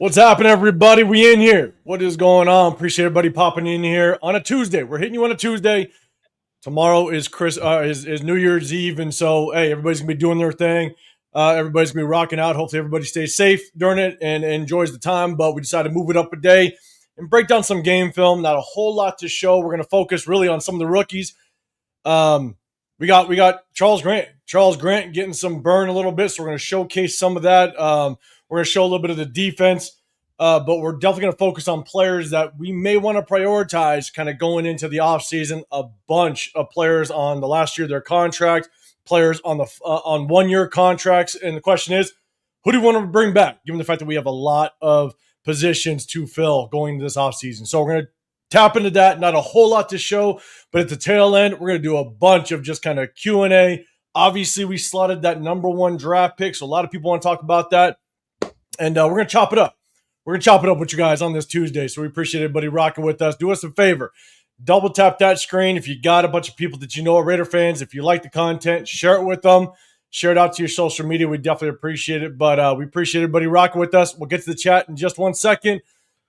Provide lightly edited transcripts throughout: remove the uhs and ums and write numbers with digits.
What's happening, everybody? We in here. What is going on? Appreciate everybody popping in here on a Tuesday. We're hitting you on a Tuesday. Tomorrow is is New Year's Eve, and so hey, everybody's gonna be doing their thing. Everybody's gonna be rocking out. Hopefully, everybody stays safe during it and enjoys the time. But we decided to move it up a day and break down some game film. Not a whole lot to show. We're gonna focus really on some of the rookies. We got Charles Grant. Charles Grant getting some burn a little bit, so we're gonna showcase some of that. We're going to show a little bit of the defense, but we're definitely going to focus on players that we may want to prioritize kind of going into the offseason. A bunch of players on the last year of their contract, players on the on 1 year contracts. And the question is, who do we want to bring back, given the fact that we have a lot of positions to fill going into this offseason? So we're going to tap into that. Not a whole lot to show, but at the tail end, we're going to do a bunch of just kind of Q&A. Obviously, we slotted that number 1 draft pick, so a lot of people want to talk about that. And we're going to chop it up. We're going to chop it up with you guys on this Tuesday. So we appreciate everybody rocking with us. Do us a favor. Double tap that screen. If you got a bunch of people that you know are Raider fans, if you like the content, share it with them. Share it out to your social media. We definitely appreciate it. But we appreciate everybody rocking with us. We'll get to the chat in just 1 second.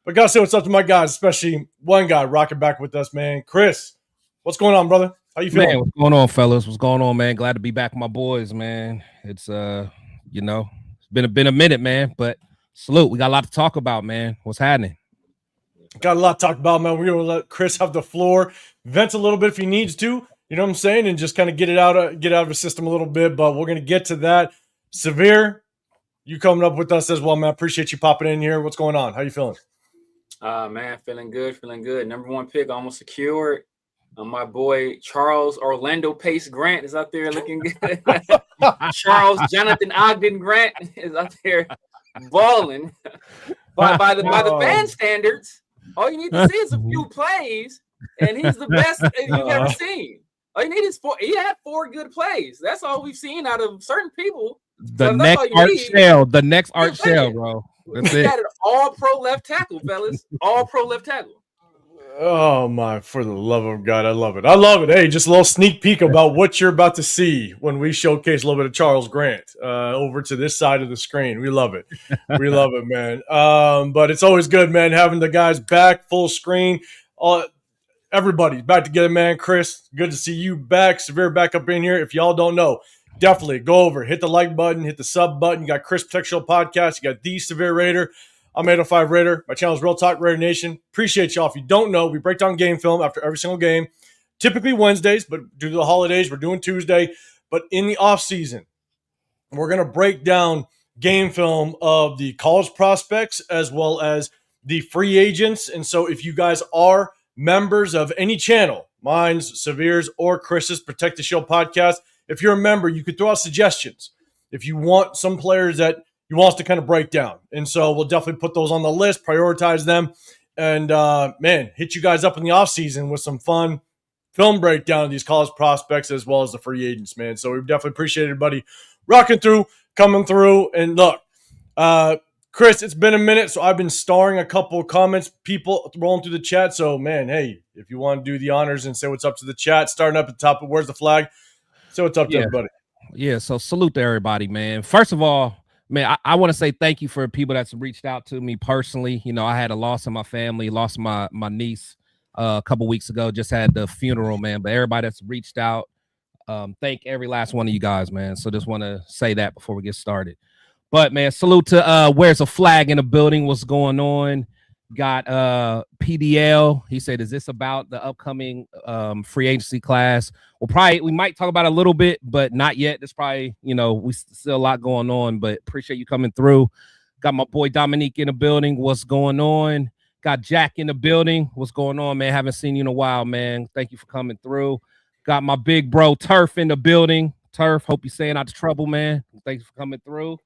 But got to say what's up to my guys, especially one guy rocking back with us, man. Chris, what's going on, brother? How you feeling? Man, what's going on, fellas? What's going on, man? Glad to be back with my boys, man. It's, it's been a minute, man, but salute. We got a lot to talk about, man. What's happening? Got a lot to talk about, man. We're going to let Chris have the floor, vent a little bit if he needs to, you know what I'm saying, and just kind of get out of his system a little bit, but we're going to get to that. Severe, you coming up with us as well, man. Appreciate you popping in here. What's going on? How you feeling? Man, feeling good. Number 1 pick almost secured. My boy Charles Orlando Pace Grant is out there looking good. Charles Jonathan Ogden Grant is out there balling. By the fan standards, all you need to see is a few plays, and he's the best you've ever seen. All you need is 4. He had 4 good plays. That's all we've seen out of certain people. The next Art Shell, bro. He got an all-pro left tackle, fellas. All-pro left tackle. Oh my, for the love of God, I love it. Hey, just a little sneak peek about what you're about to see when we showcase a little bit of Charles Grant over to this side of the screen. We love it. We love it, man. But it's always good, man, having the guys back full screen. Everybody's back together, man. Chris, good to see you back. Severe back up in here. If y'all don't know, definitely go over, hit the like button, hit the sub button. You got Chris Protection Podcast. You got The Severe Raider. I'm 805 Raider. My channel is Real Talk Raider Nation. Appreciate y'all. If you don't know, we break down game film after every single game. Typically Wednesdays, but due to the holidays, we're doing Tuesday. But in the offseason, we're going to break down game film of the college prospects as well as the free agents. And so if you guys are members of any channel, mine's, Severe's, or Chris's Protect the Show podcast, if you're a member, you could throw out suggestions. If you want some players that you want us to kind of break down. And so we'll definitely put those on the list, prioritize them, and, man, hit you guys up in the offseason with some fun film breakdown of these college prospects as well as the free agents, man. So we definitely appreciate everybody rocking through, coming through. And look, Chris, it's been a minute, so I've been starring a couple of comments, people rolling through the chat. So, man, hey, if you want to do the honors and say what's up to the chat, starting up at the top of Where's the Flag, say what's up to everybody. Yeah, so salute to everybody, man. First of all, man, I want to say thank you for people that's reached out to me personally. You know, I had a loss in my family, lost my niece a couple weeks ago, just had the funeral, man. But everybody that's reached out, thank every last one of you guys, man. So just want to say that before we get started. But, man, salute to Where's a Flag in the building? What's going on? Got PDL. He said, is this about the upcoming free agency class? Well, we might talk about it a little bit, but not yet. There's probably, we still a lot going on, but appreciate you coming through. Got my boy Dominique in the building. What's going on? Got Jack in the building. What's going on, man? Haven't seen you in a while, man. Thank you for coming through. Got my big bro Turf in the building. Turf, hope you're staying out of trouble, man. Thanks for coming through.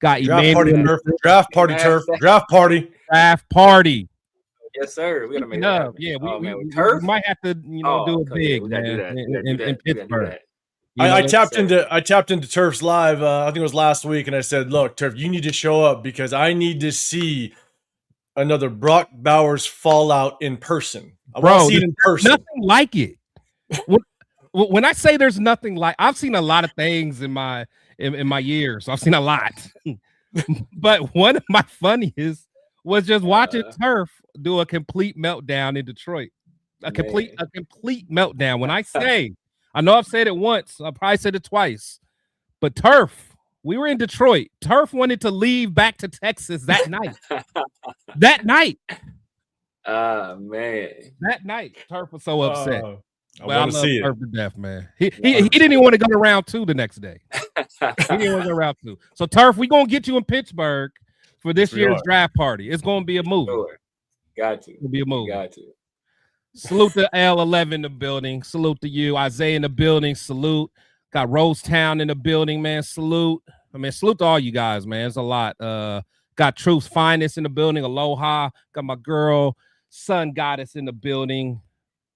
Got Draft party, Turf. Draft party, Turf. Draft party. Draft party. Yes, sir. We're gonna make that. Yeah, we might have to, do it big, man. In Pittsburgh. I tapped into Turf's live. I think it was last week, and I said, "Look, Turf, you need to show up because I need to see another Brock Bowers fallout in person. I want to see it in person. Nothing like it. When I say there's nothing like, I've seen a lot of things in my years. So I've seen a lot. But one of my funniest was just watching Turf do a complete meltdown in Detroit. A complete meltdown. When I say, I know I've said it once, I probably said it twice, but Turf, we were in Detroit. Turf wanted to leave back to Texas that night. That night. Man. That night, Turf was so upset. I want to see Turf to death, man. He didn't even want to go to round 2 the next day. He didn't want to go to round 2. So Turf, we're gonna get you in Pittsburgh for this year's draft party. It's gonna be a movie. Sure. Got to. It'll be a movie. Got to. Salute to L11 in the building. Salute to you. Isaiah in the building. Salute. Got Rosetown in the building, man. Salute. I mean, salute to all you guys, man. It's a lot. Got Truth's Finest in the building. Aloha. Got my girl, Sun Goddess in the building.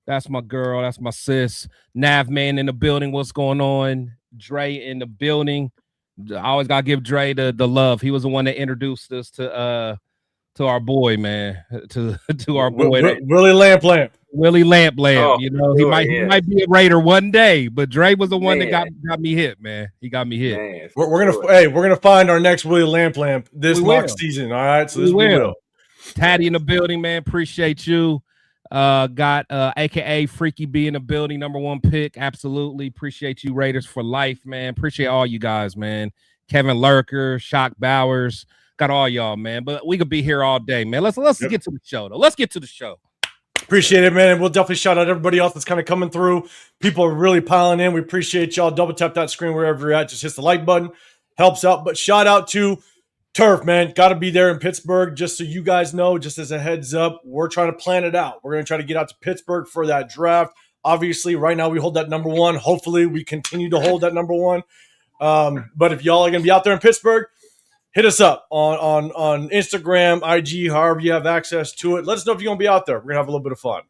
That's my girl. That's my sis. Nav Man in the building. What's going on? Dre in the building. I always gotta give Dre the love. He was the one that introduced us to our boy, man. To our boy. Willie Lamp. Willie Lamp. Oh, you know, he might be a Raider one day, but Dre was the one that got me hit, man. He got me hit. Man, we're gonna find our next Willie Lamp this next season. All right, so we will. Taddy in the building, man. Appreciate you. Got aka Freaky B in the building, #1 pick. Absolutely appreciate you, Raiders for life, man. Appreciate all you guys, man. Kevin Lurker, Shock Bowers, got all y'all, man. But we could be here all day, man. Let's get to the show though. Let's get to the show. Appreciate it, man. And we'll definitely shout out everybody else that's kind of coming through. People are really piling in. We appreciate y'all. Double tap that screen wherever you're at. Just hit the like button. Helps out. But shout out to Turf, man. Got to be there in Pittsburgh. Just so you guys know, just as a heads up, we're trying to plan it out. We're going to try to get out to Pittsburgh for that draft. Obviously, right now we hold that #1. Hopefully, we continue to hold that #1. But if y'all are going to be out there in Pittsburgh, hit us up on Instagram, IG, however you have access to it. Let us know if you're going to be out there. We're going to have a little bit of fun.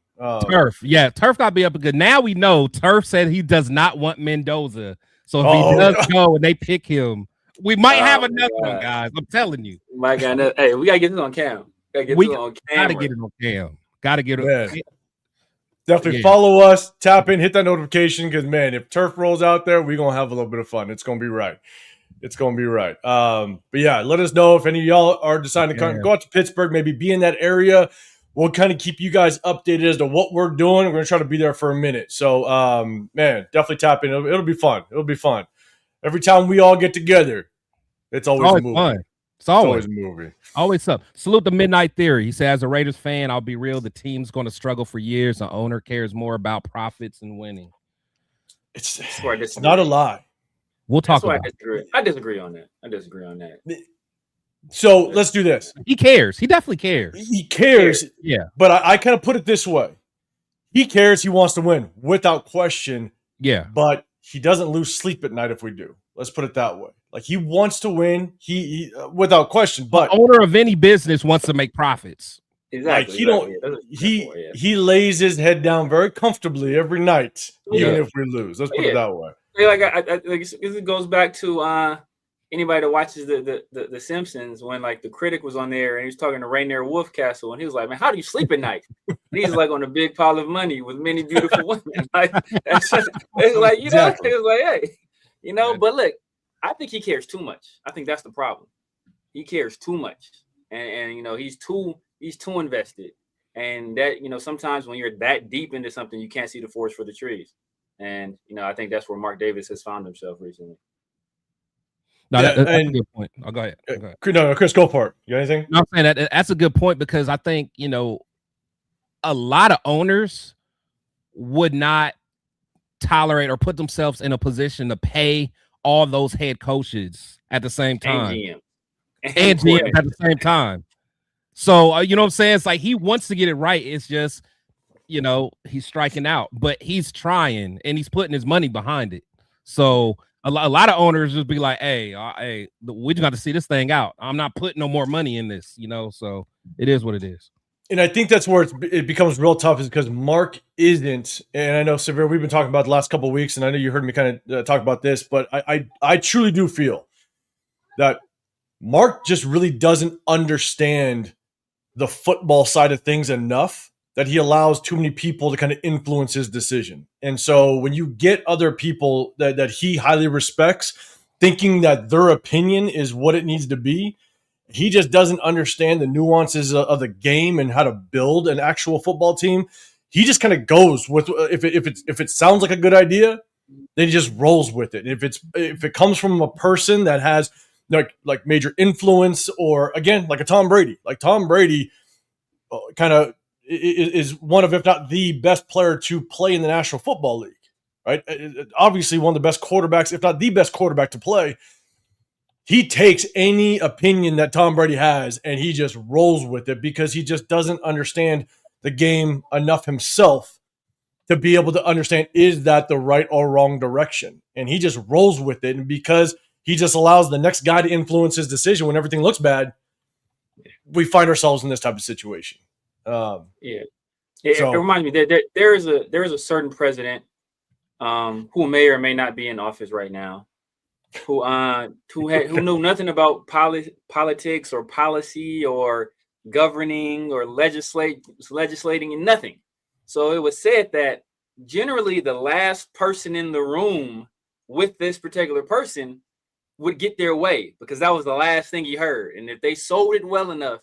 Turf, yeah. Turf got to be up good. Now we know Turf said he does not want Mendoza. So if he does go and they pick him, we might have another one, guys. I'm telling you. Hey, we got to get this on cam. Got to get it on cam. Got to get it. Definitely follow us, tap in, hit that notification because, man, if Turf rolls out there, we're going to have a little bit of fun. It's going to be right. It's going to be right. But yeah, let us know if any of y'all are deciding to go out to Pittsburgh, maybe be in that area. We'll kind of keep you guys updated as to what we're doing. We're going to try to be there for a minute. So, man, definitely tap in. It'll be fun. It'll be fun. Every time we all get together, it's always a movie. Fun. It's always a movie. Always up. Salute the Midnight Theory. He said, as a Raiders fan, I'll be real. The team's going to struggle for years. The owner cares more about profits and winning. It's not a lie. We'll talk about it. I disagree on that. So let's do this. He cares. He definitely cares. He cares. Yeah. But I kind of put it this way. He cares. He wants to win without question. Yeah. But he doesn't lose sleep at night if we do. Let's put it that way. Like he wants to win. He without question. But the owner of any business wants to make profits. Exactly. Like he lays his head down very comfortably every night, even if we lose. Let's put it that way. Like it goes back to anybody that watches the Simpsons when like the critic was on there and he was talking to Rainier Wolfcastle and he was like, "Man, how do you sleep at night?" And he's like on a big pile of money with many beautiful women. Like it's like exactly. It was like, hey, But look, I think he cares too much. I think that's the problem. He cares too much, and he's too invested, and that sometimes when you're that deep into something, you can't see the forest for the trees. And I think that's where Mark Davis has found himself recently. No, that's a good point. Oh, go ahead. No, Chris, go for it. You got anything? No, I'm saying that's a good point because I think a lot of owners would not tolerate or put themselves in a position to pay all those head coaches at the same time, and GM at the same time. So you know what I'm saying? It's like he wants to get it right. It's just he's striking out, but he's trying and he's putting his money behind it. So a lot of owners just be like, hey, we just got to see this thing out. I'm not putting no more money in this, so it is what it is. And I think that's where it becomes real tough is because Mark isn't, and I know, Severe, we've been talking about the last couple of weeks, and I know you heard me kind of talk about this, but I truly do feel that Mark just really doesn't understand the football side of things enough that he allows too many people to kind of influence his decision. And so when you get other people that he highly respects thinking that their opinion is what it needs to be. He just doesn't understand the nuances of the game and how to build an actual football team. He just kind of goes with if it sounds like a good idea, then he just rolls with it. If it comes from a person that has like major influence, or again like a Tom Brady, kind of is one of, if not the best player to play in the National Football League, right? Obviously one of the best quarterbacks, if not the best quarterback to play. He takes any opinion that Tom Brady has and he just rolls with it because he just doesn't understand the game enough himself to be able to understand, is that the right or wrong direction? And he just rolls with it. And because he just allows the next guy to influence his decision when everything looks bad, we find ourselves in this type of situation. It reminds me that there is a certain president who may or may not be in office right now, who knew nothing about politics or policy or governing or legislating and nothing. So it was said that generally the last person in the room with this particular person would get their way, because that was the last thing he heard. And if they sold it well enough,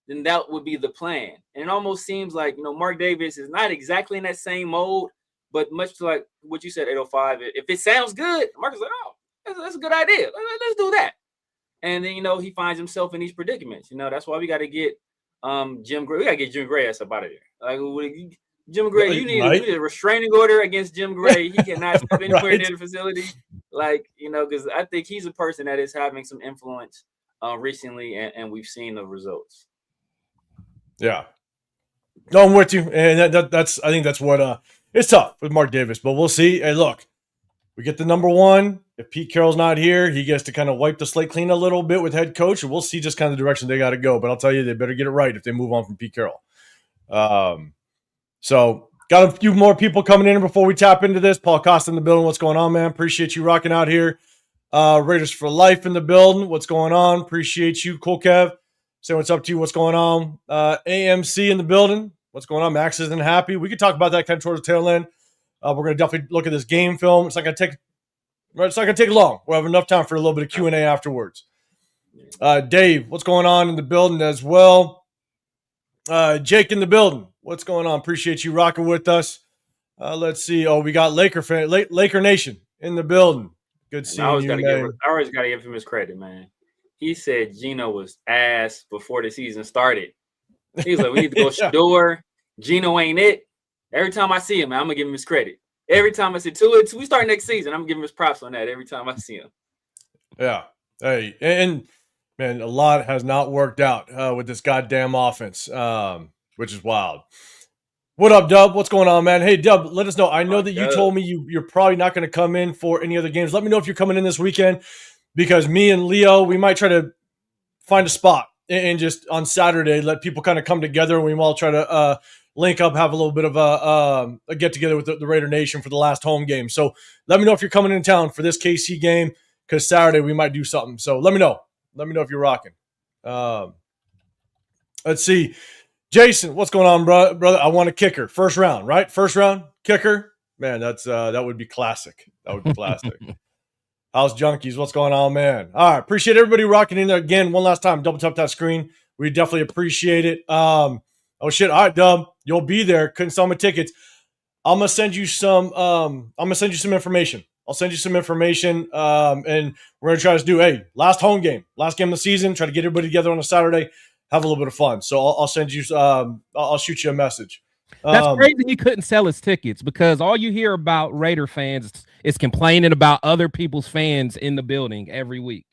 then that would be the plan. And it almost seems like, Mark Davis is not exactly in that same mode, but much like what you said, 805, if it sounds good, Mark is like, oh, that's a good idea. Let's do that. And then, he finds himself in these predicaments. That's why we got to get Jim Gray. We got to get Jim Gray ass up out of there. Like, Jim Gray, you need a restraining order against Jim Gray. He cannot step anywhere near the facility. Because I think he's a person that is having some influence recently, and we've seen the results. Yeah. No, I'm with you. And I think that's what it's tough with Mark Davis, but we'll see. Hey, look, we get the number one. If Pete Carroll's not here, he gets to kind of wipe the slate clean a little bit with head coach, and we'll see just kind of the direction they got to go. But I'll tell you, they better get it right if they move on from Pete Carroll. So got a few more people coming in before we tap into this. Paul Costa in the building. What's going on, man? Appreciate you rocking out here. Raiders for life in the building. What's going on? Appreciate you. Cool Kev. Say what's up to you. What's going on? AMC in the building. What's going on? Max isn't happy. We could talk about that kind of towards the tail end. We're going to definitely look at this game film. It's not going to take long. We'll have enough time for a little bit of Q&A afterwards. Dave, what's going on in the building as well? Jake in the building. What's going on? Appreciate you rocking with us. Let's see. Oh, we got Laker Nation in the building. Good seeing you, man. I always got to give him his credit, man. He said Geno was ass before the season started. He was like, we need to go Shador. Geno ain't it. Every time I see him, man, I'm going to give him his credit. Every time I see we start next season, I'm going to give him his props on that every time I see him. Yeah. Hey, and man, a lot has not worked out with this goddamn offense, which is wild. What up, Dub? What's going on, man? Hey, Dub, let us know. I know that you told me you're probably not going to come in for any other games. Let me know if you're coming in this weekend, because me and Leo, we might try to find a spot and just on Saturday let people kind of come together, and we all try to link up, have a little bit of a get-together with the Raider Nation for the last home game. So let me know if you're coming in town for this KC game, because Saturday we might do something. So let me know. Let me know if you're rocking. Let's see. Jason, what's going on, brother? I want a kicker. First round, right? First round kicker. Man, that would be classic. That would be classic. House Junkies, what's going on, man? All right, appreciate everybody rocking in there again. One last time, double tap that screen. We definitely appreciate it. Oh shit! All right, Dub, you'll be there. Couldn't sell my tickets. I'm gonna send you some. Information. I'll send you some information, and we're gonna try to do last game of the season. Try to get everybody together on a Saturday. Have a little bit of fun. So I'll send you. I'll shoot you a message. That's crazy. He couldn't sell his tickets, because all you hear about Raider fans is complaining about other people's fans in the building every week.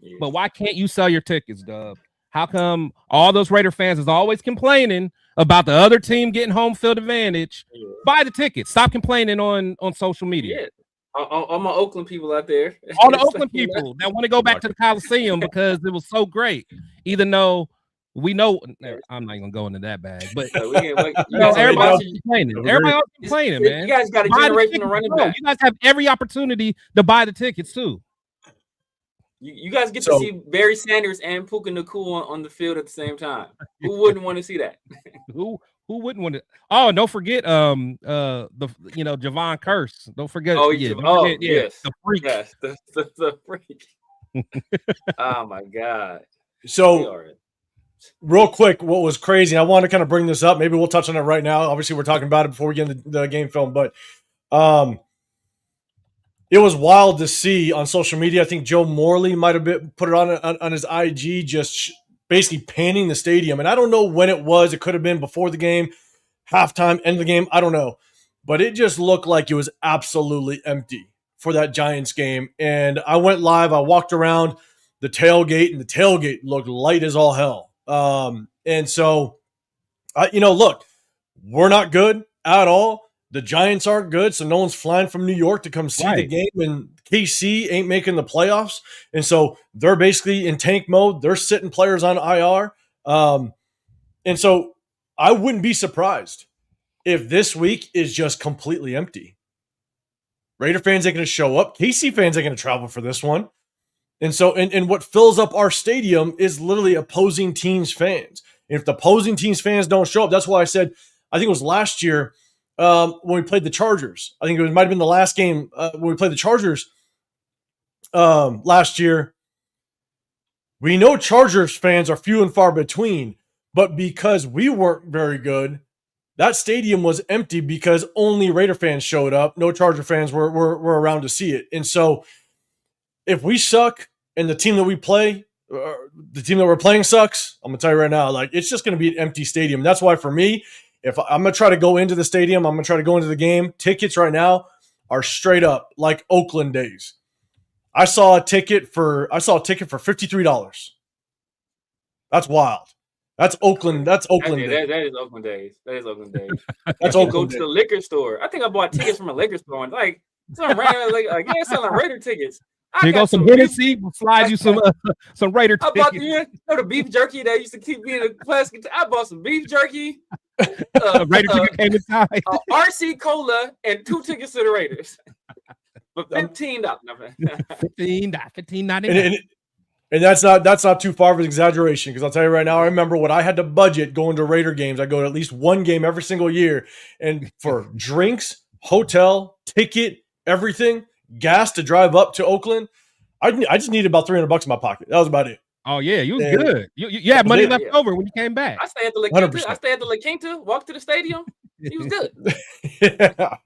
Yeah. But why can't you sell your tickets, Dub? How come all those Raider fans is always complaining about the other team getting home field advantage? Yeah. Buy the tickets. Stop complaining on social media. Yeah. All my Oakland people out there. All the Oakland people that want to go back to the Coliseum because it was so great. Even though we know, I'm not going to go into that bag, but everybody's complaining. Everybody's complaining, man. You guys got a generation of running back. You guys have every opportunity to buy the tickets too. You guys get to see Barry Sanders and Puka Nacua on the field at the same time. Who wouldn't want to see that? Who Who wouldn't want to? Oh, don't forget Javon Curse. Don't forget. Oh, Yeah, don't forget, yes, the freak. Yes, the freak. Oh my God. So real quick, what was crazy? I want to kind of bring this up. Maybe we'll touch on it right now. Obviously, we're talking about it before we get into the game film, but it was wild to see on social media. I think Joe Morley might have put it on his IG, just basically panning the stadium. And I don't know when it was. It could have been before the game, halftime, end of the game. I don't know. But it just looked like it was absolutely empty for that Giants game. And I went live. I walked around the tailgate, and the tailgate looked light as all hell. And so, look, we're not good at all. The Giants aren't good, so no one's flying from New York to come see the game, and KC ain't making the playoffs. And so they're basically in tank mode. They're sitting players on IR. And so I wouldn't be surprised if this week is just completely empty. Raider fans ain't going to show up. KC fans ain't going to travel for this one. And so, and what fills up our stadium is literally opposing teams' fans. And if the opposing teams' fans don't show up, that's why I said, I think it was last year when we played the Chargers. I think it might have been the last game when we played the Chargers last year. We know Chargers fans are few and far between, but because we weren't very good, that stadium was empty because only Raider fans showed up. No Charger fans were around to see it. And so if we suck and the team that we play, the team that we're playing sucks, I'm going to tell you right now, like, it's just going to be an empty stadium. That's why for me, if I'm going to try to go into the stadium, I'm going to try to go into the game. Tickets right now are straight up like Oakland days. I saw a ticket for $53. That's wild. That's Oakland. That's Oakland days. That is Oakland days. That is Oakland days. That's Oakland. Oakland Go days. to the liquor store. I think I bought tickets from a liquor store and like some random yeah, selling Raider tickets. Here goes some Hennessy. We'll slide you some Raider tickets. I bought the beef jerky that used to keep me in a plastic. I bought some beef jerky. Raider ticket came inside. RC Cola and 2 tickets to the Raiders. But $15. $15.99. And that's not too far of an exaggeration, because I'll tell you right now, I remember when I had to budget going to Raider games. I go to at least one game every single year, and for drinks, hotel, ticket, everything, gas to drive up to Oakland, I just needed about $300 in my pocket. That was about it. Oh yeah, you was good. You had money left over when you came back. I stayed at the La Quinta. 100%. I stayed at the La Quinta. Walked to the stadium. He was good. Yeah.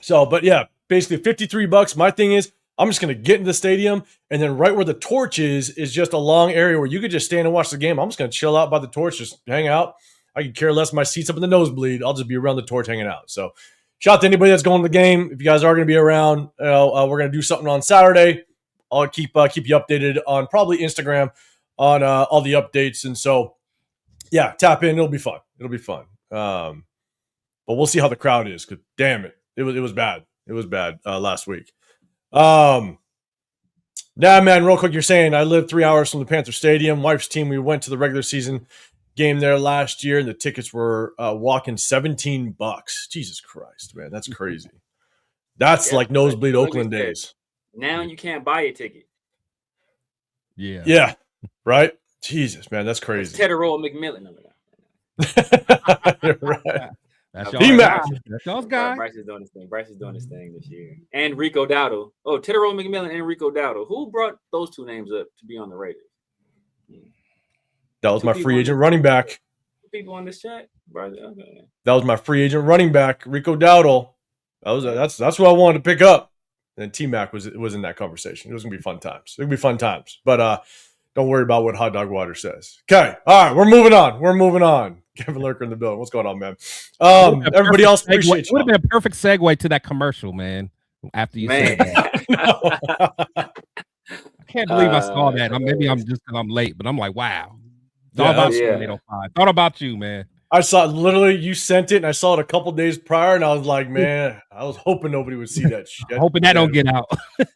So, but yeah, basically $53. My thing is, I'm just going to get into the stadium, and then right where the torch is just a long area where you could just stand and watch the game. I'm just going to chill out by the torch, just hang out. I could care less. My seat's up in the nosebleed. I'll just be around the torch hanging out. So shout out to anybody that's going to the game. If you guys are going to be around, we're going to do something on Saturday. I'll keep you updated on probably Instagram on all the updates. And so, yeah, tap in. It'll be fun. But we'll see how the crowd is, because damn it. It was bad. It was bad last week. Now, man, real quick, you're saying I lived 3 hours from the Panther Stadium. Wife's team, we went to the regular season game there last year, and the tickets were walking $17. Jesus Christ, man, that's crazy. That's like nosebleed Oakland days. Now you can't buy a ticket. Yeah, right. Jesus, man, that's crazy. Tedderall McMillan over there. You're right. That's y'all's guy. Bryce is doing his thing. Bryce is doing his thing this year. And Rico Dowdle. Oh, Tedderall McMillan and Rico Dowdle. Who brought those two names up to be on the Raiders? That was my free agent running back. People on this chat? Okay. That was my free agent running back, Rico Dowdle. That's what I wanted to pick up. And T-Mac was in that conversation. It was going to be fun times. It would be fun times. But don't worry about what Hot Dog Water says. Okay. All right. We're moving on. Kevin Lurker in the building. What's going on, man? Everybody else appreciate you. Would have been a perfect segue to that commercial, man. After you said that. I can't believe I saw that. Maybe I'm just because I'm late, but I'm like, wow. Thought about you, man. I saw literally you sent it, and I saw it a couple days prior, and I was like, man, I was hoping nobody would see that shit. Hoping that don't get out.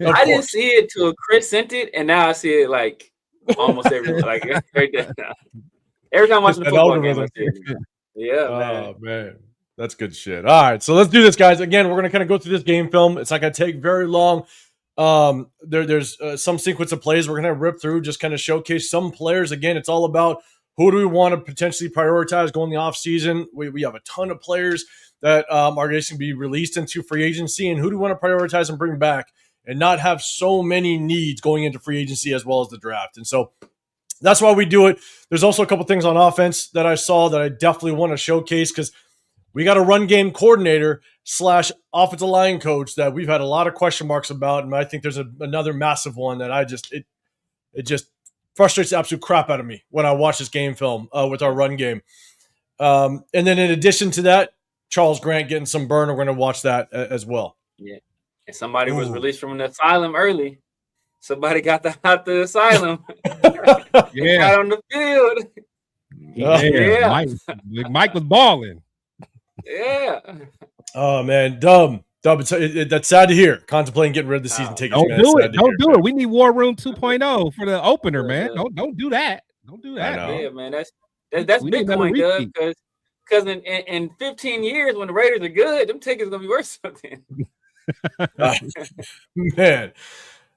I didn't see it till Chris sent it, and now I see it like almost every right there. Every time I watch the football game, I see it. Yeah, man. That's good shit. All right, so let's do this, guys. Again, we're going to kind of go through this game film. It's not going to take very long. There's some sequence of plays we're going to rip through, just kind of showcase some players. Again, it's all about Who do we want to potentially prioritize going the offseason? We have a ton of players that are going to be released into free agency, and who do we want to prioritize and bring back and not have so many needs going into free agency as well as the draft. And so that's why we do it. There's also a couple things on offense that I saw that I definitely want to showcase because we got a run game coordinator / offensive line coach that we've had a lot of question marks about. And I think there's another massive one that it just frustrates the absolute crap out of me when I watch this game film with our run game. And then in addition to that, Charles Grant getting some burn. We're going to watch that as well. Yeah. And somebody was released from the asylum early. Somebody got out the asylum. Yeah. Out on the field. Yeah. Mike was balling. Yeah. Oh, man. Dub. That's sad to hear. Contemplating getting rid of the season tickets. Don't do it. Don't do it. We need War Room 2.0 for the opener, man. Don't do that. Don't do that. Yeah, man. That's big point, Doug. Because in 15 years, when the Raiders are good, them tickets gonna be worth something. Man.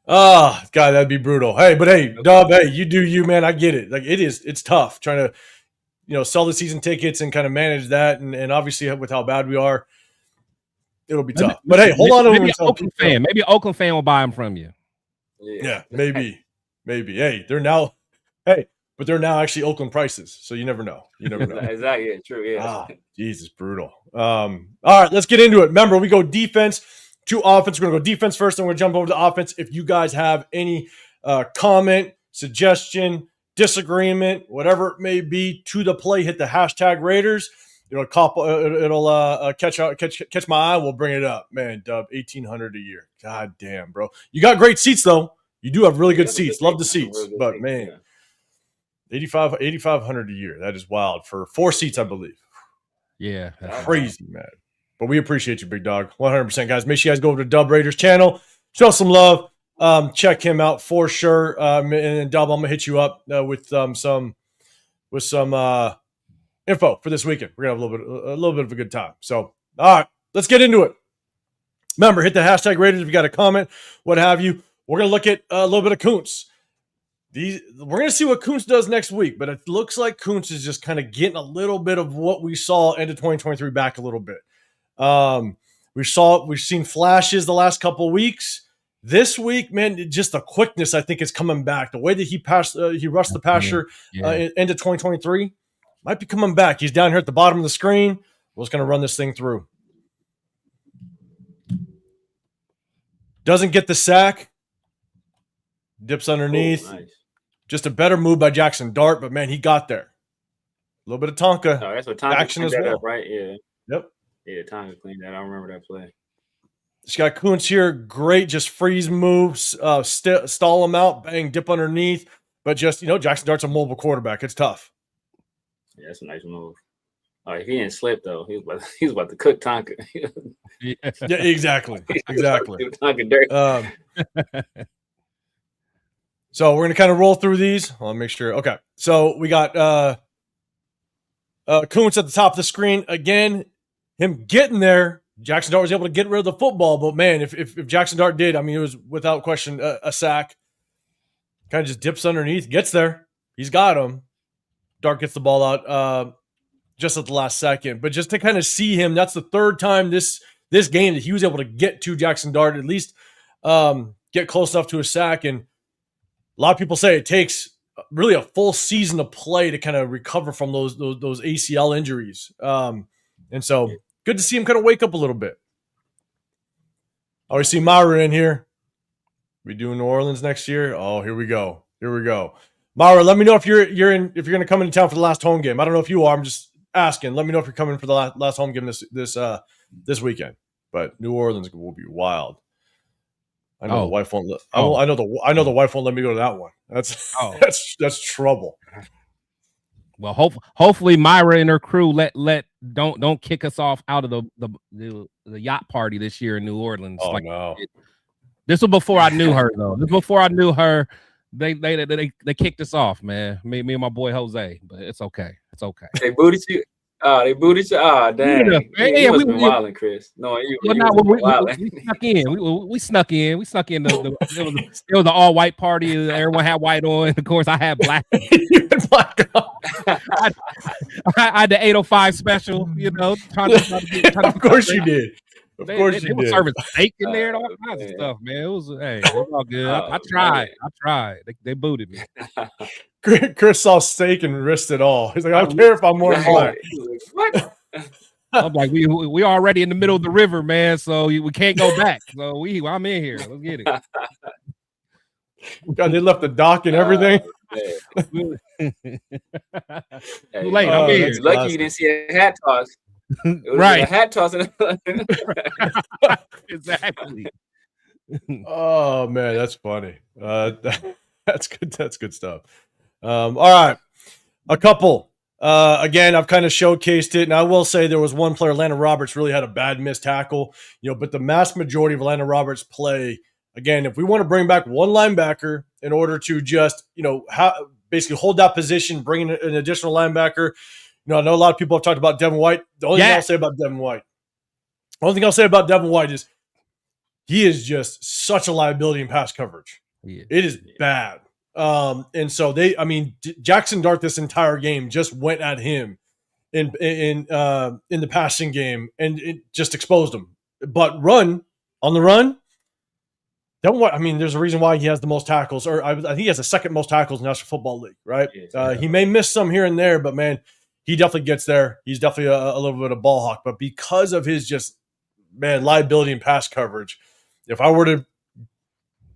Oh, God, that'd be brutal. Hey, Dub, hey, you do you, man. I get it. Like it's tough trying to, sell the season tickets and kind of manage that. And obviously with how bad we are, it'll be tough. But hey, hold on. Maybe an Oakland fan will buy them from you. Yeah, maybe. Hey, but they're now actually Oakland prices. So you never know. Exactly. Yeah, true. Yeah. Jesus, brutal. All right, let's get into it. Remember, we go defense to offense. We're going to go defense first, and we're going to jump over to offense. If you guys have any comment, suggestion, disagreement, whatever it may be, to the play, hit the hashtag Raiders. It'll catch my eye. We'll bring it up, man. Dub, $1,800 a year. God damn, bro. You got great seats though. You do have really good seats. Love the seats, but man, $8,500 a year. That is wild for 4 seats, I believe. Yeah, that's crazy, man. But we appreciate you, big dog. 100%, guys. Make sure you guys go over to Dub Raiders channel. Show some love. Check him out for sure. And then Dub, I'm gonna hit you up with some info for this weekend. We're gonna have a little bit of a good time. So, all right, let's get into it. Remember, hit the hashtag Raiders if you got a comment, what have you. We're gonna look at a little bit of Kuntz. We're gonna see what Kuntz does next week, but it looks like Kuntz is just kind of getting a little bit of what we saw end of 2023 back a little bit. We've seen flashes the last couple of weeks. This week, man, just the quickness I think is coming back. The way that he rushed the passer end of 2023 might be coming back. He's down here at the bottom of the screen. We're just gonna run this thing through. Doesn't get the sack. Dips underneath. Nice. Just a better move by Jackson Dart, but man, he got there. A little bit of Tonka. Oh, that's what Tonka action as well, up, right? Yeah. Yep. Yeah, Tonka cleaned that. I remember that play. Just got Kuntz here. Great, just freeze moves, stall him out, bang, dip underneath. But just Jackson Dart's a mobile quarterback. It's tough. Yeah, that's a nice move. All right, if he didn't slip though, he was about to cook Tonka. Yeah, exactly. Tonka dirt. So we're going to kind of roll through these. I'll make sure. Okay. So we got Kuntz at the top of the screen. Again, him getting there. Jackson Dart was able to get rid of the football. But, man, if Jackson Dart did, I mean, it was without question a sack. Kind of just dips underneath, gets there. He's got him. Dart gets the ball out just at the last second. But just to kind of see him, that's the third time this game that he was able to get to Jackson Dart, at least get close enough to a sack. And a lot of people say it takes really a full season of play to kind of recover from those ACL injuries. And so good to see him kind of wake up a little bit. Oh, we see Myra in here. We doing New Orleans next year? Oh, here we go. Myra, let me know if you're going to come into town for the last home game. I don't know if you are. I'm just asking. Let me know if you're coming for the last home game this weekend. But New Orleans will be wild. I know the wife won't. I know the wife won't let me go to that one. That's trouble. Well, hopefully Myra and her crew don't kick us off out of the yacht party this year in New Orleans. Oh no! This was before I knew her though. This was before I knew her. They kicked us off, man. Me and my boy Jose, but it's okay. It's okay. They booted you. They booted you. Oh, dang. Yeah, we was wilding, Chris. No, we snuck in. We snuck in. We snuck in. It was an all-white party. Everyone had white on. Of course, I had black. My God. I had the 805 special, you know. Of course you did. Of course They you were did. serving steak in there and all kinds of stuff, man. It was all good. I tried. They booted me. Chris saw steak and risked it all. He's like, I don't care if I'm wearing black. Like, what? I'm like, we already in the middle of the river, man. So we can't go back. So I'm in here. Let's get it. God, they left the dock and everything. Too late. I'm here. Lucky you didn't see a hat toss. Right. A hat toss. Exactly. Oh man, that's funny. That's good. That's good stuff. All right, a couple. Again, I've kind of showcased it, and I will say there was one player, Atlanta Roberts, really had a bad missed tackle. But the mass majority of Atlanta Roberts play. Again, if we want to bring back one linebacker in order to just basically hold that position, bring in an additional linebacker. I know a lot of people have talked about Devin White. The only thing I'll say about Devin White is he is just such a liability in pass coverage. It is bad. And so Jackson Dart this entire game just went at him in the passing game and it just exposed him. But on the run, Devin White, there's a reason why he has the most tackles, or I think he has the second most tackles in the National Football League, right? He may miss some here and there, but man, he definitely gets there. He's definitely a little bit of ball hawk, but because of his liability and pass coverage, if I were to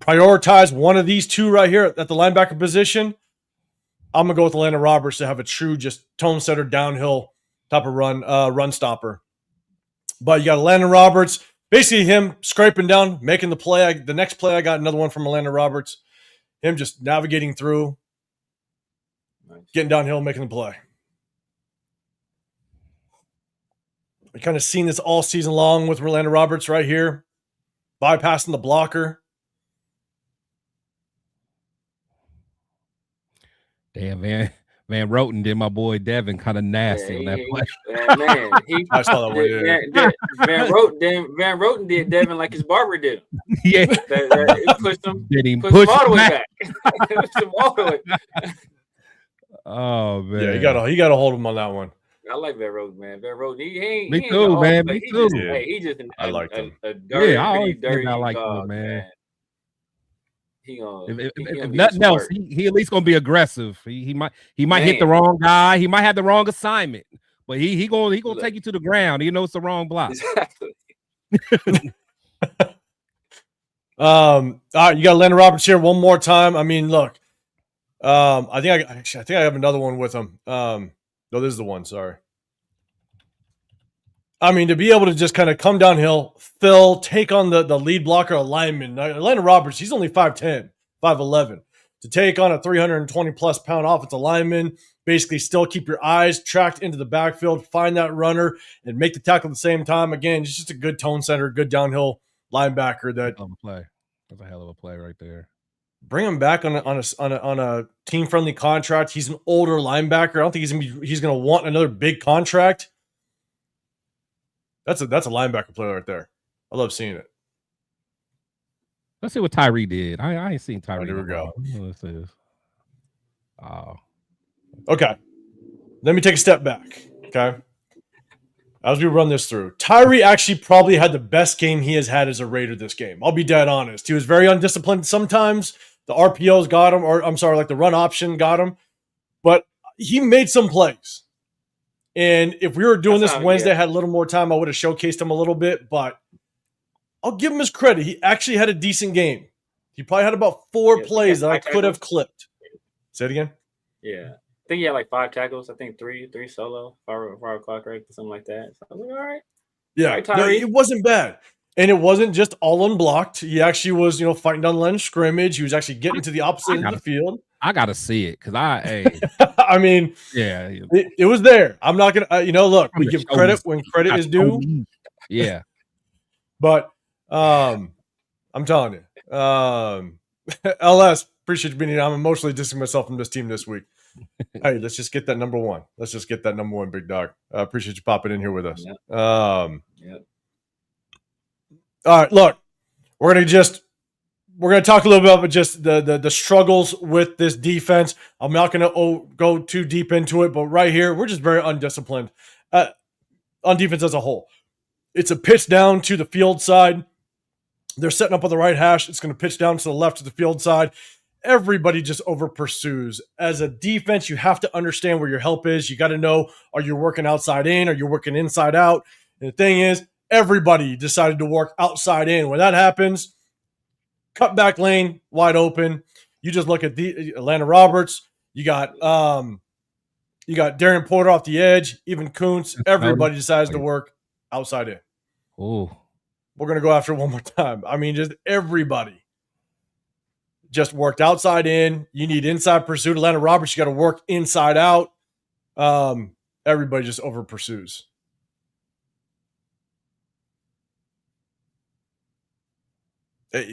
prioritize one of these two right here at the linebacker position, I'm gonna go with Atlanta Roberts to have a true just tone setter, downhill type of run stopper. But you got Atlanta Roberts, basically him scraping down, making the play. The next play, I got another one from Atlanta Roberts, him just navigating through, getting downhill, making the play. We kind of seen this all season long with Atlanta Roberts right here, bypassing the blocker. Damn, Van Roten did my boy Devin kind of nasty on that play. I saw that one. Van Roten did Devin like his barber did him. Yeah, pushed him. Did he push him all the way back? Pushed him all the way. Oh man, yeah, you got to hold him on that one. I like Van Roten, man. Van Roten, me too, man. Me too. He's just I like him. a dirty, dirty I like dog, him, man. If nothing else, he at least gonna be aggressive. He might hit the wrong guy. He might have the wrong assignment, but he gonna take you to the ground. You know it's the wrong block. Exactly. All right, you got Atlanta Roberts here one more time. Look, I think I have another one with him. No, this is the one. Sorry. To be able to just kind of come downhill, fill, take on the lead blocker, a lineman. Atlanta Roberts, he's only 5'10", 5'11". To take on a 320-plus pound offensive lineman, basically still keep your eyes tracked into the backfield, find that runner, and make the tackle at the same time. Again, it's just a good tone setter, good downhill linebacker. That's a hell of a play right there. Bring him back on a team-friendly contract. He's an older linebacker. I don't think he's gonna want another big contract. That's a linebacker play right there. I love seeing it. Let's see what Tyree did. I ain't seen Tyree. There we go. Let's see this. Oh. Okay. Let me take a step back. Okay. As we run this through, Tyree actually probably had the best game he has had as a Raider this game. I'll be dead honest. He was very undisciplined sometimes. The RPOs got him, or I'm sorry, like the run option got him. But he made some plays. And if we were doing this Wednesday, had a little more time, I would have showcased him a little bit. But I'll give him his credit. He actually had a decent game. He probably had about 4 plays that I could have clipped. Say it again. Yeah. I think he had like 5 tackles. I think 3 solo, 5 o'clock, right? Something like that. So I was like, all right. Yeah. No, it wasn't bad. And it wasn't just all unblocked. He actually was, fighting down the line of scrimmage. He was actually getting to the opposite end of the field. I gotta see it because yeah, it was there. I'm not gonna, look, we give credit when credit is due. Yeah, but I'm telling you, LS, appreciate you being here. I'm emotionally distancing myself from this team this week. Hey, let's just get that number one. Let's just get that number one, big dog. I appreciate you popping in here with us. Yep. All right, look, we're we're going to talk a little bit about just the struggles with this defense. I'm not going to go too deep into it, but right here, we're just very undisciplined on defense as a whole. It's a pitch down to the field side. They're setting up on the right hash. It's going to pitch down to the left to the field side. Everybody just over pursues. As a defense, you have to understand where your help is. You got to know, are you working outside in? Are you working inside out? And the thing is, everybody decided to work outside in. When that happens, cut back lane, wide open. You just look at the Atlanta Roberts. You got Darren Porter off the edge, even Kuntz. Everybody decides to work outside in. Oh, we're going to go after it one more time. I mean, just everybody just worked outside in. You need inside pursuit. Atlanta Roberts, you got to work inside out. Everybody just over pursues.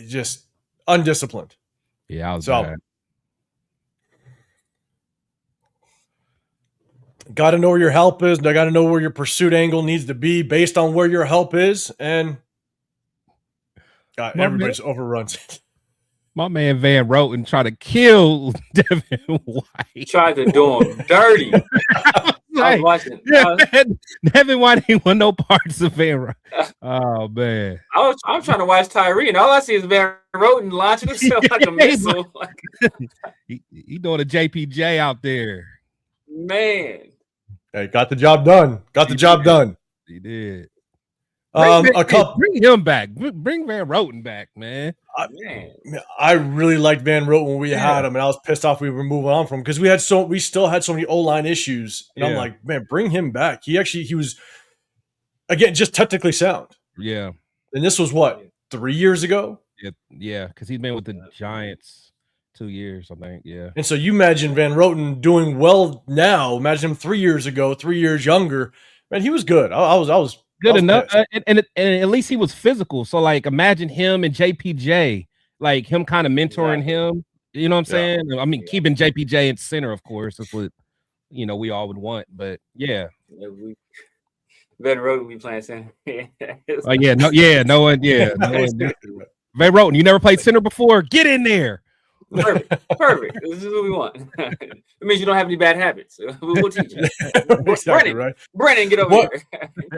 Just undisciplined. Yeah, I was so bad. Got to know where your help is. I got to know where your pursuit angle needs to be based on where your help is, and everybody just overruns it. My man Van Roten tried to kill Devin White. He tried to do him dirty. I was watching. Devin White ain't want no parts of Van Roten. Oh man, I'm trying to watch Tyree, and all I see is Van Roten launching himself like a missile. He doing a JPJ out there. Man, hey, got the job done. Done. He did. Bring him back. Bring Van Roten back, man. I really liked Van Roten when we had him, and I was pissed off we were moving on from him because we still had so many O-line issues. And I'm like, man, bring him back. He was again just technically sound. Yeah. And this was what, 3 years ago? Yeah, because he's been with the Giants 2 years, I think. Yeah. And so you imagine Van Roten doing well now. Imagine him 3 years ago, 3 years younger. Man, he was good. I was good enough, and at least he was physical. So, like, imagine him and JPJ, like him kind of mentoring him. You know what I'm saying? I mean, keeping JPJ in center, of course, is what we all would want. But Van Roten we playing center. No one. Van Roten, you never played center before? Get in there. Perfect. This is what we want. It means you don't have any bad habits. We'll teach you. Exactly, right? Brennan, get over here.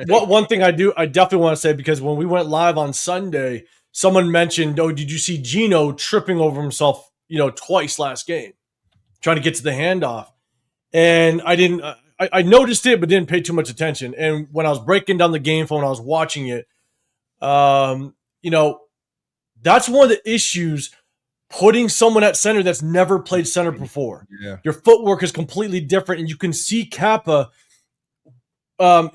One thing I definitely want to say, because when we went live on Sunday, someone mentioned, did you see Geno tripping over himself, twice last game, trying to get to the handoff? And I didn't. I noticed it, but didn't pay too much attention. And when I was breaking down the game film, when I was watching it, that's one of the issues. Putting someone at center that's never played center before. Yeah. Your footwork is completely different, and you can see Kappa.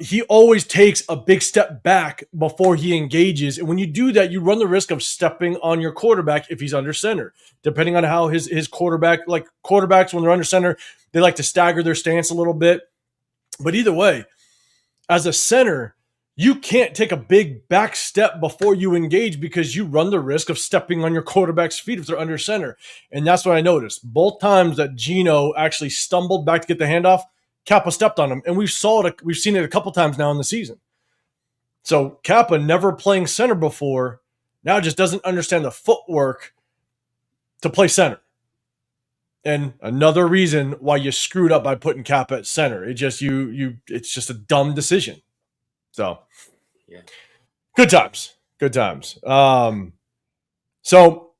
He always takes a big step back before he engages. And when you do that, you run the risk of stepping on your quarterback if he's under center. Depending on how his quarterback, like quarterbacks when they're under center, they like to stagger their stance a little bit. But either way, as a center, you can't take a big back step before you engage because you run the risk of stepping on your quarterback's feet if they're under center. And that's what I noticed. Both times that Geno actually stumbled back to get the handoff, Kappa stepped on him. And we've seen it a couple times now in the season. So Kappa, never playing center before, now just doesn't understand the footwork to play center. And another reason why you screwed up by putting Kappa at center. It's just a dumb decision. So, good times. So,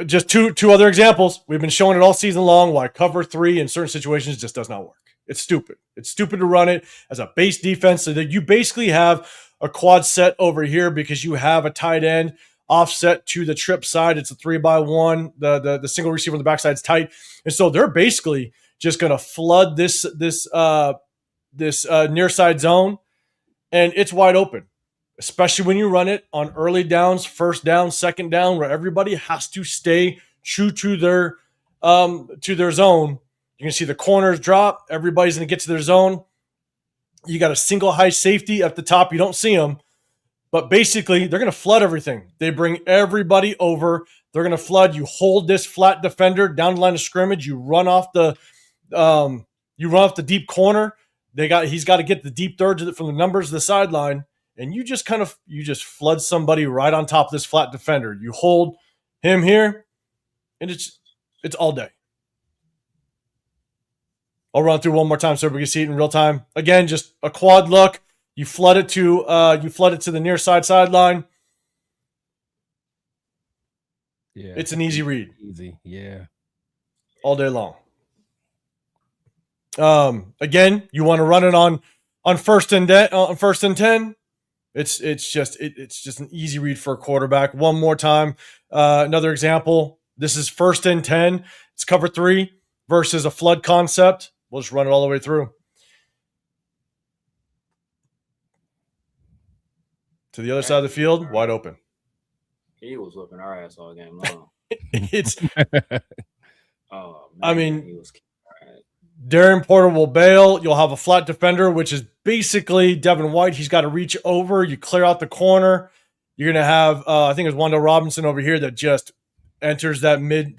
just two other examples. We've been showing it all season long why cover 3 in certain situations just does not work. It's stupid. It's stupid to run it as a base defense so that you basically have a quad set over here because you have a tight end offset to the trip side. It's a 3x1. The single receiver on the backside is tight, and so they're basically just going to flood this near side zone. And it's wide open, especially when you run it on early downs, first down, second down, where everybody has to stay true to their zone. You can see the corners drop. Everybody's going to get to their zone. You got a single high safety at the top. You don't see them, but basically they're going to flood everything. They bring everybody over. They're going to flood. You hold this flat defender down the line of scrimmage. You run off the deep corner. He's got to get the deep third from the numbers of the sideline, and you just flood somebody right on top of this flat defender. You hold, him here, and it's all day. I'll run through one more time so we can see it in real time. Again, just a quad look. You flood it to the near sideline. Yeah, it's an easy read. Easy, yeah. All day long. Again, you want to run it on first and 10. It's just an easy read for a quarterback. One more time. Another example. This is first and 10. It's cover 3 versus a flood concept. We'll just run it all the way through. To the other side of the field, wide open. He was whipping our ass all game long. It's. Oh man, I mean, he was. Darren Porter will bail. You'll have a flat defender, which is basically Devin White. He's got to reach over. You clear out the corner. You're gonna have, I think it's Wando Robinson over here that just enters that mid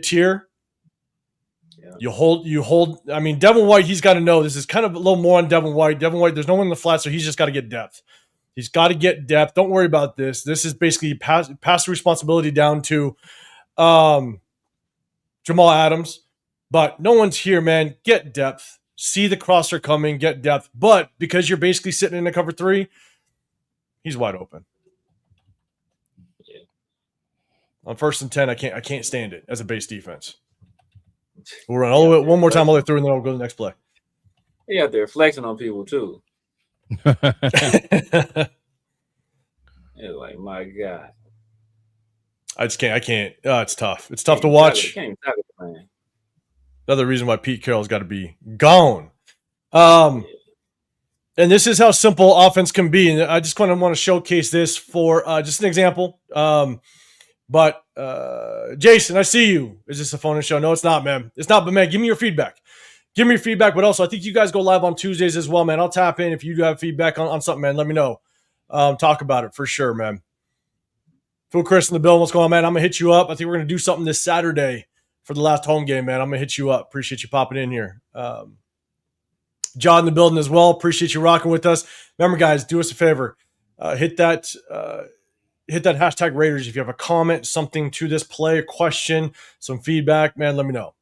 tier. Yeah. You hold. I mean, Devin White. He's got to know this is kind of a little more on Devin White. Devin White. There's no one in the flat, so he's just got to get depth. He's got to get depth. Don't worry about this. This is basically pass the responsibility down to Jamal Adams. But no one's here, man. Get depth. See the crosser coming. Get depth. But because you're basically sitting in a cover 3, he's wide open. Yeah. On first and 10, I can't stand it as a base defense. We'll run all the way one more time all the way through, and then I'll go to the next play. He out there flexing on people too. It's like, my God. I can't. It's tough. It's tough to watch. Can't even tackle it, man. Another reason why Pete Carroll's got to be gone. And this is how simple offense can be. And I just want to showcase this for just an example. But Jason, I see you. Is this a phone-in show? No, it's not, man. It's not, but man, give me your feedback. Give me your feedback. But also, I think you guys go live on Tuesdays as well, man. I'll tap in if you do have feedback on something, man. Let me know. Talk about it for sure, man. Phil Chris in the bill. What's going on, man? I'm going to hit you up. I think we're going to do something this Saturday for the last home game, man. I'm going to hit you up. Appreciate you popping in here. John in the building as well. Appreciate you rocking with us. Remember, guys, do us a favor. Hit that hashtag Raiders. If you have a comment, something to this play, a question, some feedback, man, let me know.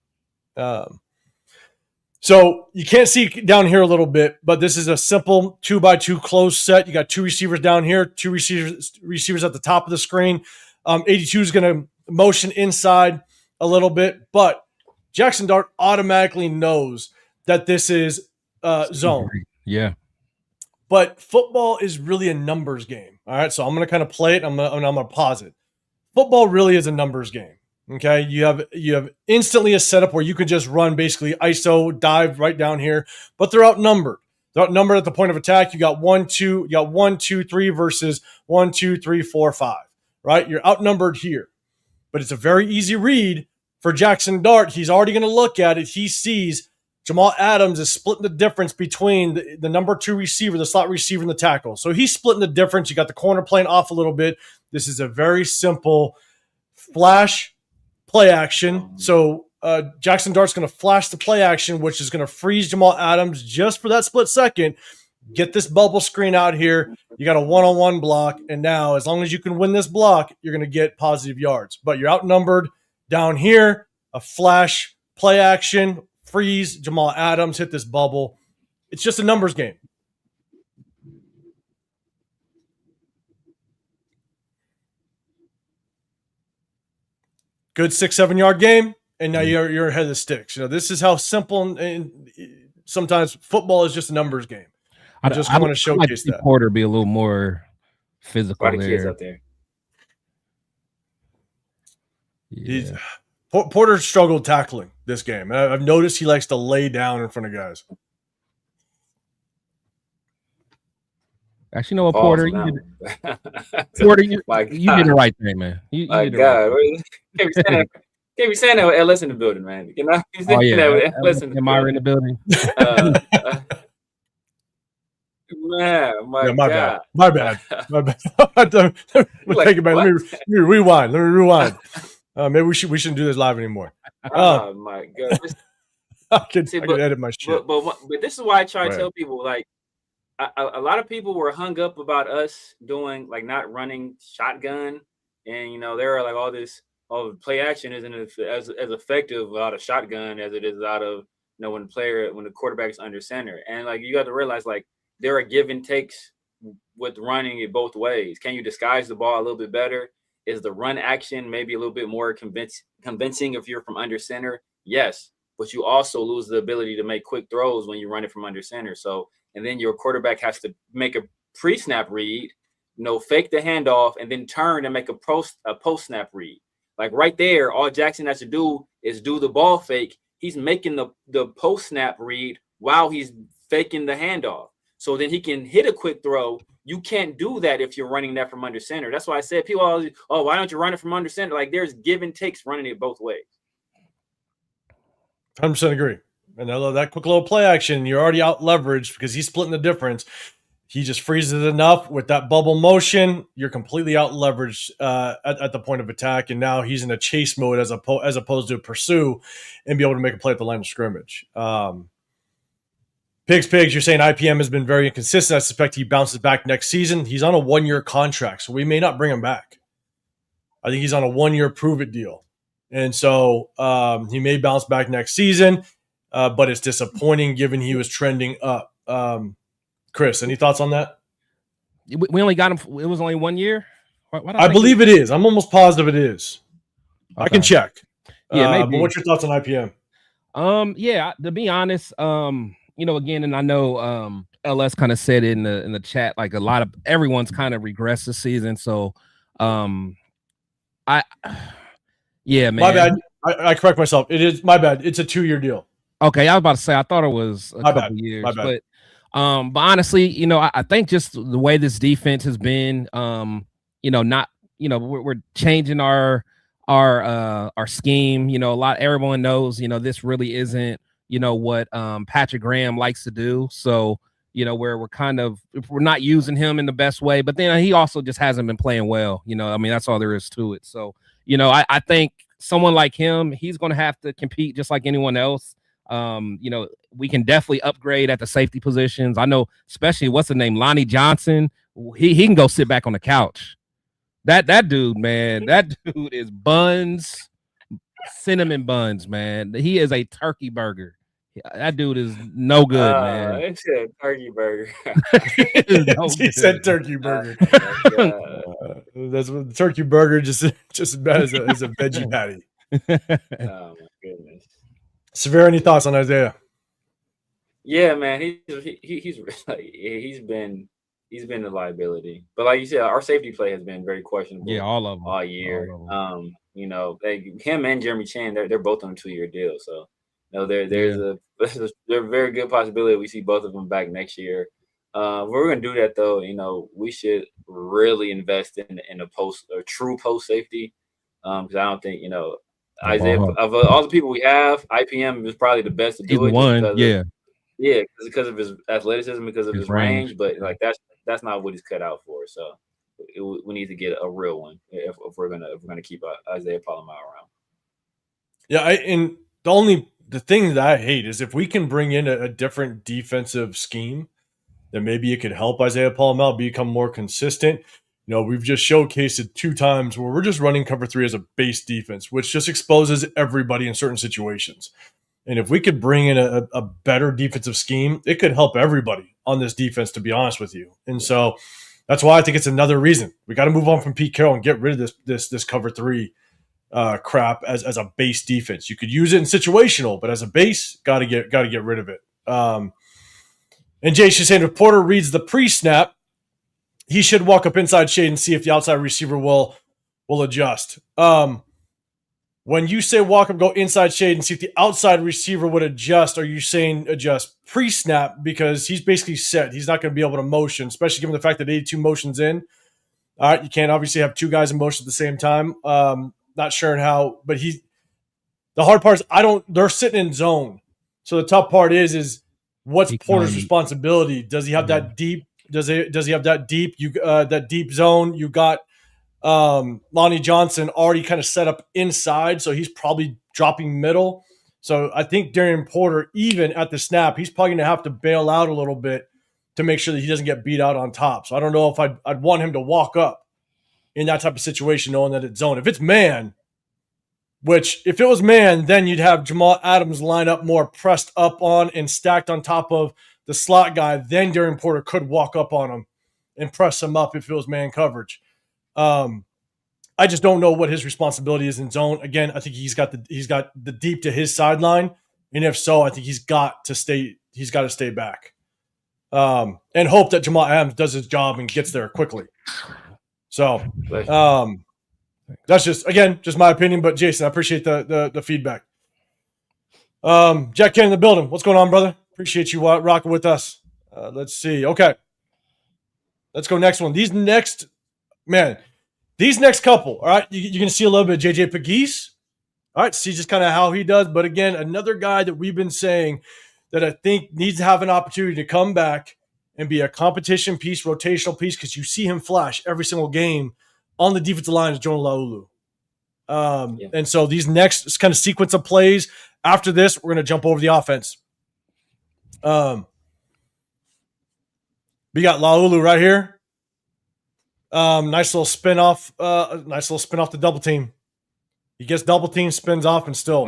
So you can't see down here a little bit, but this is a simple 2x2 close set. You got 2 receivers down here, 2 receivers at the top of the screen. 82 is going to motion inside a little bit, but Jackson Dart automatically knows that this is zone. Yeah. But football is really a numbers game. All right, so I'm going to kind of play it. I'm going to pause it. Football really is a numbers game. Okay, you have instantly a setup where you can just run basically ISO dive right down here, but they're outnumbered. They're outnumbered at the point of attack. You got 1, 2, 3 versus 1, 2, 3, 4, 5. Right, you're outnumbered here, but it's a very easy read for Jackson Dart. He's already going to look at it. He sees Jamal Adams is splitting the difference between the number 2 receiver, the slot receiver, and the tackle. So he's splitting the difference. You got the corner playing off a little bit. This is a very simple flash play action. So Jackson Dart's going to flash the play action, which is going to freeze Jamal Adams just for that split second. Get this bubble screen out here. You got a one-on-one block. And now, as long as you can win this block, you're going to get positive yards. But you're outnumbered down here. A flash play action, freeze Jamal Adams, hit this bubble. It's just a numbers game. Good 6-7 yard game, and now you're ahead of the sticks. You know, this is how simple and sometimes football is just a numbers game. I just want to showcase that. Porter be a little more physical there. Kids out there. Yeah. Porter struggled tackling this game. I've noticed he likes to lay down in front of guys. Actually, you know what, Porter? You did the right thing, man. You my God. Right. Can't be saying that with LS in the building, man. You know? Oh, yeah. Am I in the building? Man, my bad. My bad. Take it back. Let me rewind. Maybe we shouldn't do this live anymore. Oh my God! I can edit my shit. But this is why I try to tell people, like, a lot of people were hung up about us doing, like, not running shotgun And there are like all the play action isn't as effective out of shotgun as it is out of when the quarterback is under center. And like you got to realize like there are give and takes with running it both ways. Can you disguise the ball a little bit better? Is the run action maybe a little bit more convincing if you're from under center? Yes, but you also lose the ability to make quick throws when you run it from under center. So, and then your quarterback has to make a pre-snap read, fake the handoff, and then turn and make a post-snap read. Like right there, all Jackson has to do is do the ball fake. He's making the post-snap read while he's faking the handoff. So then he can hit a quick throw. You can't do that if you're running that from under center. That's why I said people always, why don't you run it from under center? Like there's give and takes running it both ways. 100% agree. And I love that quick little play action. You're already out leveraged because he's splitting the difference. He just freezes it enough with that bubble motion. You're completely out leveraged at the point of attack. And now he's in a chase mode as opposed to pursue and be able to make a play at the line of scrimmage. Pigs, you're saying IPM has been very inconsistent. I suspect he bounces back next season. He's on a 1-year contract, so we may not bring him back. I think he's on a 1-year prove-it deal. And so he may bounce back next season, but it's disappointing given he was trending up. Chris, any thoughts on that? We only got him. It was only 1 year? I believe it is. I'm almost positive it is. Okay. I can check. Yeah, maybe. But what's your thoughts on IPM? Yeah, to be honest, again, and I know LS kind of said in the chat, like everyone's kind of regressed this season. So yeah, man. My bad. I correct myself. It is my bad. It's a 2-year deal. Okay, I was about to say I thought it was a couple years, but honestly, I think just the way this defense has been, we're changing our scheme. Everyone knows, this really isn't, what Patrick Graham likes to do. So, where we're not using him in the best way, but then he also just hasn't been playing well. That's all there is to it. So, I think someone like him, he's going to have to compete just like anyone else. We can definitely upgrade at the safety positions. I know, especially what's the name, Lonnie Johnson. He can go sit back on the couch. That dude, man, that dude is buns, cinnamon buns, man. He is a turkey burger. That dude is no good, man. It's a turkey burger. He said turkey burger. That's what turkey burger just as bad as a veggie patty. Oh my goodness. Severe, any thoughts on Isaiah? Yeah, man, he's been a liability. But like you said, our safety play has been very questionable. Yeah, all of them all year. Him and Jeremy Chan, they're both on a 2-year deal. So there's a very good possibility we see both of them back next year. If we're gonna do that though, we should really invest in a true post safety. Because I don't think Isaiah, of all the people we have, IPM is probably the best to do it. Because of his athleticism, because of his range. But like that's not what he's cut out for. So we need to get a real one if we're gonna keep Isaiah Palomar around. Yeah, and the thing that I hate is if we can bring in a different defensive scheme, then maybe it could help Isaiah Palomar become more consistent. We've just showcased it 2 times where we're just running cover 3 as a base defense, which just exposes everybody in certain situations. And if we could bring in a better defensive scheme, it could help everybody on this defense, to be honest with you. And so that's why I think it's another reason. We got to move on from Pete Carroll and get rid of this cover 3 crap as a base defense. You could use it in situational, but as a base, got to get rid of it. And Jason's saying if Porter reads the pre-snap, he should walk up inside shade and see if the outside receiver will adjust. When you say walk up, go inside shade and see if the outside receiver would adjust, are you saying adjust pre-snap? Because he's basically set. He's not going to be able to motion, especially given the fact that 82 motions in. All right, you can't obviously have 2 guys in motion at the same time. Not sure how, but the hard part is they're sitting in zone. So the tough part is what's Porter's responsibility? Does he have that deep? Does he have that deep? That deep zone. You got Lonnie Johnson already kind of set up inside, so he's probably dropping middle. So I think Darian Porter, even at the snap, he's probably going to have to bail out a little bit to make sure that he doesn't get beat out on top. So I don't know if I'd want him to walk up in that type of situation, knowing that it's zone. If it's man, which if it was man, then you'd have Jamal Adams line up more pressed up on and stacked on top of the slot guy. Then Darren Porter could walk up on him and press him up if it was man coverage. I just don't know what his responsibility is in zone. Again, I think he's got the deep to his sideline, and if so, I think he's got to stay back, and hope that Jamal Adams does his job and gets there quickly. So, that's just my opinion. But Jason, I appreciate the feedback. Jack Ken in the building. What's going on, brother? Appreciate you rocking with us. Let's see. Okay, let's go next one. These next couple, all right, you're going to see a little bit of JJ Pegues. All right, see just kind of how he does. But again, another guy that we've been saying that I think needs to have an opportunity to come back and be a competition piece, rotational piece, because you see him flash every single game on the defensive line is Jonah Laulu. And so these next kind of sequence of plays after this, we're going to jump over the offense. We got Laulu right here. Nice little spin off the double team. He gets double team, spins off, and still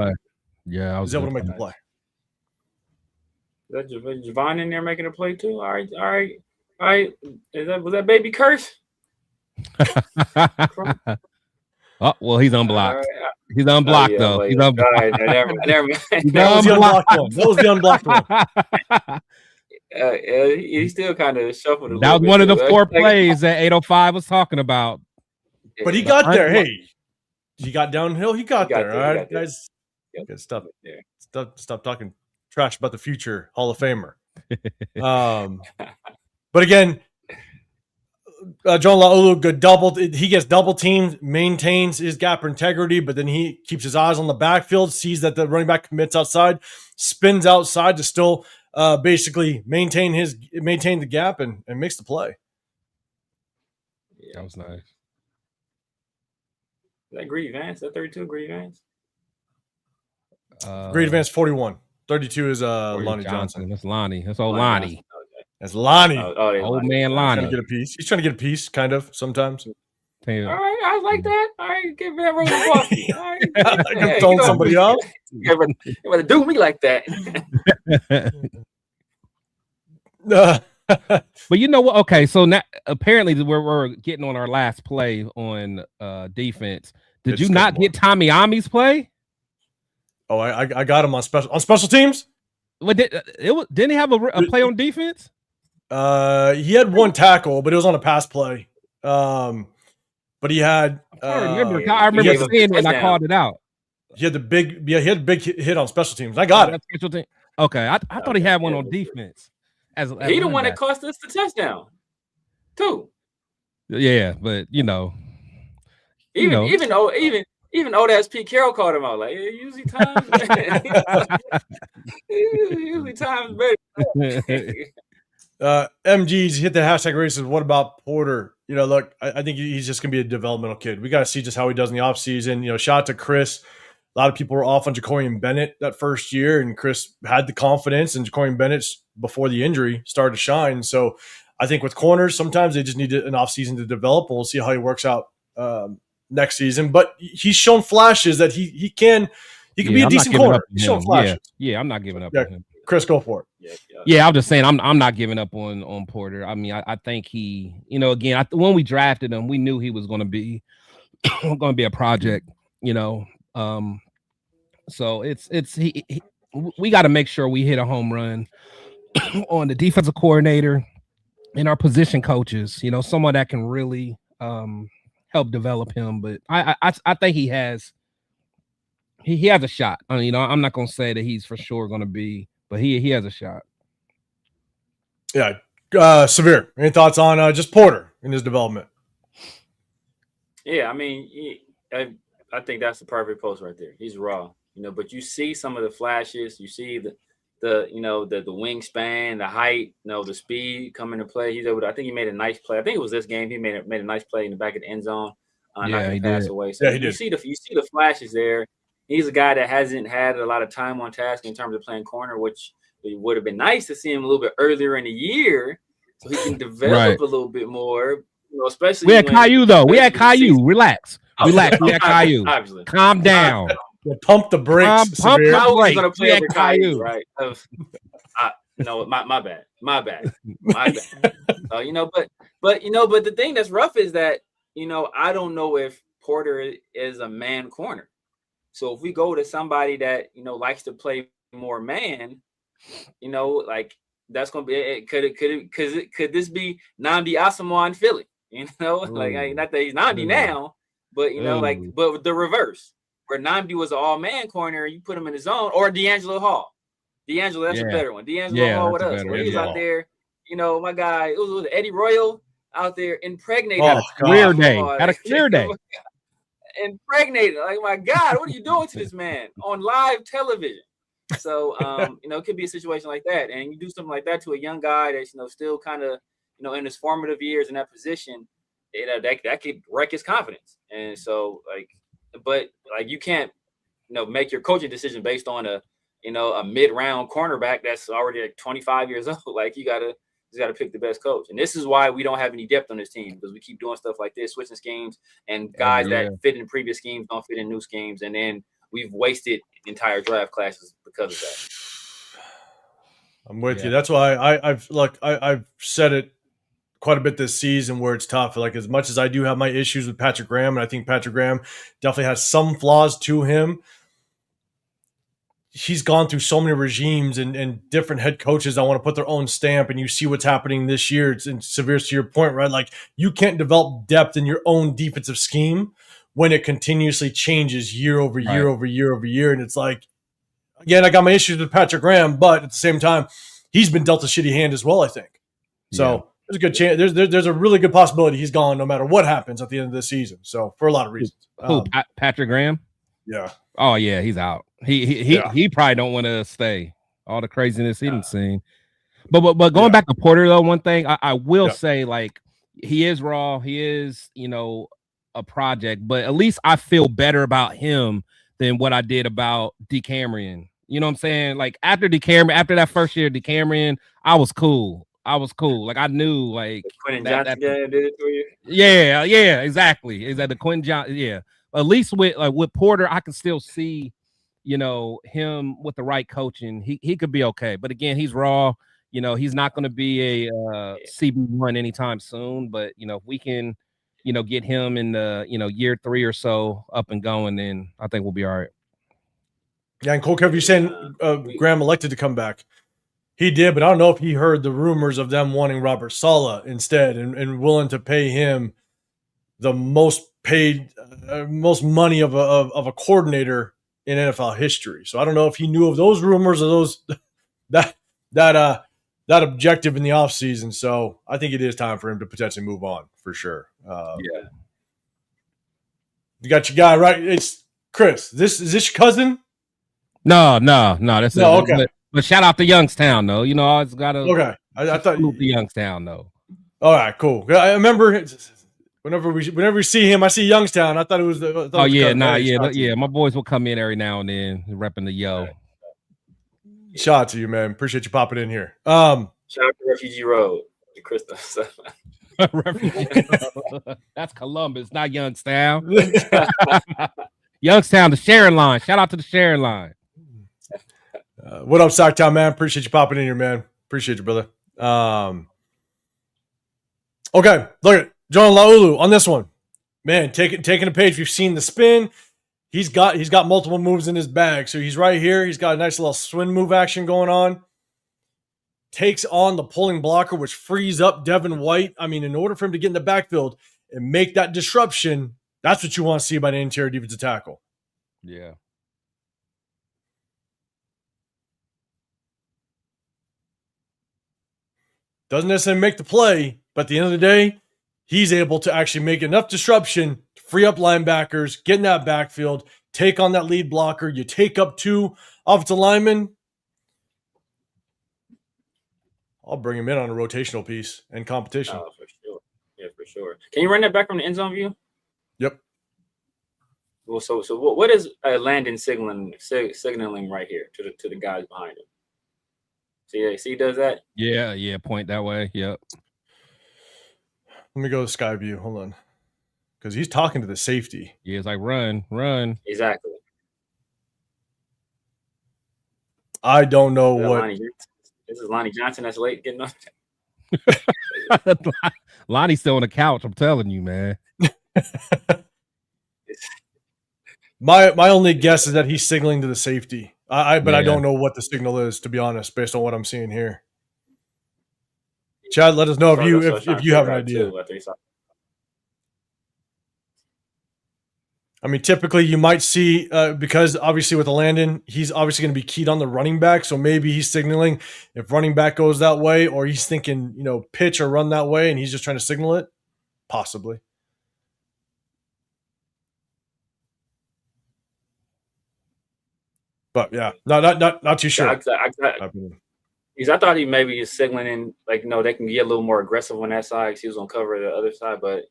was able to make the play. Is that Javon in there making a play too? All right. Was that baby Curse? Oh, well, he's unblocked. He's unblocked though. He's unblocked. Never mind. That was the unblocked one. That was the unblocked one. He still kind of shuffled. That was one of the 4 plays that 805 was talking about. But he got there. Hey, he got downhill. He got there. All right, guys. Good stuff. Stop talking trash about the future Hall of Famer. But again, John Laulu good doubled. He gets double teamed, maintains his gap integrity, but then he keeps his eyes on the backfield, sees that the running back commits outside, spins outside to still basically maintain the gap and makes the play. That was nice. Is that Greedy Vance? That 32 Greedy Vance? Greedy Vance 41. 32 is Lonnie Johnson. That's Lonnie. That's old Lonnie. That's Lonnie. Old man Lonnie. He's trying to get a piece, kind of, sometimes. All right, I like that. All right, give me that roll of coffee. All right. I'm throwing somebody off. You better do me like that. But you know what? Okay, so now apparently we're getting on our last play on defense. Did you not get Tommy Ami's play? Oh, I got him on special teams. Well, didn't he have a play on defense? He had one tackle, but it was on a pass play. But he had. I remember seeing it and I called it out. He had he had a big hit on special teams. I got it. Okay, I thought he had one on defense. As he the one that cost us the touchdown, too. Yeah, but even old ass Pete Carroll called him out like usually times better. MG's hit the hashtag races. What about Porter? Look, I think he's just gonna be a developmental kid. We got to see just how he does in the offseason. Shout out to Chris. A lot of people were off on Jacorian Bennett that first year, and Chris had the confidence, and Jacorian Bennett, before the injury, started to shine. So I think with corners, sometimes they just need an offseason to develop, and we'll see how he works out next season. But he's shown flashes that he can be a decent corner. He's shown flashes. Yeah, I'm not giving up on him. Chris, go for it. Yeah, I'm just saying I'm not giving up on Porter. I mean, I think he, again, when we drafted him, we knew he was going to be a project. So we got to make sure we hit a home run on the defensive coordinator and our position coaches. Someone that can really help develop him. But I think he has a shot. I'm not going to say that he's for sure going to be, but he has a shot. Yeah. Severe. Any thoughts on just Porter in his development? Yeah, I mean, I think that's the perfect post right there. He's raw, but you see some of the flashes. You see the wingspan, the height, the speed come into play. He's able to, I think he made a nice play. I think it was this game. He made a nice play in the back of the end zone. Yeah, he pass did. Away. So he did. You see the flashes there. He's a guy that hasn't had a lot of time on task in terms of playing corner, which it would have been nice to see him a little bit earlier in the year so he can develop a little bit more. especially we at when Caillou though. We at the Caillou. season- Relax. Relax. We at Caillou. Obviously. Calm down. We'll pump the brakes. Pump Severe. I was break. gonna play We over at Caillou, Caillou. right? No, my bad. My bad. But the thing that's rough is that, I don't know if Porter is a man corner. So if we go to somebody that, likes to play more man, like that's gonna be could this be Nnamdi Asamoah in Philly? Like not that he's Nnamdi now, but but the reverse, where Nnamdi was an all-man corner, you put him in the zone, or D'Angelo Hall. D'Angelo, that's a better one. D'Angelo Hall with us, where he was out there, my guy, it was Eddie Royal out there impregnated. Had a career day. Had a career day. Impregnated. Like, my God, what are you doing to this man on live television? So, it could be a situation like that. And you do something like that to a young guy that's, still kind of, in his formative years in that position, that could wreck his confidence. And so, you can't, make your coaching decision based on a mid-round cornerback that's already like 25 years old. Like, you just got to pick the best coach. And this is why we don't have any depth on this team, because we keep doing stuff like this, switching schemes, and guys that fit in previous schemes don't fit in new schemes. And then we've wasted entire draft classes because of that. I'm with you. That's why I've said it quite a bit this season where it's tough. Like, as much as I do have my issues with Patrick Graham, and I think Patrick Graham definitely has some flaws to him, he's gone through so many regimes and different head coaches that want to put their own stamp, and you see what's happening this year. It's severe to your point, right? Like, you can't develop depth in your own defensive scheme when it continuously changes year over year over year over year. And it's like, again, I got my issues with Patrick Graham, but at the same time, he's been dealt a shitty hand as well, I think. So there's a good chance. There's a really good possibility he's gone no matter what happens at the end of the season. So, for a lot of reasons. Patrick Graham? Yeah. Oh yeah, he's out. He probably don't want to stay. All the craziness he didn't seen. But going back to Porter though, one thing I will say, like, he is raw. He is, a project, but at least I feel better about him than what I did about DeCamerion. You know what I'm saying? Like, after that first year, DeCamerion, I was cool. Like, I knew, like, Quentin Johnson did it for you. Yeah, exactly. Is that the Quentin Johnson? Yeah. At least with Porter, I can still see, him with the right coaching. He could be okay. But again, he's raw. He's not going to be a CB1 anytime soon. But if we can, get him in the year 3 or so up and going, then I think we'll be all right. Yeah, and Cole, Kev, you're saying Graham elected to come back. He did, but I don't know if he heard the rumors of them wanting Robert Saleh instead and willing to pay him the most money of a coordinator in NFL history. So I don't know if he knew of those rumors or that objective in the offseason. So I think it is time for him to potentially move on for sure. You got your guy, right? It's Chris. Is this your cousin? No. That's okay. But shout out to Youngstown though. I always gotta. Okay, I thought the Youngstown though. All right, cool. I remember. Whenever we see him, I see Youngstown. I thought it was the. My boys will come in every now and then, repping the yo. Shout out to you, man. Appreciate you popping in here. Shout out to Refugee Road, to Crystal. That's Columbus, not Youngstown. Youngstown, the sharing line. Shout out to the sharing line. What up, Socktown, man? Appreciate you popping in here, man. Appreciate you, brother. Okay, look at John Laulu on this one, man. Taking a page. We've seen the spin. He's got multiple moves in his bag. So he's right here. He's got a nice little swing move action going on. Takes on the pulling blocker, which frees up Devin White. I mean, in order for him to get in the backfield and make that disruption, that's what you want to see by the interior defensive tackle. Yeah. Doesn't necessarily make the play, but at the end of the day, he's able to actually make enough disruption to free up linebackers, get in that backfield, take on that lead blocker. You take up 2 offensive linemen. I'll bring him in on a rotational piece and competition. Oh, for sure. Yeah, for sure. Can you run that back from the end zone view? Yep. Well, so what is Landon signaling right here to the guys behind him? See, he does that? Yeah, point that way. Yep. Let me go to Sky View. Hold on. Because he's talking to the safety. Yeah, it's like run. Exactly. I don't know what. This is Lonnie Johnson that's late getting up. Lonnie's still on the couch. I'm telling you, man. My only guess is that he's signaling to the safety. I don't know what the signal is, to be honest, based on what I'm seeing here. Chad, let us know if you have an idea. I mean, typically you might see, because obviously with the Landon, he's obviously going to be keyed on the running back. So maybe he's signaling if running back goes that way, or he's thinking, pitch or run that way, and he's just trying to signal it. Possibly. But yeah, not too sure. I thought he maybe is signaling in, like, they can get a little more aggressive on that side because he was going to cover the other side. But,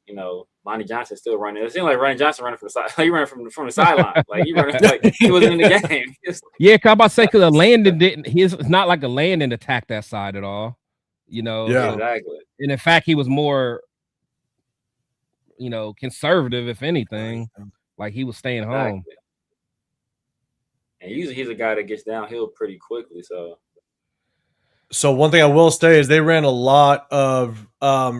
Lonnie Johnson's still running. It seemed like Ronnie Johnson running from the side. He running from the sideline. Like, he running like he wasn't in the game. Yeah, I'm about to say, because the Landon didn't. It's not like a Landon attacked that side at all. Yeah, so, exactly. And in fact, he was more, conservative, if anything. Like, he was staying home. And usually he's a guy that gets downhill pretty quickly. So one thing I will say is they ran a lot of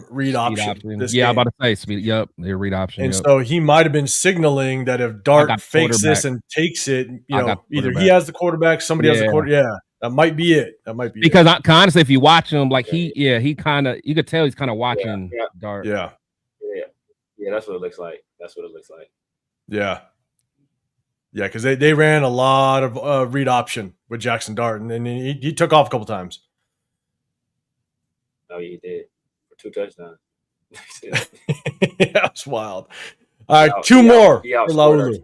read option. I'm about to say speed. Yep, their read option. And so he might have been signaling that if Dart fakes this and takes it, either he has the quarterback, somebody has the quarterback. Yeah, that might be it. Because honestly, if you watch him, like he kind of, you could tell he's kind of watching Dart. Yeah, that's what it looks like. Yeah. Yeah, because they ran a lot of read option with Jackson Dart, and he took off a couple times. Oh, he did. For 2 touchdowns. Yeah, it's wild. All right, two more for Laulu.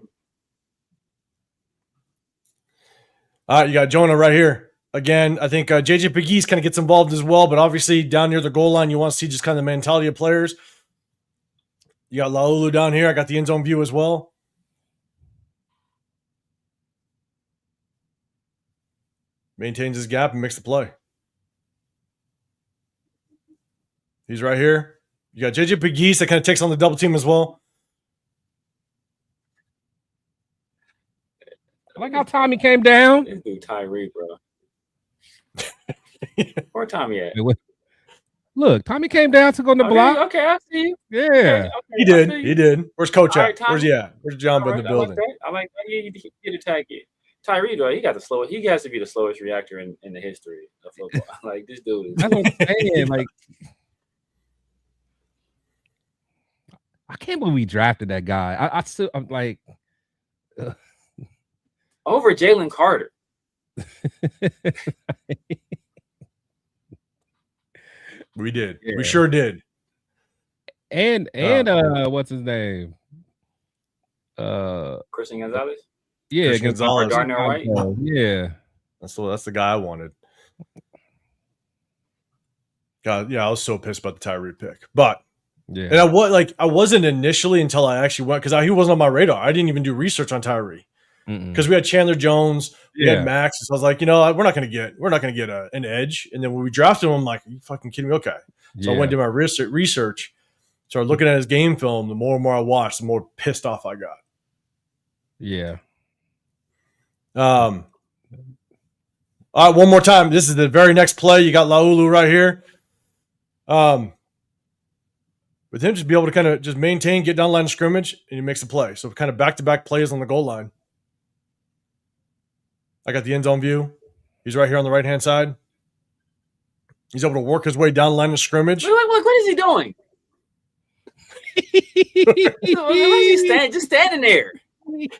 All right, you got Jonah right here. Again, I think JJ Pegues kind of gets involved as well, but obviously down near the goal line, you want to see just kind of the mentality of players. You got Laulu down here. I got the end zone view as well. Maintains his gap and makes the play. He's right here. You got JJ Pegues that kind of takes on the double team as well. I like how Tommy came down. This dude Tyree, bro. Where Tommy at? Look, Tommy came down to go on the block. Okay, I see you. Yeah. Okay, he did. Where's Coach at? Where's he at? Where's John in the building? I like that. He get attacked. Tyree, though, he got the slowest. He has to be the slowest reactor in the history of football. Like, this dude is. That's what I'm saying. Like, I can't believe we drafted that guy. I'm like, over Jalen Carter. We did. Yeah. We sure did. And what's his name? Christian Gonzalez. Yeah, Gonzalez. Gardner White. Yeah, that's the guy I wanted. God, yeah, I was so pissed about the Tyree pick, but and I wasn't initially until I actually went because he wasn't on my radar. I didn't even do research on Tyree because we had Chandler Jones, we had Max, so I was like, we're not gonna get an edge. And then when we drafted him, I'm like, are you fucking kidding me? Okay, so I went to my research, started looking at his game film. The more and more I watched, the more pissed off I got. Yeah. All right, one more time. This is the very next play. You got Laulu right here. With him just be able to kind of just maintain, get down line of scrimmage, and he makes a play. So kind of back-to-back plays on the goal line. I got the end zone view. He's right here on the right-hand side. He's able to work his way down line of scrimmage. What is he doing? Why is he just standing there?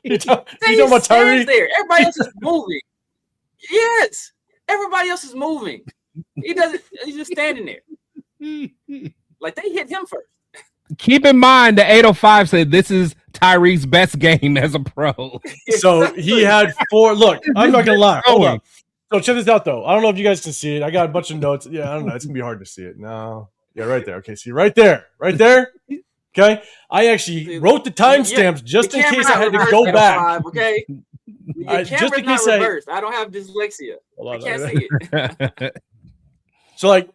You talking about Tyree? There. Everybody else is moving. Yes. Everybody else is moving. He doesn't. He's just standing there. Like, they hit him first. Keep in mind, the 805 said this is Tyree's best game as a pro. So he had 4. Look, I'm not going to lie. Hold on. So check this out, though. I don't know if you guys can see it. I got a bunch of notes. Yeah, I don't know. It's going to be hard to see it. No. Yeah, right there. Okay, see, right there. Right there. Okay. I actually wrote the timestamps just in case I had to go back. Okay. Just in case I don't have dyslexia. I can't see it. So, like,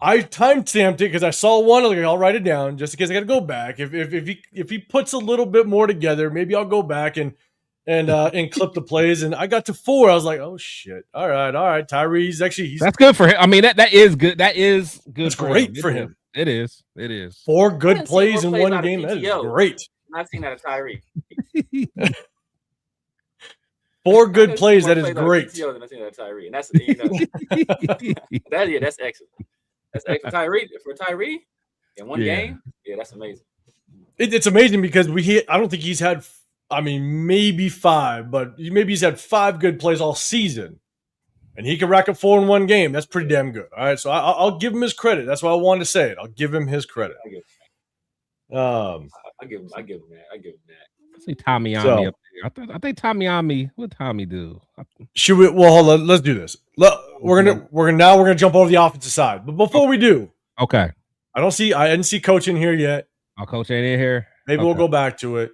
I timestamped it because I saw one. Like, I'll write it down just in case I got to go back. If he puts a little bit more together, maybe I'll go back and clip the plays. And I got to 4. I was like, oh shit! All right. Tyree's actually that's good for him. I mean, that is good. That is good. That's great for him. It is. 4 good plays in one game. That is great. I've seen that at Tyree. 4 good plays. That is great. Than I've seen that at Tyree, and that's that's excellent. That's excellent. Tyree in one game. Yeah, that's amazing. It's amazing because I don't think he's had. I mean, maybe 5, but maybe he's had 5 good plays all season, and he can rack up 4 in one game. That's pretty damn good. All right, so I'll give him his credit. That's why I wanted to say it. I'll give him his credit. I give him that. I see Tommy Ami up there. I think Tommy Ami. What Tommy do? Should we? Well, hold on. Let's do this. We're gonna jump over the offensive side. But before we do, okay. I didn't see Coach in here yet. Our coach ain't in here. Maybe we'll go back to it.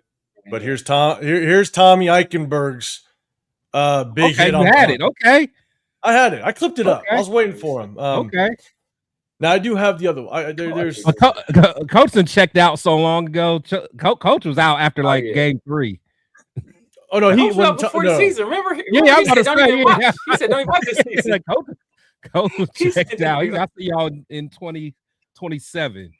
But here's Tommy Eichenberg's big hit. You had it. Okay. I had it. I clipped it up. I was waiting for him. Okay. Now I do have the other one. There's Coach done checked out so long ago. Coach was out after game 3. Oh no, he went before the season. Remember? Yeah, I was about to say. He said, "Don't even watch this season." Coach was checked out. I see y'all in 2027.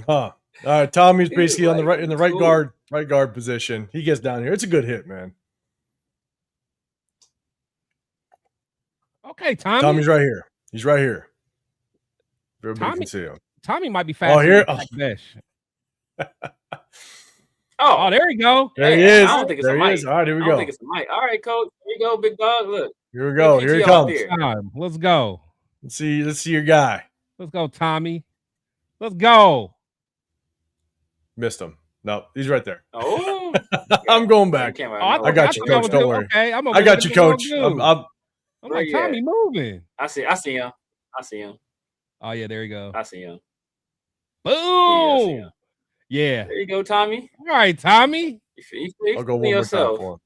All right, Tommy's basically on the right in the right guard position. He gets down here. It's a good hit, man. Okay, Tommy. Tommy's right here. He's right here. Everybody can see him. Tommy might be fast. Oh, there we go. There he is. I don't think it's a mic. All right, here we go. I don't think it's a mic. All right, Coach. Here you go, big dog. Look. Here we go. Here he comes. Let's go. Let's see your guy. Let's go, Tommy. Let's go. Missed him. No, he's right there. Oh, I'm going back. I got you, Coach. Don't worry. Okay, I got you, Coach. I'm like, Tommy moving. I see him. Oh yeah, there you go. I see him. Boom. Yeah. There you go, Tommy. All right, Tommy. I'll go one more time for him.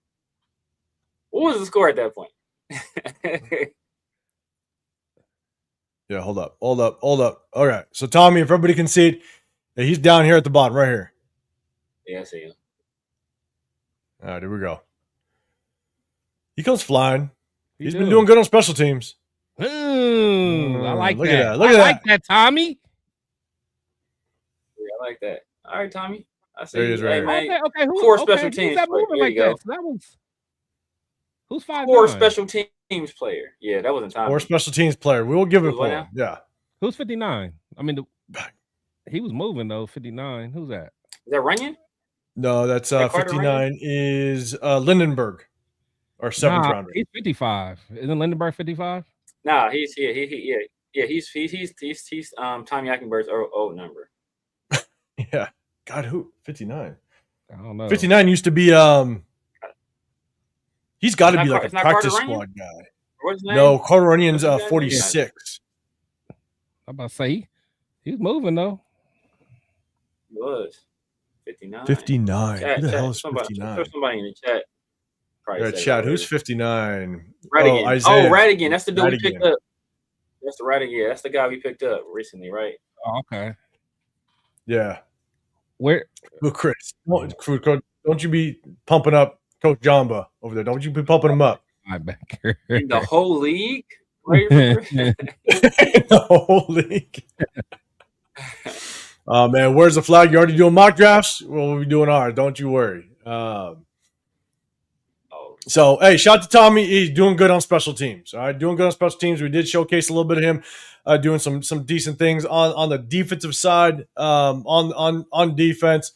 What was the score at that point? Yeah, hold up. All right. So Tommy, if everybody can see it, he's down here at the bottom, right here. Yeah, I see him. All right, here we go. He comes flying. He's been doing good on special teams. Ooh, I like that. Look at that. I like that, Tommy. Yeah, I like that. All right, Tommy. I see. There he is, right here. Okay. 4 special teams. That moving like that? So that was who's 5'9"? 4 special teams player. Yeah, that wasn't Tommy. 4 special teams player. We will give it for him. Yeah. Who's 59? I mean, he was moving though. 59. Who's that? Is that Runyon? No, that's 59 is Lindenberg, our 7th rounder. He's 55. Isn't Lindenberg 55? Nah, he's he's Tommy Eichenberg's old number. Yeah. God, who? 59. I don't know. 59 used to be he's got to be like a practice squad guy. What's his name? No, Carter Runyon's 46. I'm about to say he's moving though. He was 59. 59. Chat, Who the hell is 59? Somebody in the chat. Chat. Who's 59? Radigan. Isaiah. Radigan. That's the dude we picked up. That's the Radigan. Yeah, that's the guy we picked up recently, right? Oh, okay. Yeah. Where? Well, Chris, don't you be pumping up Coach Jamba over there. Don't you be pumping him up. Linebacker. In the whole league? The whole league. Oh, man, where's the flag? You already doing mock drafts? Well, we'll be doing ours. Don't you worry. So, hey, shout out to Tommy. He's doing good on special teams. All right, doing good on special teams. We did showcase a little bit of him doing some decent things on the defensive side. On defense,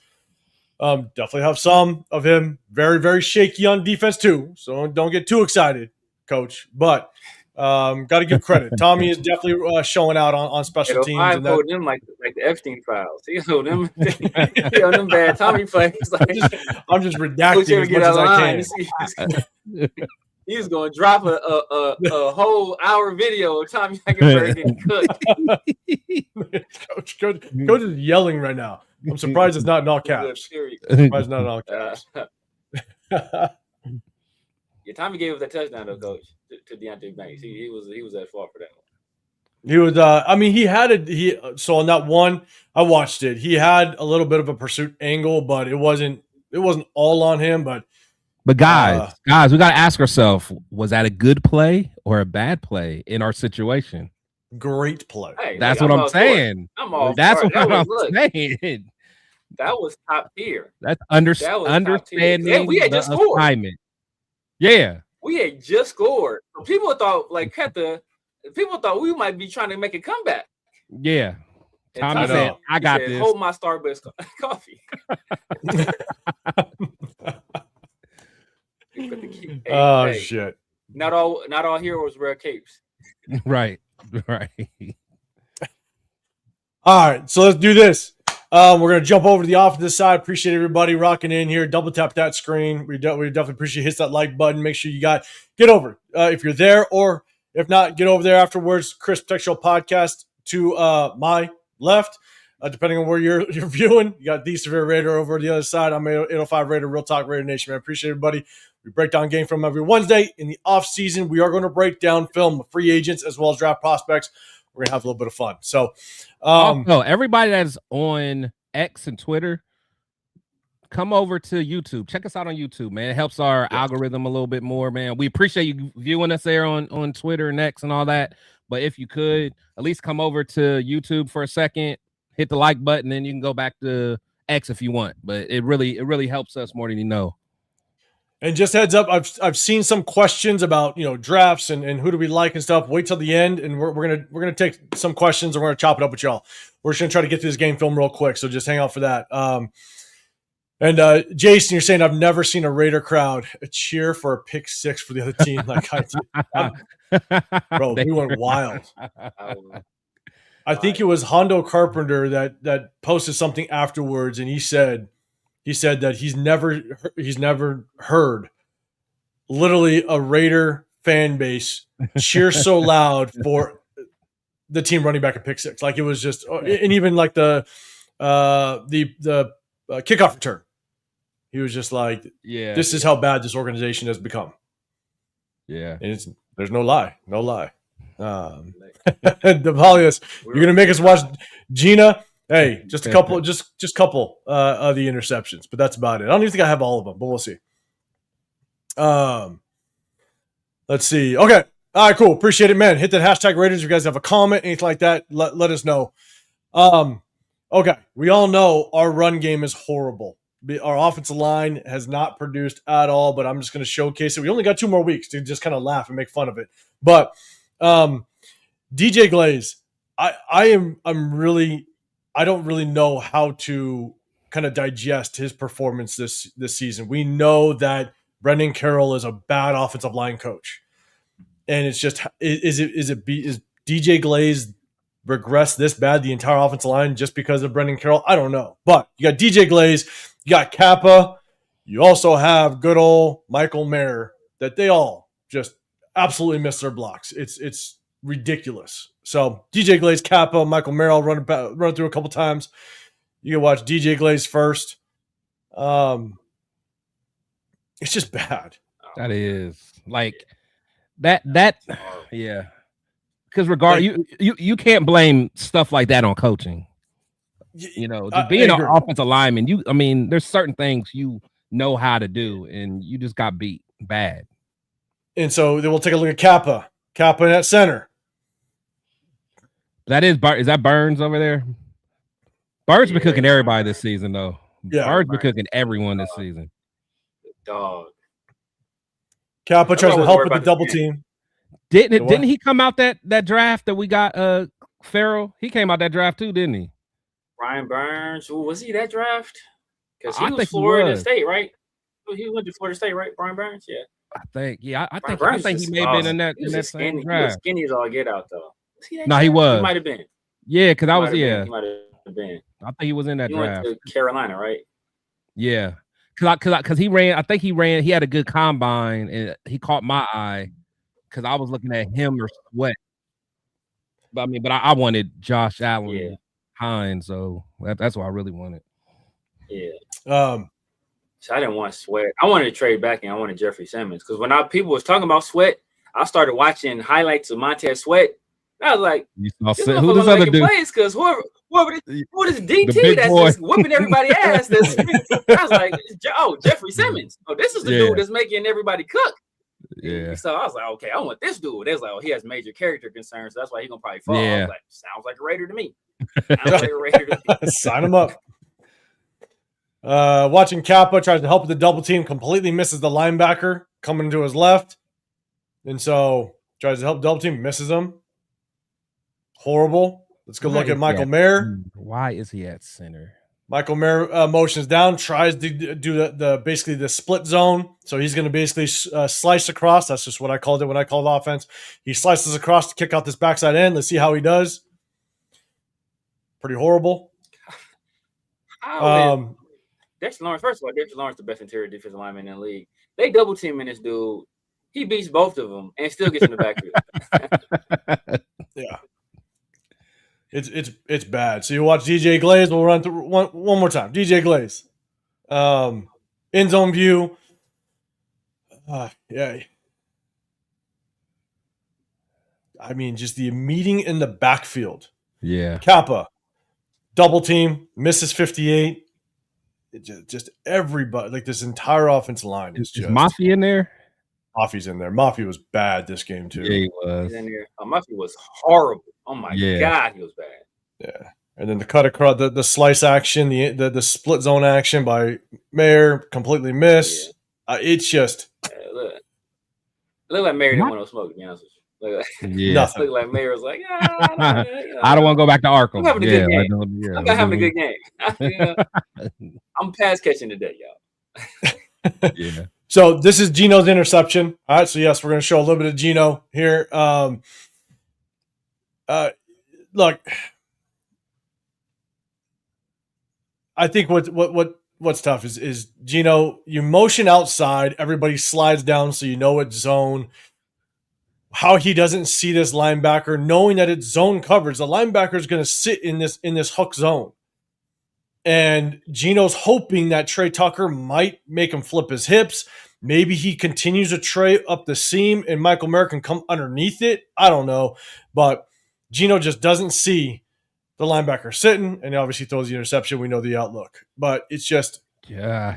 definitely have some of him very, very shaky on defense too. So don't get too excited, Coach. But got to give credit. Tommy is definitely showing out on special teams. I hold them like the Epstein files. He hold them. He hold them bad Tommy plays. I'm just redacting as much as I can. He was going to drop a whole hour video of Tommy Eichenberg getting cooked. Coach is yelling right now. I'm surprised it's not in all caps. Surprised it's not in all caps. Yeah, Tommy gave us that touchdown though, Coach, to Deontay Banks. He was at fault for that one. He was. I mean, he had it. So on that one, I watched it. He had a little bit of a pursuit angle, but it wasn't all on him. But guys, we got to ask ourselves: was that a good play or a bad play in our situation? Great play. Hey, that's what I'm saying. That's what I'm saying. That was top tier. That's understanding. Yeah, we had just scored. Assignment. Yeah, we had just scored. People thought people thought we might be trying to make a comeback. Yeah. Tommy said, I got this. Hold my Starbucks coffee. Shit. Not all heroes wear capes. Right. All right, so let's do this. We're gonna jump over to the offensive side. Appreciate everybody rocking in here. Double tap that screen. We definitely appreciate. Hit that like button. Make sure you get over if you're there, or if not, get over there afterwards. Chris Textual Podcast to my left, depending on where you're viewing. You got the Severe Raider over the other side. I'm 805 Raider, Real Talk Raider Nation. Man, I appreciate everybody. We break down game film every Wednesday. In the off season, we are going to break down film of free agents as well as draft prospects. We're gonna have a little bit of fun. So, everybody that's on X and Twitter, come over to YouTube. Check us out on YouTube, man. It helps our algorithm a little bit more, man. We appreciate you viewing us there on Twitter and X and all that. But if you could, at least come over to YouTube for a second, hit the like button, and you can go back to X if you want. But it really helps us more than you know. And just heads up, I've seen some questions about drafts and who do we like and stuff. Wait till the end, and we're gonna take some questions and we're gonna chop it up with y'all. We're just gonna try to get through this game film real quick, so just hang out for that. And Jason, you're saying I've never seen a Raider crowd cheer for a pick six for the other team like I did. Bro, we went wild. I think it was Hondo Carpenter that posted something afterwards, and he said that he's never heard literally a Raider fan base cheer so loud for the team running back a pick six. Like it was just, and even like the kickoff return, he was just like, this is how bad this organization has become. Yeah, and there's no lie. Devalius, you're gonna make us watch Gina. Hey, just a couple, just couple of the interceptions, but that's about it. I don't even think I have all of them, but we'll see. Let's see. Okay, all right, cool. Appreciate it, man. Hit that hashtag Raiders. If you guys have a comment, anything like that, let us know. Okay, we all know our run game is horrible. Our offensive line has not produced at all, but I'm just going to showcase it. We only got 2 more weeks to just kind of laugh and make fun of it. But DJ Glaze, I don't really know how to kind of digest his performance this season. We know that Brendan Carroll is a bad offensive line coach, and it's just is DJ Glaze regress this bad the entire offensive line just because of Brendan Carroll? I don't know, but you got DJ Glaze, you got Kappa, you also have good old Michael Mayer that they all just absolutely miss their blocks. It's ridiculous. So DJ Glaze, Kappa, Michael Merrill run through a couple times. You can watch DJ Glaze first. It's just bad. That is like that. Yeah. Because you can't blame stuff like that on coaching. Just being an offensive lineman, there's certain things you know how to do, and you just got beat bad. And so then we'll take a look at Kappa in that center. Is that Burns over there? Burns been cooking everybody this season, though. Yeah, Burns been cooking everyone this season. Dog. Kappa tries to help with the double team. Didn't he come out that draft that we got? Pharaoh, he came out that draft too, didn't he? Brian Burns. Ooh, was he that draft? Because he was Florida State, right? He went to Florida State, right? Brian Burns, yeah. I think he may have been in that same draft. He was skinny as all get out though. No, he was. He might have been. Yeah, because I was He might have been. I think he was in that draft. Went to Carolina, right? Yeah, because he ran. I think he ran. He had a good combine, and he caught my eye because I was looking at him or Sweat. But I wanted Josh Allen, Hines, so that's what I really wanted. Yeah. So I didn't want Sweat. I wanted to trade back, and I wanted Jeffrey Simmons because when people was talking about Sweat, I started watching highlights of Montez Sweat, I was like, You this saw who this motherfucker other making dude? plays because who this The DT big that's boy. just whipping everybody ass. I was like, oh, Jeffrey Simmons. Oh, this is the dude that's making everybody cook. Yeah. So I was like, okay, I want this dude. They was like, oh, he has major character concerns, so that's why he's gonna probably fall. Yeah. I was like, sounds like a Raider to me. Sounds like a Raider to me. Sign him up. Watching Kappa tries to help with the double team, completely misses the linebacker coming to his left. And so tries to help double team, misses him. Horrible. Let's go look at Michael Mayer. Why is he at center? Michael Mayer motions down, tries to do the basically the split zone. So he's going to basically slice across. That's just what I called it when I called offense. He slices across to kick out this backside end. Let's see how he does. Pretty horrible. Dexter Lawrence, first of all, Dexter Lawrence, the best interior defensive lineman in the league. They double teaming this dude. He beats both of them and still gets in the backfield. Yeah. It's bad. So you watch DJ Glaze. We'll run through one more time. DJ Glaze. End zone view. Yeah. I mean, just the meeting in the backfield. Yeah. Kappa. Double team. Misses 58. Just everybody. Like this entire offensive line is just. Is Mafia in there? Mafia's in there. Mafia was bad this game too. Yeah, he was. He's in there. Mafia was horrible. Oh my God, he was bad. Yeah. And then the cut across the slice action, the split zone action by Mayer, completely missed. Yeah. It's just look like Mayer didn't want no smoke, to be honest with you. Nothing. Look like Mayer was like, I don't want to go back to Arkham. I'm having a good game. I'm having a good game. I'm pass catching today, y'all. Yeah. So this is Geno's interception. All right. So yes, we're going to show a little bit of Geno here. Look, I think what's tough is Geno. You motion outside, everybody slides down, so you know it's zone. How he doesn't see this linebacker, knowing that it's zone coverage, the linebacker is going to sit in this hook zone. And Geno's hoping that Trey Tucker might make him flip his hips. Maybe he continues to tray up the seam and Michael Mayer can come underneath it. I don't know. But Geno just doesn't see the linebacker sitting, and he obviously throws the interception. We know the outlook. But it's just... Yeah.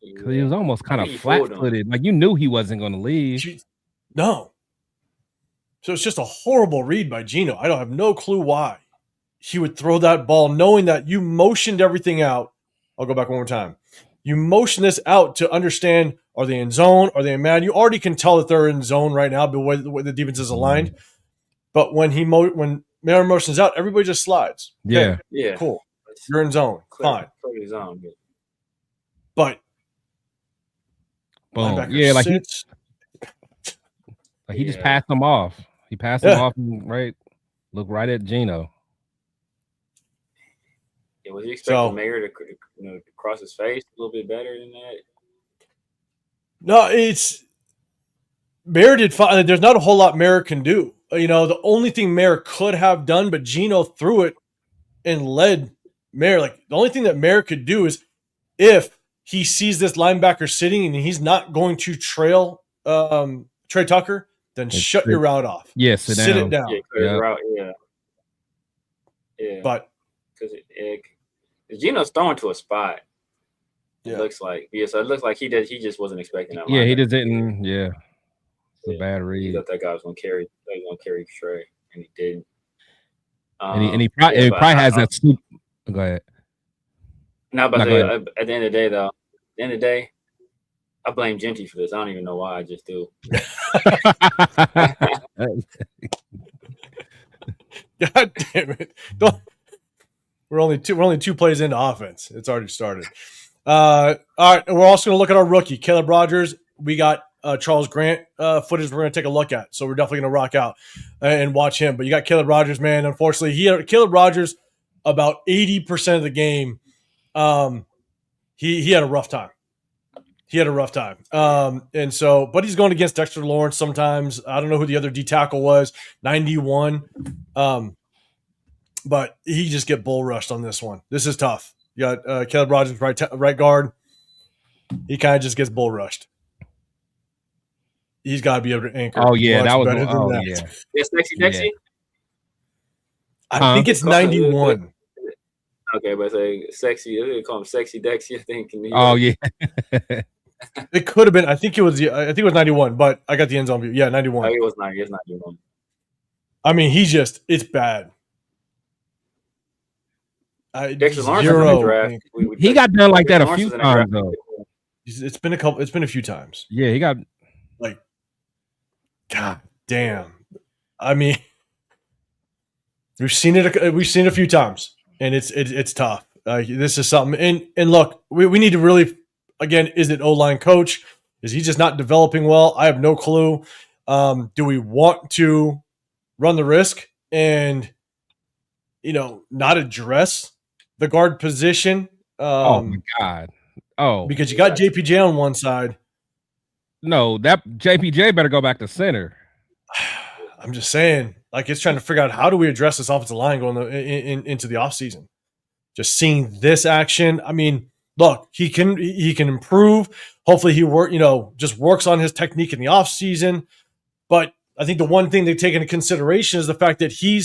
Because he was almost kind of flat-footed. Like, you knew he wasn't going to leave. No. So it's just a horrible read by Geno. I don't have no clue why he would throw that ball knowing that you motioned everything out. I'll go back one more time. You motion this out to understand, are they in zone? Are they in man? You already can tell that they're in zone right now the way the defense is aligned. But when when Mayer motions out, everybody just slides. Yeah. Okay, yeah. Cool. You're in zone. Fine. Zone. But boom. Yeah, like he just passed him off. He passed him off and look right at Geno. Yeah, was he expecting Mayer to cross his face a little bit better than that? No, it's Mayer did fine. There's not a whole lot Mayer can do. The only thing Mayer could have done, but Geno threw it and led Mayer. Like the only thing that Mayer could do is if he sees this linebacker sitting and he's not going to trail Trey Tucker, then shut your route off. Yeah, sit down. It down. Yeah. But because Geno's throwing to a spot. It looks like so it looks like he just wasn't expecting that. Yeah, he just didn't. Yeah, it's a bad read. He thought that guy was going to carry Trey, and he didn't. And he probably has that scoop. Go ahead. Now, but at the end of the day, I blame Genty for this. I don't even know why. I just do. God damn it! We're only two plays into offense. It's already started. All right, we're also going to look at our rookie, Caleb Rogers. We got Charles Grant footage we're going to take a look at, so we're definitely going to rock out and watch him. But you got Caleb Rogers, man. Unfortunately, Caleb Rogers about 80% of the game. He had a rough time. And so, but he's going against Dexter Lawrence sometimes. I don't know who the other D tackle was, 91. But he just get bull rushed on this one. This is tough. You got Caleb Rogers, right guard. He kind of just gets bull rushed. he's got to be able to anchor. Oh yeah, that was better than that. yeah. Yeah, Sexy Dexy. I think it's 91. Okay, but say Sexy. They call him Sexy Dexy. I think. In New York. Oh yeah. It could have been. I think it was 91, but I got the end zone view. Yeah, 91. Oh, it was 90. It's 91. I mean, it's bad. Dexter Lawrence was in the draft. He got done like that a few times though. It's been a few times. Yeah, he got like, God damn. I mean, we've seen it a few times, and it's tough. This is something. And look, we need to really, again, is it O-line coach? Is he just not developing well? I have no clue. Do we want to run the risk and, not address the guard position? Oh my God. Oh, because you got JPJ on one side. No, that JPJ better go back to center. I'm just saying, it's trying to figure out how do we address this offensive line going into the offseason. Just seeing this action. I mean, look, he can improve. Hopefully he just works on his technique in the offseason. But I think the one thing they take into consideration is the fact that he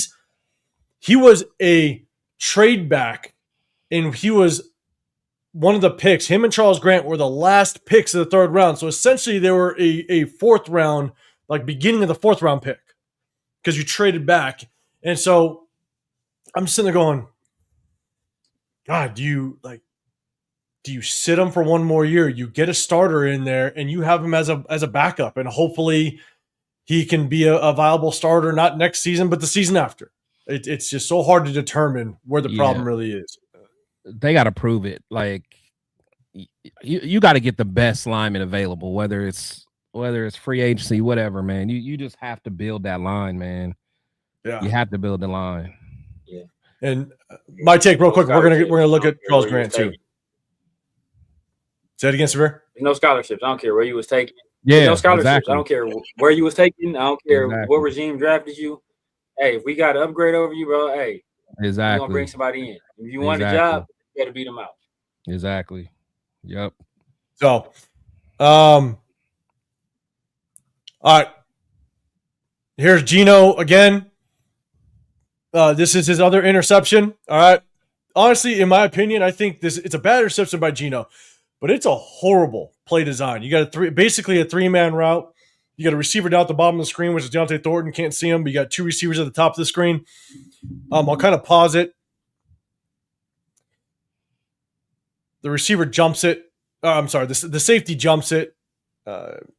was a trade back, and he was one of the picks. Him and Charles Grant were the last picks of the third round. So essentially they were a fourth round, beginning of the fourth round pick, because you traded back. And so I'm sitting there going, God, do you sit him for one more year? You get a starter in there and you have him as a backup, and hopefully he can be a viable starter, not next season, but the season after. It's just so hard to determine where the problem really is. They got to prove it. You got to get the best lineman available, whether it's free agency, whatever, man. You just have to build that line, man. Yeah, you have to build the line. Yeah. And my take, real quick, we're gonna look at Charles Grant too. Say it again, Severe. There's no scholarships. I don't care where you was taken. Yeah, There's no scholarships. exactly. I don't care where you was taken. I don't care what regime drafted you. Hey, if we got to upgrade over you, bro, hey, exactly. We're gonna bring somebody in. If you want a job, you got to beat them out. Exactly. Yep. So, all right. Here's Geno again. This is his other interception. All right. Honestly, in my opinion, I think it's a bad interception by Geno, but it's a horrible play design. You got basically a three-man route. You got a receiver down at the bottom of the screen, which is Deontay Thornton. Can't see him, but you got two receivers at the top of the screen. I'll kind of pause it. The receiver jumps it. I'm sorry, the safety jumps it. And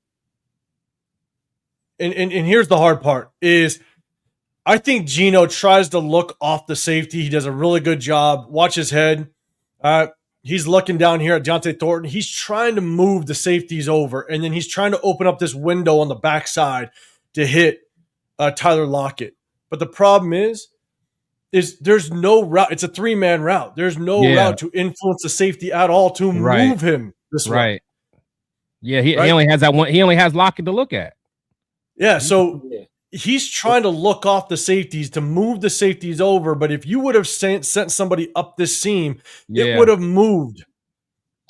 here's the hard part is I think Geno tries to look off the safety. He does a really good job. Watch his head. He's looking down here at Deontay Thornton. He's trying to move the safeties over, and then he's trying to open up this window on the backside to hit Tyler Lockett. But the problem is there's no route. It's a three-man route. There's no route to influence the safety at all to move him this way. Right. Yeah, he only has that one. He only has Lockett to look at. Yeah, so he's trying to look off the safeties to move the safeties over. But if you would have sent somebody up this seam, it would have moved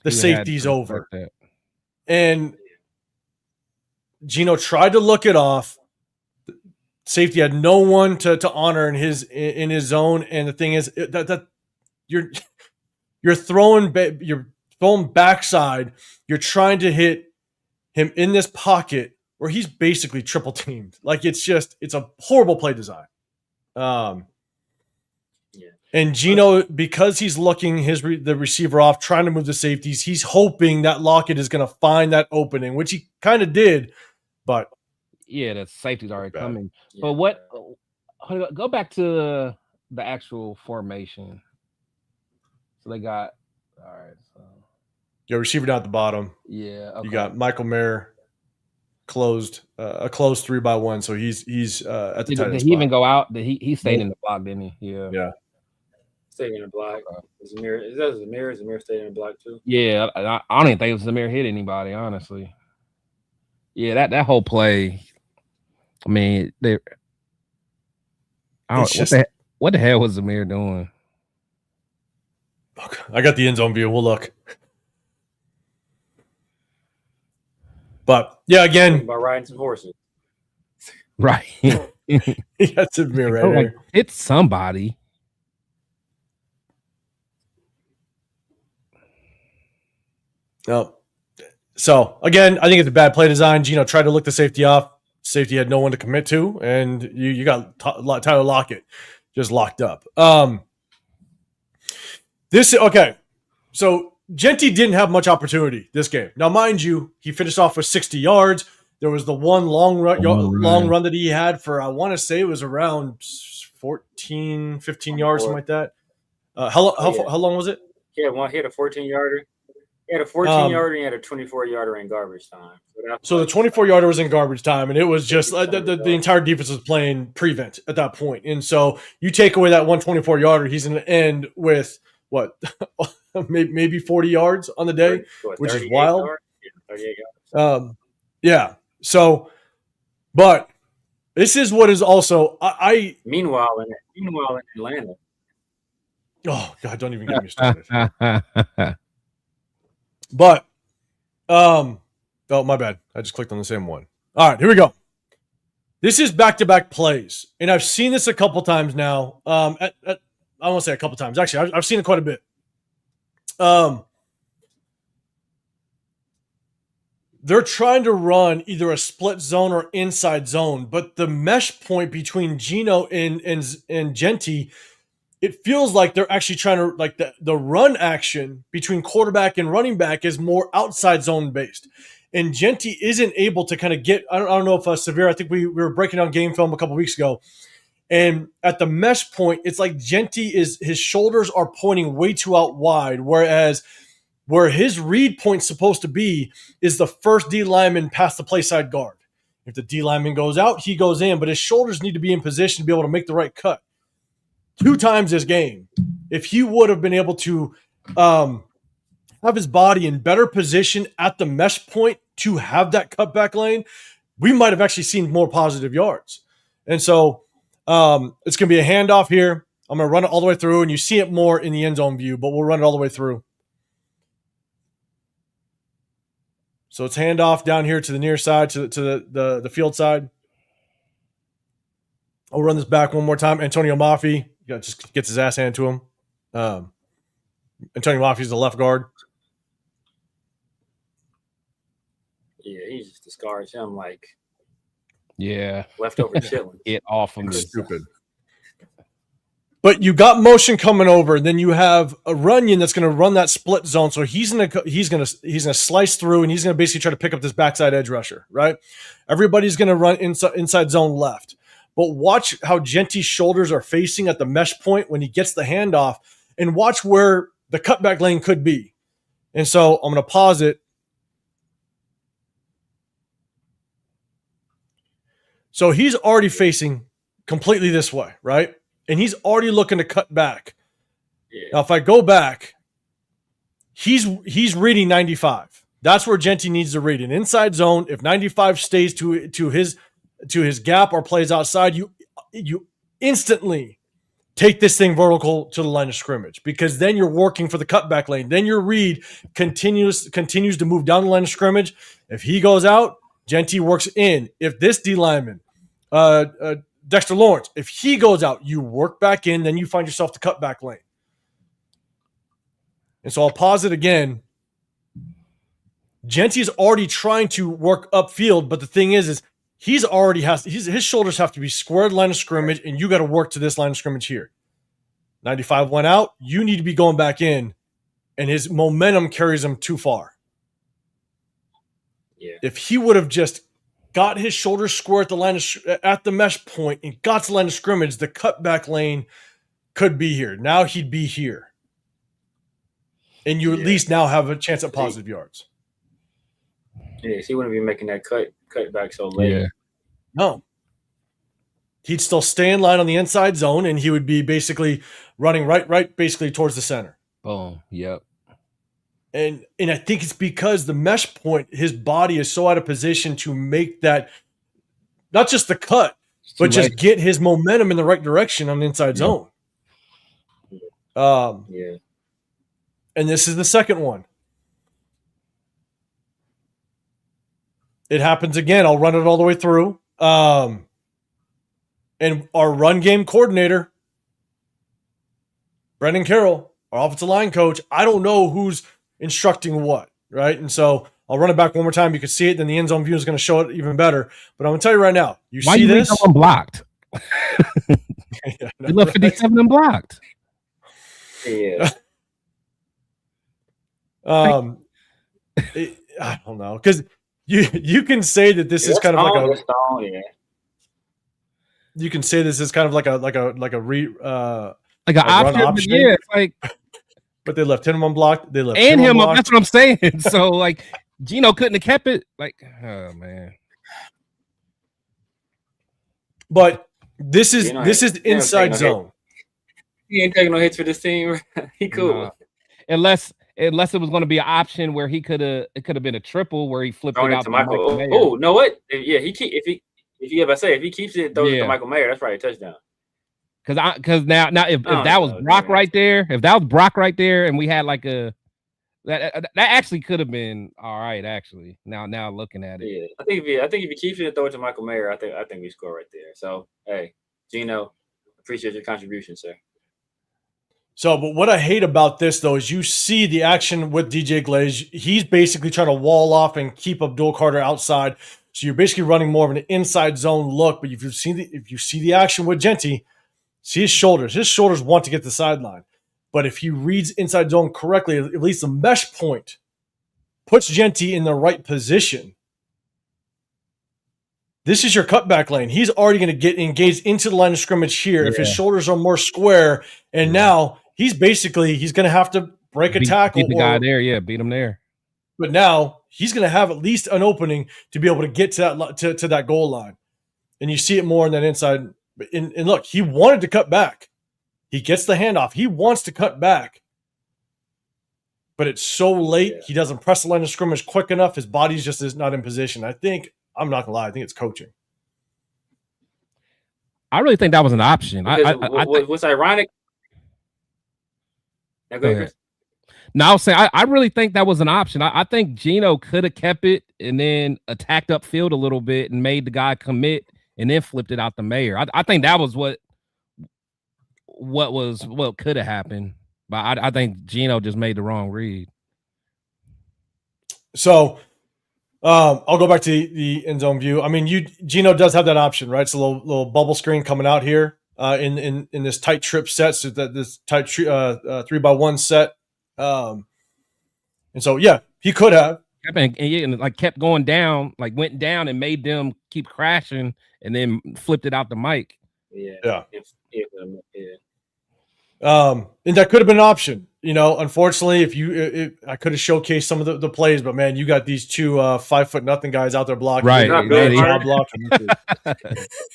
the safeties over. And Geno tried to look it off. Safety had no one to honor in his zone. And the thing is that you're throwing backside. You're trying to hit him in this pocket where he's basically triple teamed. It's a horrible play design. And Geno, because he's looking the receiver off, trying to move the safeties, he's hoping that Lockett is going to find that opening, which he kind of did. But the safety's already coming. Yeah. But go back to the actual formation. So they got all right. So you got receiver down at the bottom. Yeah. Okay. You got Michael Mayer. Closed a closed 3-by-1, so he's at the tight end. Did he even go out? Did he stayed in the block, didn't he? Yeah. Stayed in the block. Zamir stayed in the block too. Yeah, I don't even think Zamir hit anybody, honestly. Yeah, that whole play. I mean, what the hell was Zamir doing? Look, I got the end zone view. We'll look. But yeah, again, By riding some horses. Right. he got to be right Like, here. it's somebody. No. So again, I think it's a bad play design. Gino tried to look the safety off. Safety had no one to commit to, and you got Tyler Lockett just locked up. Okay. So Genty didn't have much opportunity this game. Now, mind you, he finished off with 60 yards. There was the one long run that he had for, I want to say it was around 14, 15 yards, something like that. How long was it? Yeah, he had a 14-yarder. He had a 14-yarder and he had a 24-yarder in garbage time. So the 24-yarder was in garbage time, and it was just the entire defense was playing prevent at that point. And so you take away that 124-yarder, he's going to end with what, maybe 40 yards on the day, which is wild. Yeah, 38 yards. Yeah. So, but this is what is also Meanwhile in Atlanta. Oh God, don't even get me started. But, oh my bad, I just clicked on the same one. All right, here we go. This is back-to-back plays, and I've seen this a couple times now. I won't say a couple times. Actually, I've seen it quite a bit. They're trying to run either a split zone or inside zone, but the mesh point between Gino and Genty, it feels like they're actually trying to, like, the run action between quarterback and running back is more outside zone based. And Genty isn't able to kind of get, I don't know if Severe, I think we were breaking down game film a couple weeks ago. And at the mesh point, it's like Genty his shoulders are pointing way too out wide, whereas where his read point's supposed to be is the first D lineman past the play side guard. If the D lineman goes out, he goes in, but his shoulders need to be in position to be able to make the right cut. 2 times this game, if he would have been able to have his body in better position at the mesh point to have that cutback lane, we might have actually seen more positive yards. And so it's going to be a handoff here. I'm going to run it all the way through, and you see it more in the end zone view, but we'll run it all the way through. So it's handoff down here to the near side, to the field side. I'll run this back one more time. Antonio Mafi just gets his ass handed to him. Antonio Mafi is the left guard. Yeah, he just discards him like leftover chilling. Get off of me. Stupid. But you got motion coming over, then you have a Runyon that's going to run that split zone. So he's going to slice through, and he's going to basically try to pick up this backside edge rusher, right? Everybody's going to run inside zone left. But watch how Genty's shoulders are facing at the mesh point when he gets the handoff, and watch where the cutback lane could be. And so I'm going to pause it. So he's already facing completely this way, right? And he's already looking to cut back. Yeah. Now, if I go back, he's reading 95. That's where Genty needs to read an inside zone. If 95 stays to his gap or plays outside, you instantly take this thing vertical to the line of scrimmage, because then you're working for the cutback lane. Then your read continues to move down the line of scrimmage. If he goes out, Genty works in. If this D lineman, Dexter Lawrence, if he goes out, you work back in, then you find yourself the cutback lane. And so I'll pause it again. Genty's already trying to work upfield, but the thing is his shoulders have to be squared line of scrimmage, and you got to work to this line of scrimmage here. 95 went out. You need to be going back in, and his momentum carries him too far. Yeah. If he would have just got his shoulders square at the mesh point and got to the line of scrimmage, the cutback lane could be here. Now he'd be here. And you at least now have a chance at positive yards. Yeah, so he wouldn't be making that cut back so late. Yeah. No. He'd still stay in line on the inside zone, and he would be basically running right basically towards the center. Boom. Yep. And I think it's because the mesh point, his body is so out of position to make that, not just the cut, but just get his momentum in the right direction on the inside zone. Yeah. And this is the second one. it happens again. I'll run it all the way through. And our run game coordinator, Brendan Carroll, our offensive line coach, I don't know who's instructing what, right? And so I'll run it back one more time. You can see it. Then the end zone view is going to show it even better. But I'm going to tell you right now, Why see you this? Unblocked. Yeah, You left 57 unblocked. Yeah. I don't know, because you can say that this is kind of like a. Yeah. You can say this is kind of like a like an option. Yeah, it's like. But they left him unblocked. They left him unblocked. That's what I'm saying. So like, Geno couldn't have kept it. Like, oh man. But this is inside zone. He ain't taking no hits for this team. He cool. Unless it was going to be an option where it could have been a triple where he flipped it out to Michael. Oh, know what? Yeah, if he keeps it, throws it to Michael Mayer, that's probably a touchdown. Because now if that was Brock right there, and we had like that actually could have been all right. Actually, now looking at it, yeah, I think if he keeps it and throw it to Michael Mayer, I think we score right there. So hey, Geno, appreciate your contribution, sir. So, but what I hate about this, though, is you see the action with DJ Glaze. He's basically trying to wall off and keep Abdul Carter outside. So you're basically running more of an inside zone look. But if you see the action with Genty, see his shoulders. His shoulders want to get the sideline. But if he reads inside zone correctly, at least the mesh point puts Genty in the right position. This is your cutback lane. He's already going to get engaged into the line of scrimmage here if his shoulders are more square. And now he's going to have to break a tackle. Beat the guy there, beat him there. But now he's going to have at least an opening to be able to get to that goal line. And you see it more in that inside. And look, he wanted to cut back. He gets the handoff. He wants to cut back. But it's so late. Yeah. He doesn't press the line of scrimmage quick enough. His body's just is not in position. I'm not going to lie. I think it's coaching. I really think that was an option. What's ironic? Now go ahead. No, I was saying I really think that was an option. I think Geno could have kept it and then attacked upfield a little bit and made the guy commit and then flipped it out to Mayer. I think that was what could have happened. But I think Geno just made the wrong read. So I'll go back to the end zone view. I mean, Geno does have that option, right? It's a little bubble screen coming out here in this tight trip set, so that this tight 3x1 set. And so he could have. And like kept going down, like went down and made them keep crashing, and then flipped it out to Mike. Yeah. And that could have been an option. Unfortunately, I could have showcased some of the plays, but man, you got these two 5'0" guys out there blocking. Right.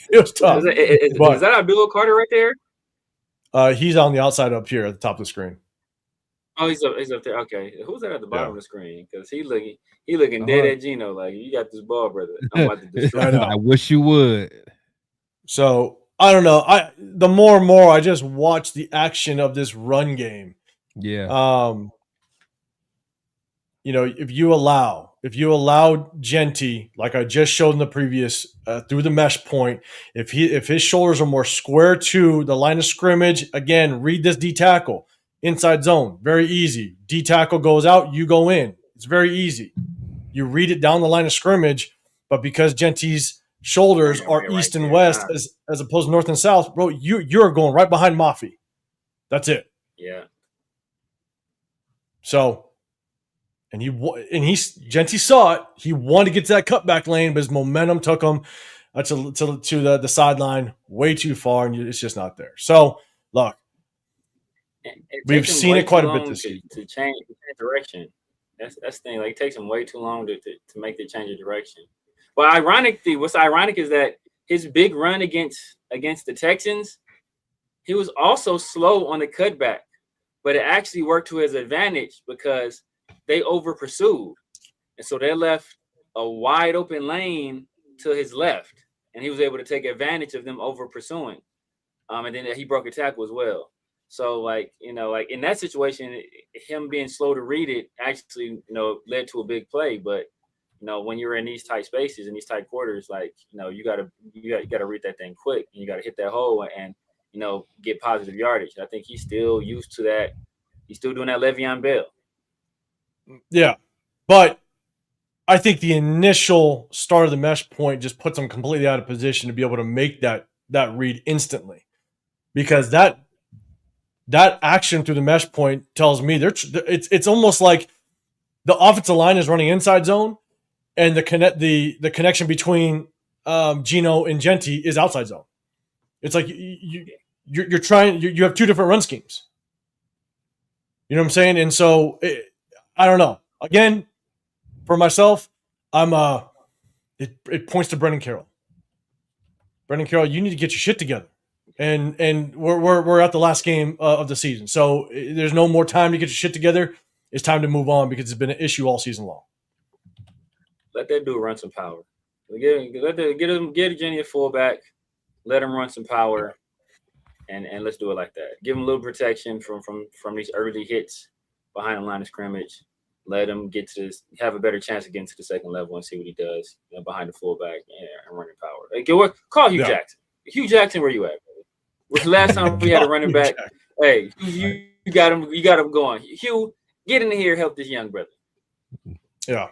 It was tough. Is that Abdul Carter right there? He's on the outside up here at the top of the screen. Oh, he's up there. Okay, who's that at the bottom of the screen? Because he looking dead at Geno. Like, you got this ball, brother. I'm about to destroy it. I wish you would. So I don't know. The more and more I just watch the action of this run game. Yeah. If you allow Genty, like I just showed in the previous through the mesh point, if his shoulders are more square to the line of scrimmage, again, read this D tackle. Inside zone, very easy. D tackle goes out, you go in. It's very easy. You read it down the line of scrimmage, but because Genty's shoulders are east and west as opposed to north and south, bro, you're going right behind Mafi. That's it. Yeah. So, Genty saw it. He wanted to get to that cutback lane, but his momentum took him to the sideline way too far, and it's just not there. So, look. We've seen it quite a bit this season. To change direction. That's the thing. Like, it takes him way too long to make the change of direction. But what's ironic is that his big run against the Texans, he was also slow on the cutback, but it actually worked to his advantage because they over pursued, and so they left a wide open lane to his left, and he was able to take advantage of them over pursuing. And then he broke a tackle as well. So, like in that situation, him being slow to read it actually, led to a big play. But, when you're in these tight spaces and these tight quarters, like, you gotta read that thing quick, and you gotta hit that hole and get positive yardage. I think he's still used to that. He's still doing that Le'Veon Bell. Yeah, but I think the initial start of the mesh point just puts him completely out of position to be able to make that read instantly, because that action through the mesh point tells me it's almost like the offensive line is running inside zone, and the connection between Geno and Genti is outside zone. It's like you're trying. You have two different run schemes. You know what I'm saying? And so I don't know. Again, for myself, it points to Brendan Carroll. Brendan Carroll, you need to get your shit together. And we're at the last game of the season, so there's no more time to get your shit together. It's time to move on, because it's been an issue all season long. Let that dude run some power. Get Jenny a fullback. Let him run some power, and let's do it like that. Give him a little protection from these early hits behind the line of scrimmage. Let him have a better chance of getting to the second level and see what he does behind the fullback and running power. Like, call Hugh Jackson. Hugh Jackson, where you at? Was the last time we had a running back? Hey, you got him. You got him going. Hugh, get in here, help this young brother. Yeah.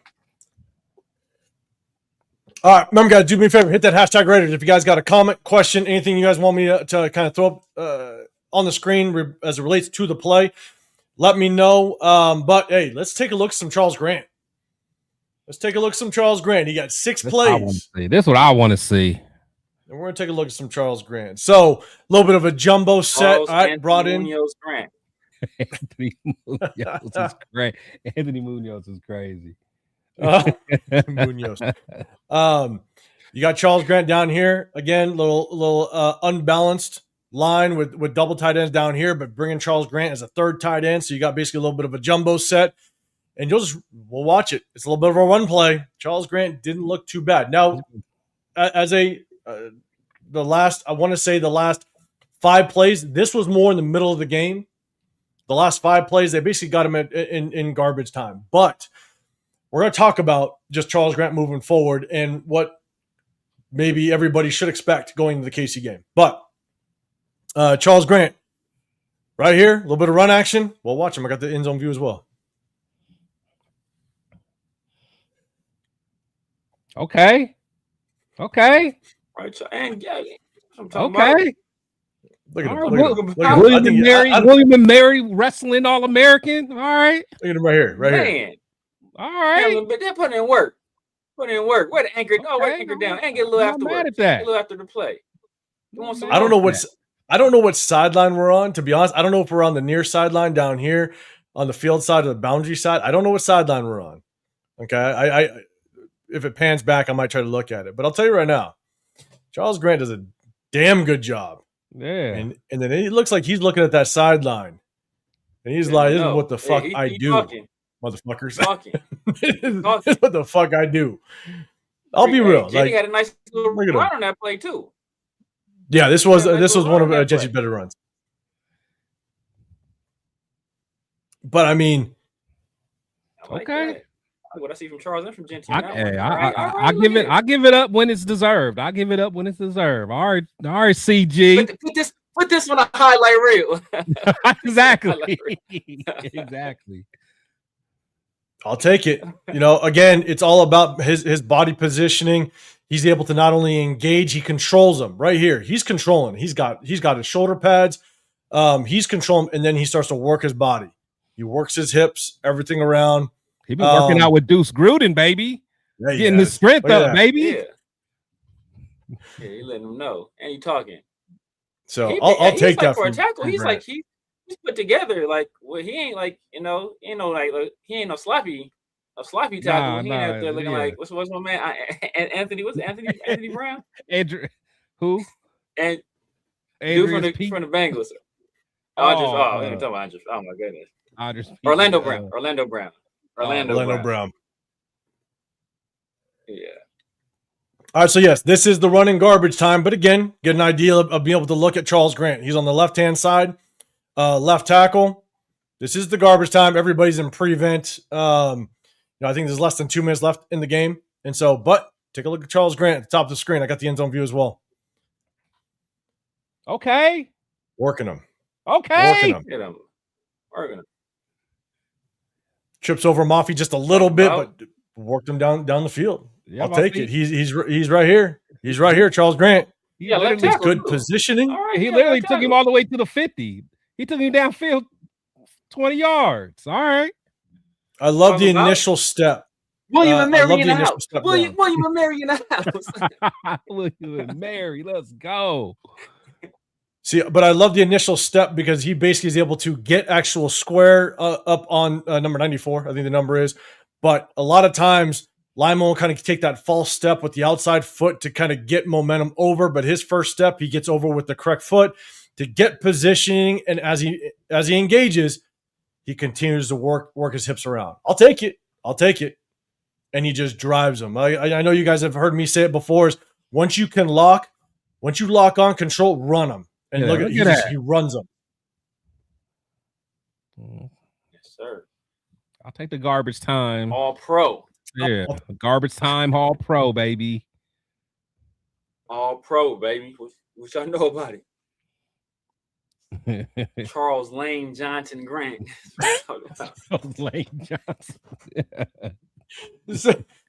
All right, remember, guys, do me a favor, hit that hashtag Raiders. If you guys got a comment, question, anything you guys want me to kind of throw up on the screen as it relates to the play, let me know. But hey, let's take a look at some Charles Grant. He got 6 plays. This is what I want to see. And we're going to take a look at some Charles Grant. So a little bit of a jumbo set. Charles, All right, brought in. Munoz Grant. Anthony Munoz is great. Anthony Munoz is crazy. Munoz. You got Charles Grant down here. Again, little unbalanced line with double tight ends down here, but bringing Charles Grant as a third tight end. So you got basically a little bit of a jumbo set. And we'll watch it. It's a little bit of a run play. Charles Grant didn't look too bad. Now, as the last 5 plays, this was more in the middle of the game. The last 5 plays, they basically got him in garbage time. But we're going to talk about just Charles Grant moving forward and what maybe everybody should expect going into the KC game. But Charles Grant, right here, a little bit of run action. Well, watch him. I got the end zone view as well. Okay. Right, and okay. Look at him. Right, Look at him. William and Mary wrestling All-American. All right. Look at him right here. Man. All right. But they're putting in work. Where the anchor? Okay. Where the anchor down and get a little afterwards. A little after the play. I don't know what sideline we're on, to be honest. I don't know if we're on the near sideline down here on the field side or the boundary side. I don't know what sideline we're on. Okay. I if it pans back, I might try to look at it. But I'll tell you right now, Charles Grant does a damn good job. Yeah. And then it looks like he's looking at that sideline. And he's like, this is what the fuck I do. Talking. Motherfuckers. Talking. This is what the fuck I do. I'll be real. Jenny had a nice little run on that play too. Yeah, this was one of Jenny's better runs. But I mean, okay. What I see from Charles and from Genti. I give it up when it's deserved. All right, CG. Put this on a highlight reel. Exactly. Exactly. I'll take it. Again, it's all about his body positioning. He's able to not only engage, he controls them right here. He's controlling. He's got his shoulder pads. He's controlling, and then he starts to work his body. He works his hips, everything around. He been working out with Deuce Gruden, baby. Yeah, getting his strength up, baby. Yeah, you letting him know. And you talking. So I'll take that for a tackle. He's like he's put together. Like, well, he ain't like he ain't no sloppy tackle. He ain't out there looking like what's my man Anthony? What's Anthony Brown? Andrew, who? And dude from the Bengals. Let me talk about Andrew. Oh my goodness. Orlando Brown. Yeah. All right, so yes, this is the running garbage time. But again, get an idea of being able to look at Charles Grant. He's on the left-hand side, left tackle. This is the garbage time. Everybody's in prevent. I think there's less than 2 minutes left in the game. And so, but take a look at Charles Grant at the top of the screen. I got the end zone view as well. Okay. Working him. Okay. Working him. Trips over Mafi just a little bit, but worked him down the field. Yeah, I'll take it. He's right here. He's right here, Charles Grant. He's good positioning. Right, he literally took him all the way to the 50. He took him downfield 20 yards. All right. I love the initial step. William and Mary in the house. William and Mary in the house. William and Mary, let's go. See, but I love the initial step because he basically is able to get actual square up on number 94. I think the number is. But a lot of times, Lyman will kind of take that false step with the outside foot to kind of get momentum over. But his first step, he gets over with the correct foot to get positioning. And as he engages, he continues to work his hips around. I'll take it. And he just drives them. I know you guys have heard me say it before. Is once you lock on control, run them. And look at that. He runs them. Yes, sir. I'll take the garbage time. All pro. Yeah, garbage time, all pro, baby. All pro, baby. What y'all know about it? Charles Lane Johnson Grant. Charles Lane Johnson.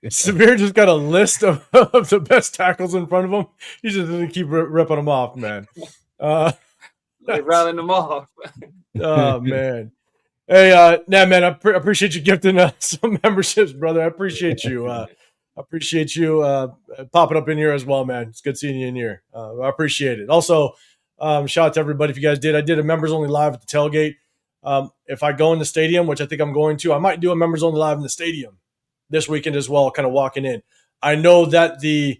Severe just got a list of the best tackles in front of him. He just doesn't keep ripping them off, man. They're rattling them off. Oh, man. Hey, man, I appreciate you gifting some memberships, brother. I appreciate you. Popping up in here as well, man. It's good seeing you in here. I appreciate it. Also, shout out to everybody if you guys did. I did a members only live at the tailgate. If I go in the stadium, which I think I'm going to, I might do a members only live in the stadium this weekend as well, kind of walking in. I know that the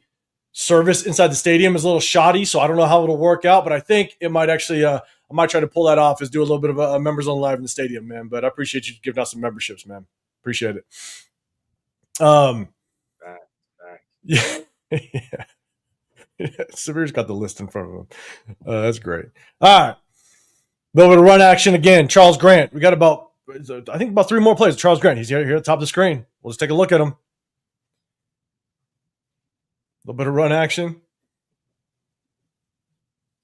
service inside the stadium is a little shoddy, so I don't know how it'll work out, but I think it might actually, I might try to pull that off, is do a little bit of a members only live in the stadium, man. But I appreciate you giving us some memberships, man. Appreciate it. Yeah. Severe's got the list in front of him. That's great. All right. A little bit of run action again. Charles Grant. We got about 3 more plays. Charles Grant. He's here at the top of the screen. We'll just take a look at him. A little bit of run action.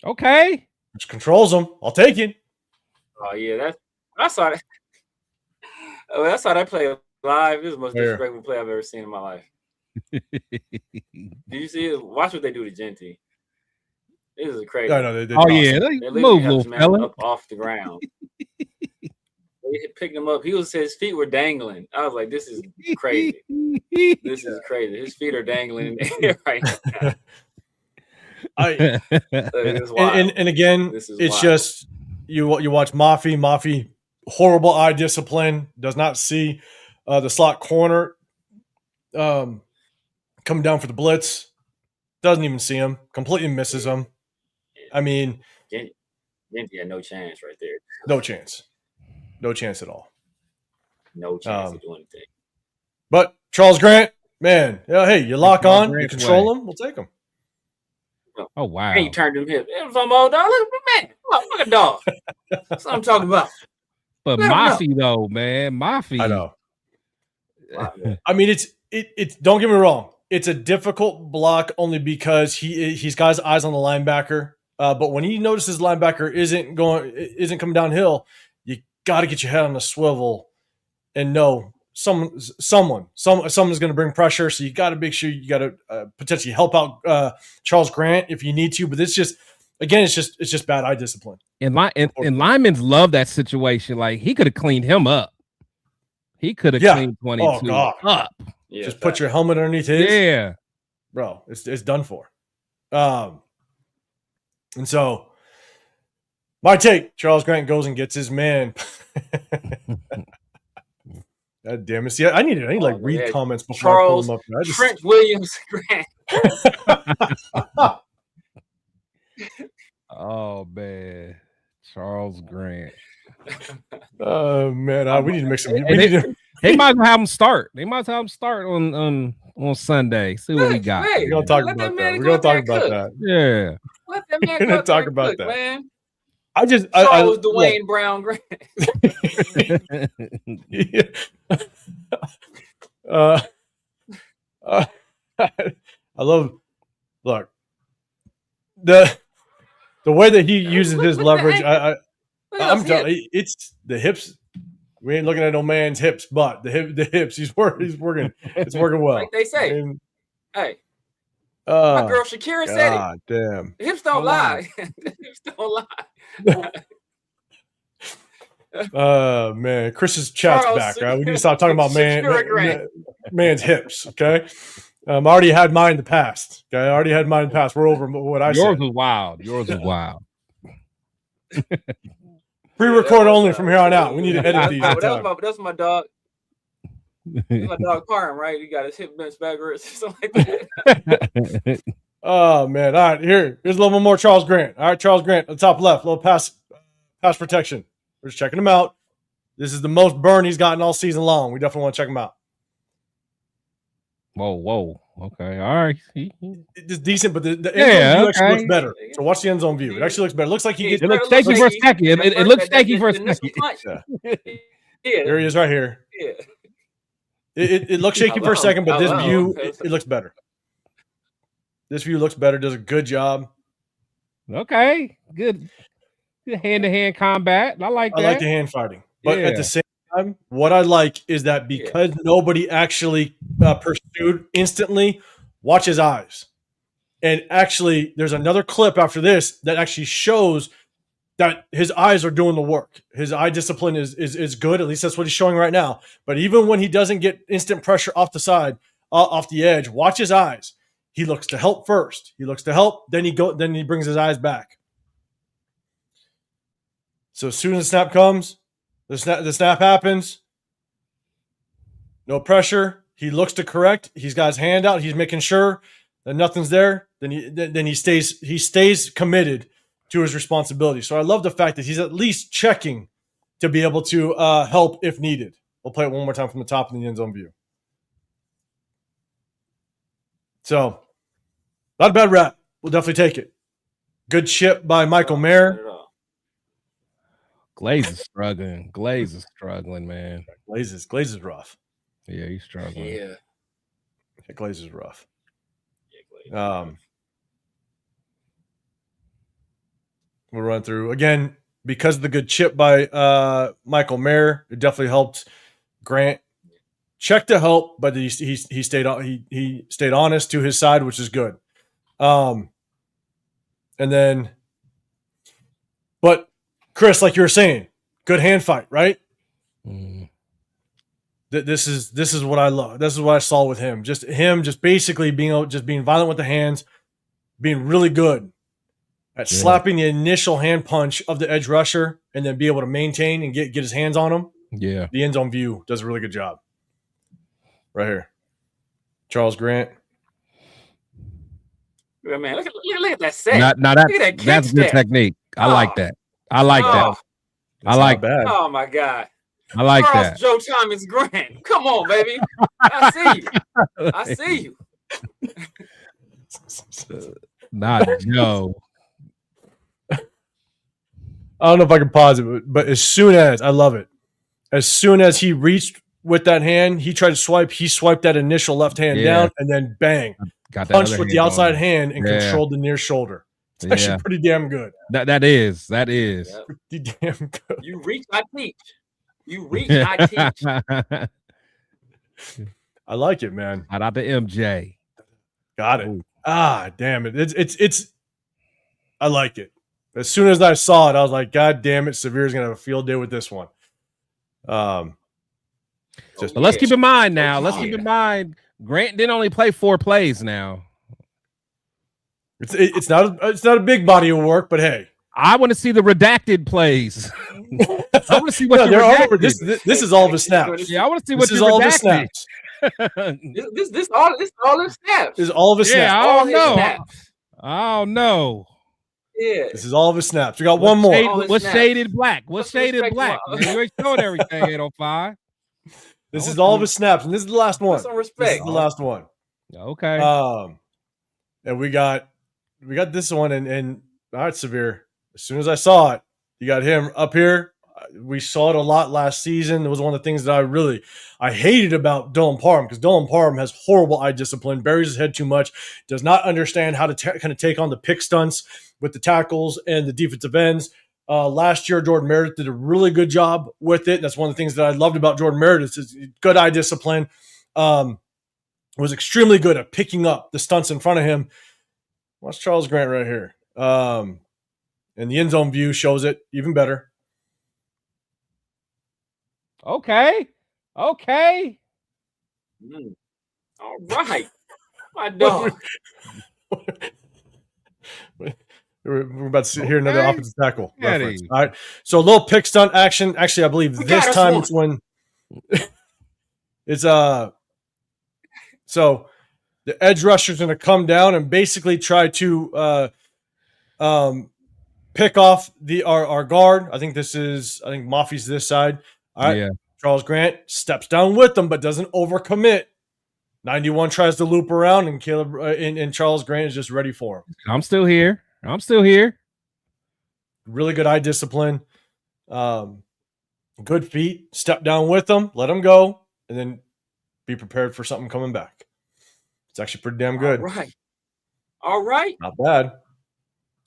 Okay. Which controls him. I'll take it. Oh, yeah. I saw that. I saw that play live. This is the most disrespectful play I've ever seen in my life. Did you see it? Watch what they do to Genty. This is crazy. I know they did. Oh, yeah. They move, little fella. Up off the ground. They picked him up. His feet were dangling. I was like, this is crazy. This is crazy. His feet are dangling in the air right now. And again, it's wild. Just you watch Mafi, horrible eye discipline, does not see the slot corner coming down for the blitz, doesn't even see him, completely misses him. I mean, Genty had no chance right there. No chance at all. No chance to do anything. But Charles Grant, man, hey, you lock on, you control him, we'll take him. Oh, wow. And you turned him hip. It was some old dog. Look at man. Look at dog. That's what I'm talking about. But Mafi, though, man. Mafi. I know. I mean, it's don't get me wrong. It's a difficult block only because he's got his eyes on the linebacker. But when he notices the linebacker isn't coming downhill, you got to get your head on the swivel and know someone's going to bring pressure. So you got to make sure you got to potentially help out Charles Grant if you need to. But it's just bad eye discipline. And linemen love that situation. Like, he could have cleaned him up. He could have cleaned 22 up. Yeah, just put your helmet underneath his. Yeah, bro, it's done for. And so my take: Charles Grant goes and gets his man. God damn it! See, I need read comments before Charles I pull them up. Trent Williams Grant. Oh man, Charles Grant. Oh man, we need to make some. They might have him start. They might have him start on Sunday. See what we got. We're gonna talk about that. We're gonna talk about that. Yeah. Let that man we're gonna talk about that, man. Charles Dwayne Brown Grant. I love. Look, the way that he uses his leverage. I'm telling you, it's the hips. We ain't looking at no man's hips, but the hips. He's working. It's working well. Like they say. And, hey, my girl Shakira said it. God damn. The hips don't lie. The hips don't lie. Man, Chris's chat's back. Right? We need to stop talking about man's hips. Okay. I already had mine in the past. Okay, I already had mine in the past. We're over what I said. Yours was wild. Yours was wild. Pre-record only from here on out. We need to edit these. That's my dog. That's my dog Carm, right? He got his hip bent backwards or something like that. Oh man! All right, here's a little more Charles Grant. All right, Charles Grant, on the top left, little pass protection. We're just checking him out. This is the most burn he's gotten all season long. We definitely want to check him out. Whoa. Okay, all right. It's decent, but the end zone view actually looks better. So watch the end zone view. It actually looks better. It looks like he gets. It looks shaky for a second. It looks shaky for a second. Yeah, there he is, right here. Yeah. It looks shaky for a second, but this view it looks better. This view looks better. Does a good job. Okay, good hand-to-hand combat. I like that. I like the hand fighting, but at the same time, what I like is that because nobody actually pursued instantly, watch his eyes. And actually, there's another clip after this that actually shows that his eyes are doing the work. His eye discipline is good. At least that's what he's showing right now. But even when he doesn't get instant pressure off the side, off the edge, watch his eyes. He looks to help first. He looks to help, then he brings his eyes back. So as soon as the snap comes, the snap happens. No pressure. He looks to correct. He's got his hand out. He's making sure that nothing's there. Then he stays committed to his responsibility. So I love the fact that he's at least checking to be able to help if needed. We'll play it one more time from the top in the end zone view. So, not a bad rap. We'll definitely take it. Good chip by Michael Mayer. Glaze is struggling. Man. Glaze is rough. Yeah, he's struggling. Yeah. Glaze is rough. We'll run through again because of the good chip by Michael Mayer. It definitely helped Grant. Check to help, but he stayed honest to his side, which is good. And then, but Chris, like you were saying, good hand fight, right? Mm. This is what I love. This is what I saw with him. Just basically being violent with the hands, being really good at slapping the initial hand punch of the edge rusher, and then be able to maintain and get his hands on him. Yeah, the end zone view does a really good job. Right here, Charles Grant. Yeah, man, look at that set. That's good technique. I like that. I like that. Bad. Oh my God. I like Charles that. Joe Thomas Grant. Come on, baby. I see you. Not Joe. I don't know if I can pause it, but as soon as he reached with that hand, he tried to swipe. He swiped that initial left hand down, and then bang, punched with the outside hand and controlled the near shoulder. It's actually pretty damn good. That is. Yep. Pretty damn good. You reach, I teach. I teach. I like it, man. Shout out to MJ. Got it. Damn it. It's. I like it. As soon as I saw it, I was like, God damn it, Severe's gonna have a field day with this one. But let's keep in mind now. Let's keep in mind Grant didn't only play 4 plays now. It's not a big body of work, but hey, I want to see the redacted plays. I want to see what this is all of his snaps. Yeah, I want to see what this is all of his snaps. This all his snaps. This is all of his snaps. Yeah, I don't know. Yeah. This is all of his snaps. We got one more. What's shaded black? What's shaded black? You ain't showing everything 805. This is all of his snaps, and this is the last one. Some respect. This is the last one. Okay. And we got this one, and all right, Severe. As soon as I saw it, you got him up here. We saw it a lot last season. It was one of the things that I hated about Dylan Parham, because Dylan Parham has horrible eye discipline, buries his head too much, does not understand how to kind of take on the pick stunts with the tackles and the defensive ends. Last year, Jordan Meredith did a really good job with it. That's one of the things that I loved about Jordan Meredith is good eye discipline. Was extremely good at picking up the stunts in front of him. Watch Charles Grant right here. And the end zone view shows it even better. Okay. All right. My dog. We're about to hear another offensive tackle reference. Eddie. All right. So a little pick stunt action. Actually, I believe this time it's when it's so the edge rusher's going to come down and basically try to pick off our guard. I think Mafi's this side. All right. Yeah. Charles Grant steps down with them, but doesn't overcommit. 91 tries to loop around, and Caleb and Charles Grant is just ready for him. I'm still here. Really good eye discipline. Good feet. Step down with them, let them go, and then be prepared for something coming back. It's actually pretty damn good. All right. Not bad.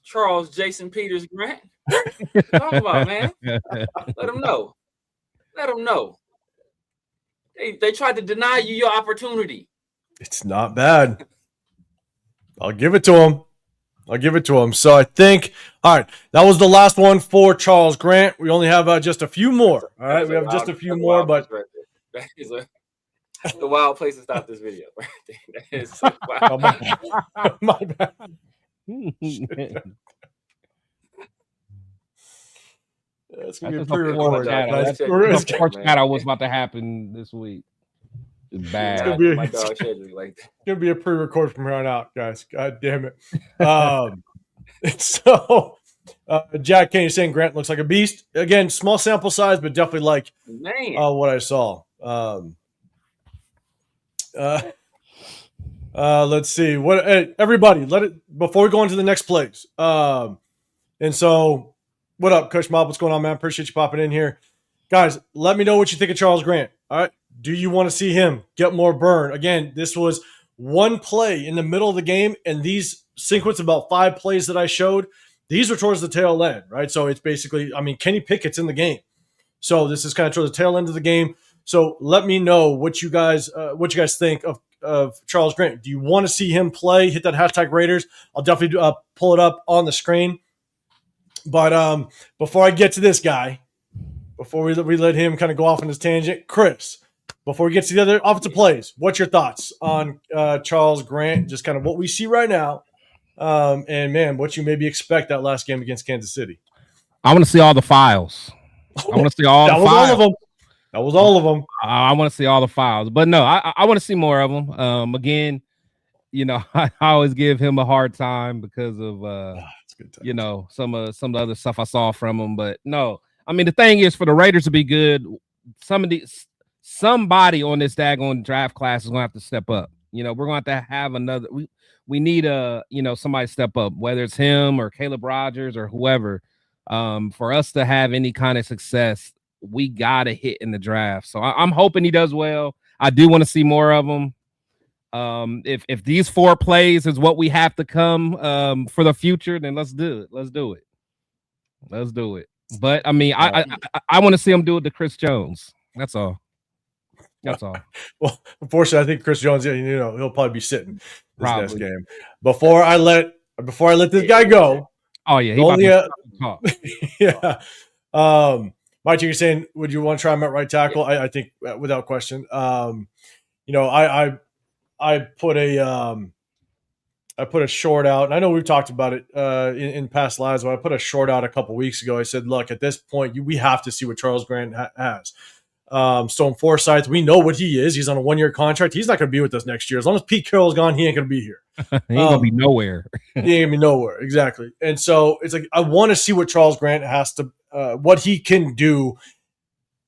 Charles Jason Peters Grant. Talk about, man. Let them know. They tried to deny you your opportunity. It's not bad. I'll give it to him. So I think, all right, that was the last one for Charles Grant. We only have just a few more. All right, we have just a few more, but that is the wild place to stop this video. That is so wild. My bad. It's gonna be a pre-recorded. That's what's about to happen this week. It's bad. My dog schedule like that. It's gonna be a pre-record from here on out, guys. God damn it. So Jack Kane is saying Grant looks like a beast. Again, small sample size, but definitely like what I saw. Let's see. Everybody, before we go into the next plays. And so what up, Kush Mob? What's going on, man? Appreciate you popping in here. Guys, let me know what you think of Charles Grant. All right. Do you want to see him get more burn? Again, this was one play in the middle of the game, and these sequence about 5 plays that I showed, these are towards the tail end, right? So it's basically, Kenny Pickett's in the game. So this is kind of towards the tail end of the game. So let me know what you guys think of Charles Grant. Do you want to see him play? Hit that hashtag Raiders. I'll definitely pull it up on the screen. But before I get to this guy, before we let him kind of go off on his tangent, Chris, before we get to the other offensive plays, what's your thoughts on Charles Grant, just kind of what we see right now, and, man, what you maybe expect that last game against Kansas City? I want to see all the files. I want to see all the files. All of them. That was all of them. I want to see all the files. But, no, I want to see more of them. Again, I always give him a hard time because of, some of the other stuff I saw from him. But, no, the thing is, for the Raiders to be good, somebody on this daggone draft class is going to have to step up. We're going to have another. We need somebody to step up, whether it's him or Caleb Rogers or whoever. For us to have any kind of success, we got to hit in the draft. So I'm hoping he does well. I do want to see more of him. If these 4 plays is what we have to come for the future, then let's do it. Let's do it. But I want to see him do it to Chris Jones. That's all. Well, unfortunately, I think Chris Jones, he'll probably be sitting this next game. Before I let this guy go. Oh yeah, yeah. Mike, you're saying, would you want to try him at right tackle? I think without question. I put a short out, and I know we've talked about it in past lives, but I put a short out a couple weeks ago. I said, look, at this point, we have to see what Charles Grant has. Stone Forsythe, we know what he is. He's on a 1-year contract. He's not going to be with us next year. As long as Pete Carroll's gone, he ain't going to be here. He ain't going to be nowhere. He ain't going to be nowhere. Exactly. And so it's like, I want to see what Charles Grant has to, what he can do,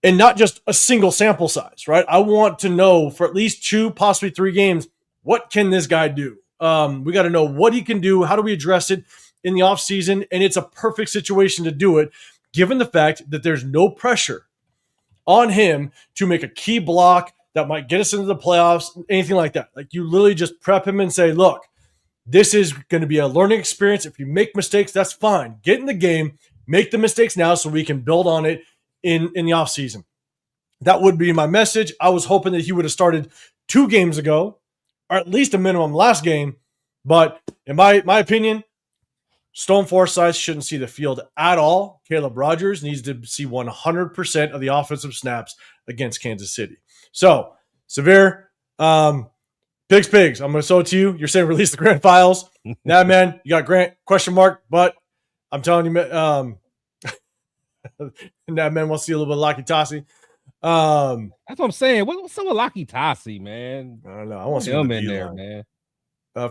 and not just a single sample size, right? I want to know for at least 2, possibly 3 games, what can this guy do? We got to know what he can do. How do we address it in the offseason? And it's a perfect situation to do it, given the fact that there's no pressure on him to make a key block that might get us into the playoffs, anything like that. Like, you literally just prep him and say, look, this is going to be a learning experience. If you make mistakes, that's fine. Get in the game, make the mistakes now so we can build on it in the offseason. That would be my message. I was hoping that he would have started 2 games ago, or at least a minimum last game. But in my opinion, Stone Forsythe shouldn't see the field at all. Caleb Rogers needs to see 100% of the offensive snaps against Kansas City. So, Severe, Pigs. I'm going to throw it to you. You're saying release the Grant files. Nah, man, you got Grant, question mark, but I'm telling you, nah, man, we'll see a little bit of Laki Tassi. That's what I'm saying. What's up with Laki Tassi, man? I don't know. I want to see him in there, man.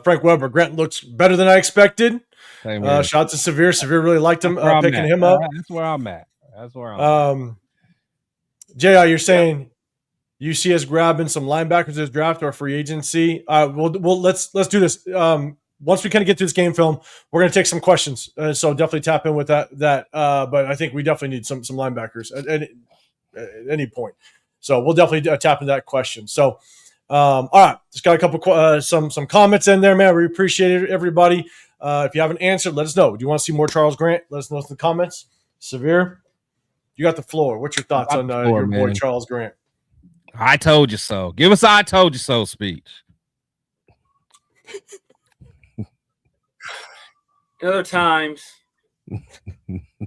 Frank Weber, Grant looks better than I expected. Shout out to Severe. Severe really liked him, picking him up. That's where I'm at. JR, you're saying you see us grabbing some linebackers this draft or free agency. Let's do this. Once we kind of get to this game film, we're going to take some questions. So definitely tap in with that. But I think we definitely need some linebackers at any point. So we'll definitely tap into that question. So, all right, just got a couple some comments in there, man. We appreciate it, everybody. If you have an answer, let us know. Do you want to see more Charles Grant? Let us know in the comments. Severe, you got the floor. What's your thoughts on your boy Charles Grant? I told you so. Give us "I told you so" speech. Other times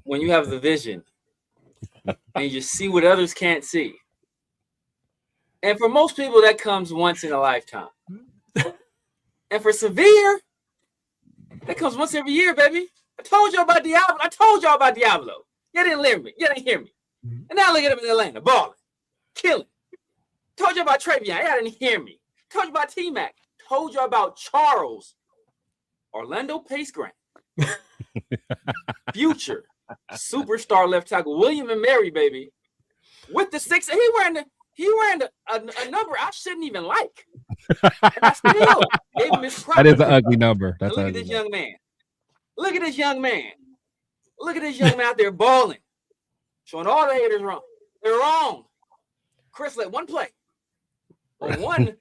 when you have the vision and you see what others can't see. And for most people, that comes once in a lifetime. And for Severe, that comes once every year, baby. I told y'all about Diablo. You didn't hear me. And now look at him in Atlanta, balling, killing. Told you about Travion. Y'all didn't hear me. Told you about T-Mac. Told you about Charles. Orlando Pace Grant. Future superstar left tackle William and Mary, baby. With the 6, he wearing a number I shouldn't even like. And I still gave him his proper. That is an ugly number. Look at this young man. Look at this young man. Look at this young man out there balling. Showing all the haters wrong. They're wrong. Chris let one play on one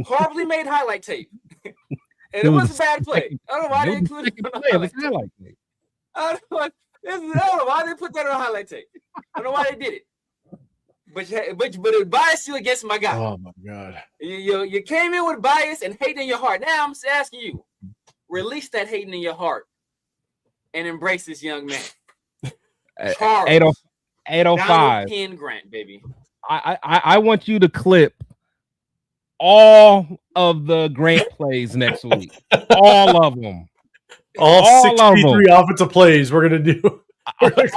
horribly made highlight tape. And it was a bad play. I don't know why they included it on the highlight tape. I don't know why they put that on a highlight tape. I don't know why they did it. But it biased you against my guy. Oh my God! You came in with bias and hate in your heart. Now I'm asking you, release that hating in your heart and embrace this young man. Charles, 805. Ken Grant, baby. I want you to clip all of the Grant plays next week. All of them. All 63 offensive plays we're gonna do.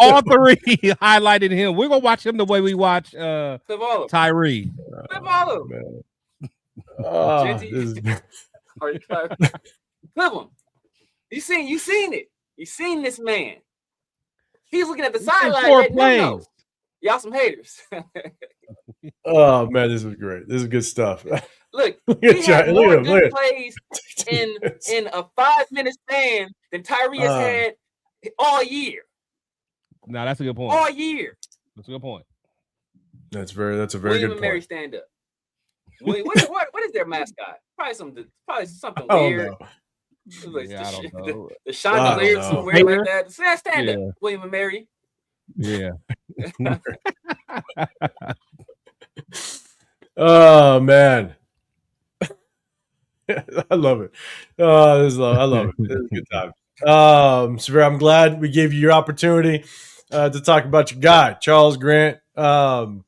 All 3 highlighted him. We're gonna watch him the way we watch Tyree. Clip all of them. Clip him. You seen it. You seen this man. He's looking at the sideline. Y'all some haters. Oh man, this is great. This is good stuff. Look, he had more good plays in a 5-minute span than Tyree has had all year. No, that's a good point. All year. That's a good point. That's a very William good point. and Mary stand up. What is their mascot? Probably something weird. Like I don't know. The chandelier somewhere like that. Stand up, William and Mary. Yeah. Oh man. I love it. I love it. This is a good time. Severe, I'm glad we gave you your opportunity to talk about your guy, Charles Grant. Don't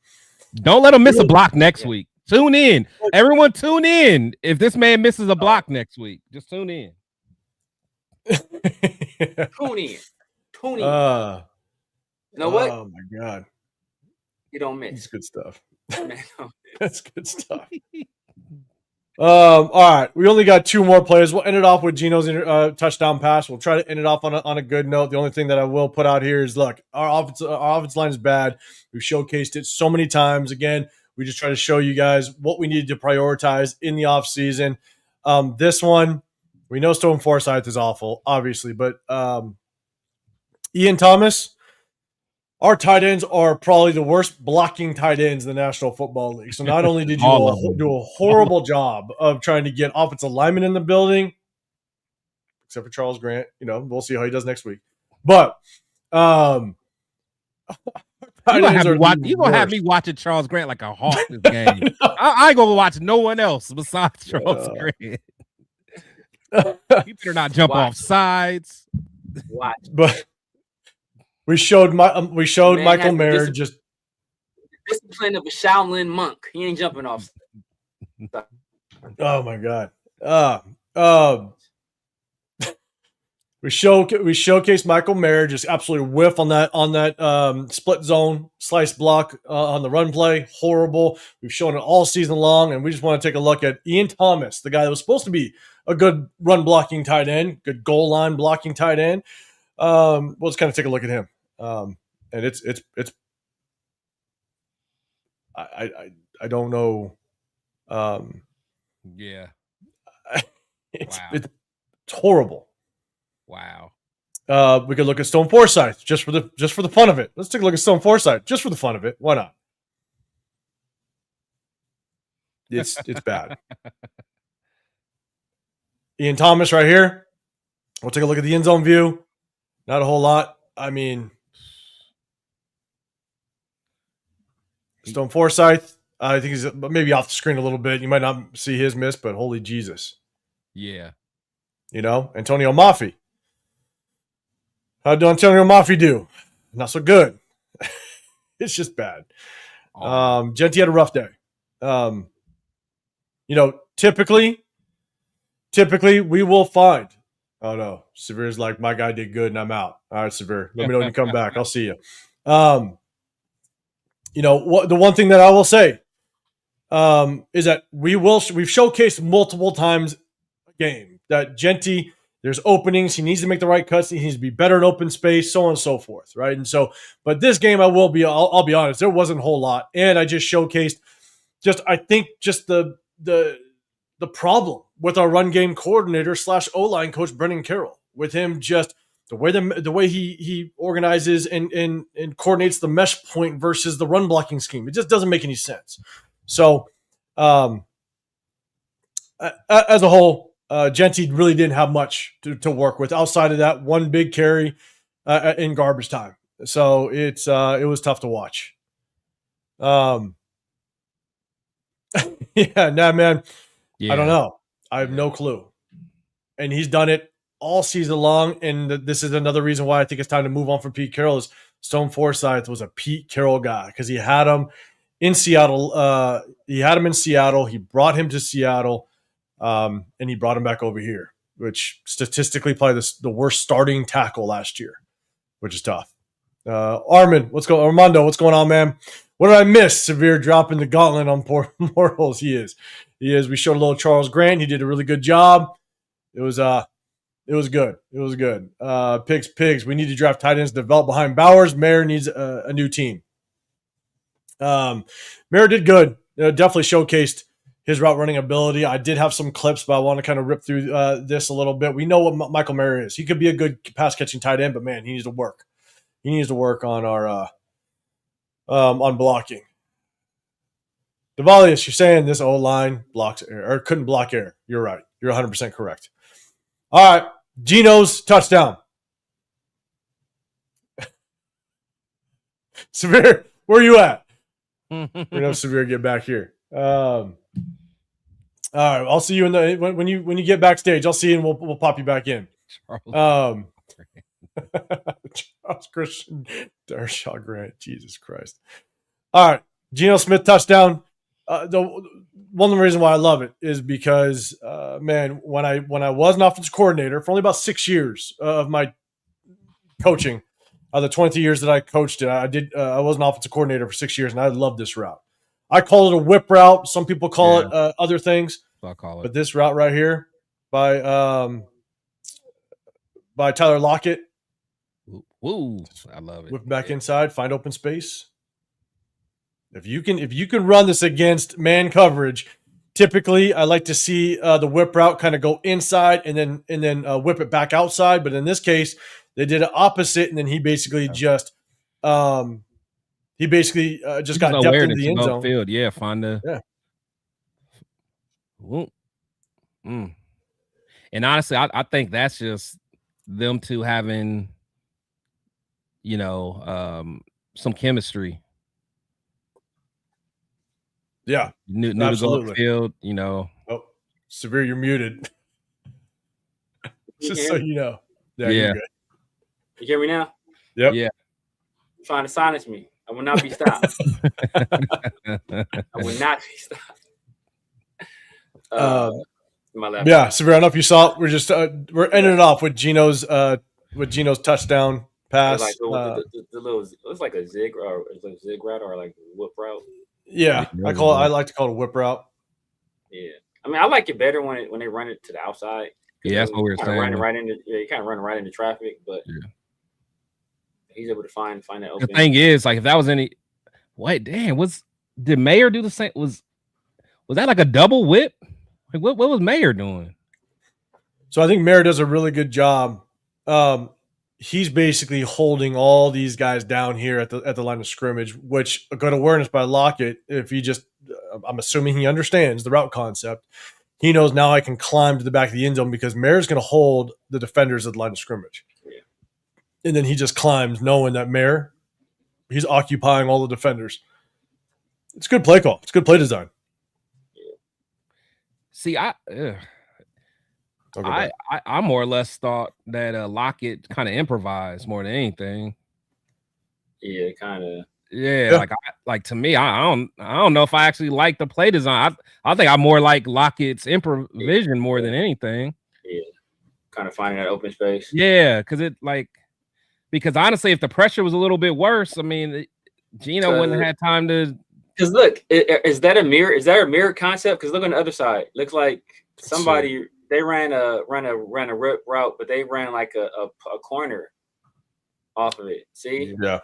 let him miss a block next week. Tune in. Everyone tune in. If this man misses a block next week, just tune in. Tune in. You know what? Oh my God. You don't miss. That's good stuff. Man, That's good stuff. All right. We only got 2 more plays. We'll end it off with Gino's touchdown pass. We'll try to end it off on a good note. The only thing that I will put out here is, look, our offense line is bad. We've showcased it so many times. Again, we just try to show you guys what we needed to prioritize in the offseason. This one, we know Stone Forsythe is awful, obviously, but Ian Thomas, our tight ends are probably the worst blocking tight ends in the National Football League. So not only did you do a horrible job of trying to get offensive linemen in the building, except for Charles Grant, we'll see how he does next week. But you're gonna have me watching Charles Grant like a hawk this game. I ain't gonna watch no one else besides Charles Grant. You better not jump off sides. Watch. But we showed Michael Mayer just discipline of a Shaolin monk. He ain't jumping off. Oh my God. We showcased Michael Mayer just absolutely whiff on that split zone slice block on the run play. Horrible. We've shown it all season long, and we just want to take a look at Ian Thomas, the guy that was supposed to be a good run blocking tight end, good goal line blocking tight end. We'll just kind of take a look at him. And it's I don't know. Yeah. It's horrible. Wow. We could look at Stone Forsythe just for the fun of it. Let's take a look at Stone Forsythe just for the fun of it. Why not? It's bad. Ian Thomas right here. We'll take a look at the end zone view. Not a whole lot. I mean, Stone Forsythe, I think he's maybe off the screen a little bit. You might not see his miss, but holy Jesus. Yeah. Antonio Maffey. How did Antonio Maffey do? Not so good. It's just bad. Genty had a rough day. Typically we will find. Oh no, Severe's like, my guy did good and I'm out. All right, Severe. Let me know when you come back. I'll see you. The one thing that I will say is that we've showcased multiple times a game that Genty, there's openings. He needs to make the right cuts. He needs to be better in open space, so on and so forth, right? And so, but this game, I'll be honest, there wasn't a whole lot, and I just showcased I think the problem with our run game coordinator / O-line coach Brendan Carroll, with him just the way he organizes and coordinates the mesh point versus the run blocking scheme. It just doesn't make any sense. So, as a whole, Genty really didn't have much to work with outside of that one big carry in garbage time. So it was tough to watch. Yeah, nah, man. Yeah. I don't know. I have no clue. And he's done it all season long. And this is another reason why I think it's time to move on from Pete Carroll. Is Stone Forsythe was a Pete Carroll guy because he had him in Seattle. He brought him to Seattle, and he brought him back over here, which statistically probably the worst starting tackle last year, which is tough. Armando, what's going on, man? What did I miss? Severe dropping the gauntlet on poor mortals. He is. We showed a little Charles Grant. He did a really good job. It was good. Pigs. We need to draft tight ends to develop behind Bowers. Mayer needs a new team. Mayer did good. Definitely showcased his route running ability. I did have some clips, but I want to kind of rip through this a little bit. We know what Michael Mayer is. He could be a good pass catching tight end, but man, he needs to work. He needs to work on our on blocking. Devalius, you're saying this O-line blocks air or couldn't block air. You're right. You're 100% correct. All right, Geno's touchdown. Severe, where are you at? We're gonna have Severe get back here. All right, I'll see you when you get backstage. I'll see you and we'll pop you back in. Charles Christian, Darshaw Grant, Jesus Christ. All right, Geno Smith touchdown. One of the reasons why I love it is because, man, when I was an offensive coordinator for only about 6 years of my coaching, the 20 years that I coached it, I was an offensive coordinator for 6 years, and I loved this route. I call it a whip route. Some people call it other things. I'll call it. But this route right here by Tyler Lockett. Ooh, I love it. Whip back inside, find open space. If you can run this against man coverage, typically I like to see the whip route kind of go inside and then whip it back outside. But in this case, they did it opposite, and then he basically just He basically just got depth into awareness the to end go zone. field. Yeah, find the. Yeah. And honestly, I think that's just them two having, some chemistry. Yeah, Knew to go upfield, Oh, Severe, you're muted. Just so you know. Yeah, you're good. You hear me now? Yep. Yeah. Trying to silence me. I will not be stopped. I will not be stopped. Yeah, Severe, I don't know if you saw it. We're just we're ending it off with Gino's touchdown pass. Like the little, it's like a zig or it's like a zig route or like a whip route. Yeah, I like to call it a whip route. Yeah, I mean, I like it better when they run it to the outside. Yeah, that's what we were saying. Running right into, you kind of running right into traffic, but he's able to find that opening. The thing is, like, if that was did Mayer do the same? Was that like a double whip? Like, what was Mayer doing? So I think Mayer does a really good job. He's basically holding all these guys down here at the line of scrimmage, which a good awareness by Lockett. If he just, I'm assuming he understands the route concept. He knows now I can climb to the back of the end zone because Mayer's going to hold the defenders at the line of scrimmage. Yeah. And then he just climbs knowing that Mayer, he's occupying all the defenders. It's a good play call. It's good play design. Yeah. See, I more or less thought that Lockett kind of improvised more than anything. Yeah, kind of. Yeah, like to me, I don't know if I actually like the play design. I think I more like Lockett's improvisation more than anything. Yeah, kind of finding that open space. Yeah, because honestly, if the pressure was a little bit worse, I mean, Gino wouldn't have had time to. Because look, is that a mirror? Is that a mirror concept? Because look on the other side. Looks like somebody they ran a rip route, but they ran like a corner off of it. See? Yeah.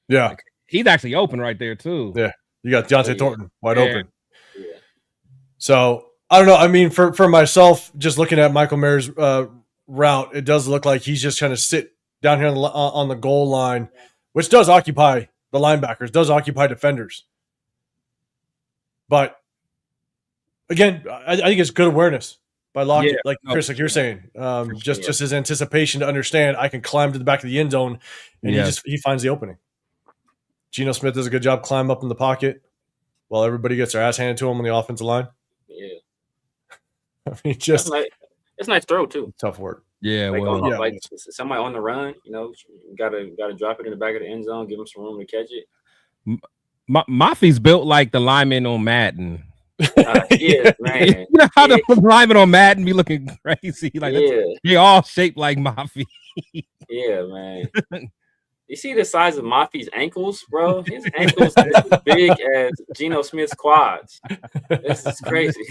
Yeah. Like, he's actually open right there too. Yeah. You got Deontay Thornton wide open. Yeah. So I don't know. I mean, for myself, just looking at Michael Mayer's route, it does look like he's just trying to sit down here on the goal line, which does occupy the linebackers, does occupy defenders. But again, I think it's good awareness by Lockett, Chris, like you're saying, just his anticipation to understand I can climb to the back of the end zone, and he finds the opening. Geno Smith does a good job climb up in the pocket while everybody gets their ass handed to him on the offensive line. Yeah, I mean, just it's a nice throw too. Tough work. Yeah, like somebody on the run, gotta drop it in the back of the end zone, give him some room to catch it. Mafi's built like the lineman on Madden. Yeah, man. You know how the lineman on Madden be looking crazy? Like, they all shaped like Mafi. Yeah, man. You see the size of Mafi's ankles, bro? His ankles are as big as Geno Smith's quads. This is crazy.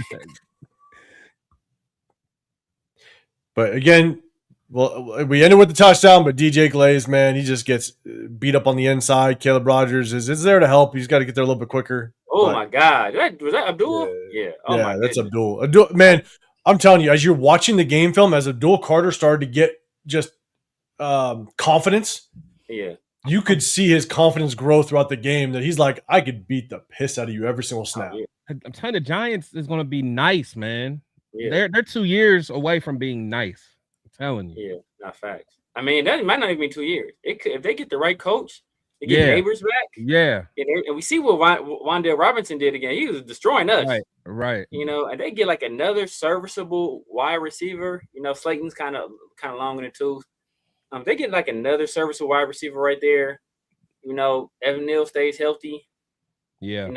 But again, well, we ended with the touchdown, but DJ Glaze, man, he just gets beat up on the inside. Caleb Rogers is there to help. He's got to get there a little bit quicker. Oh, my God. Was that Abdul? Yeah. Oh, yeah, that's Abdul. Man, I'm telling you, as you're watching the game film, as Abdul Carter started to get just confidence, you could see his confidence grow throughout the game, that he's like, I could beat the piss out of you every single snap. I'm telling you, the Giants is going to be nice, man. Yeah. They're 2 years away from being nice. I'm telling you. Yeah, not facts. I mean, that might not even be 2 years. If they get the right coach, they get Neighbors back. Yeah. And we see what Wan'Dale Robinson did again. He was destroying us. Right. And they get like another serviceable wide receiver. Slayton's kind of long in the tooth. They get like another serviceable wide receiver right there. Evan Neal stays healthy. Yeah.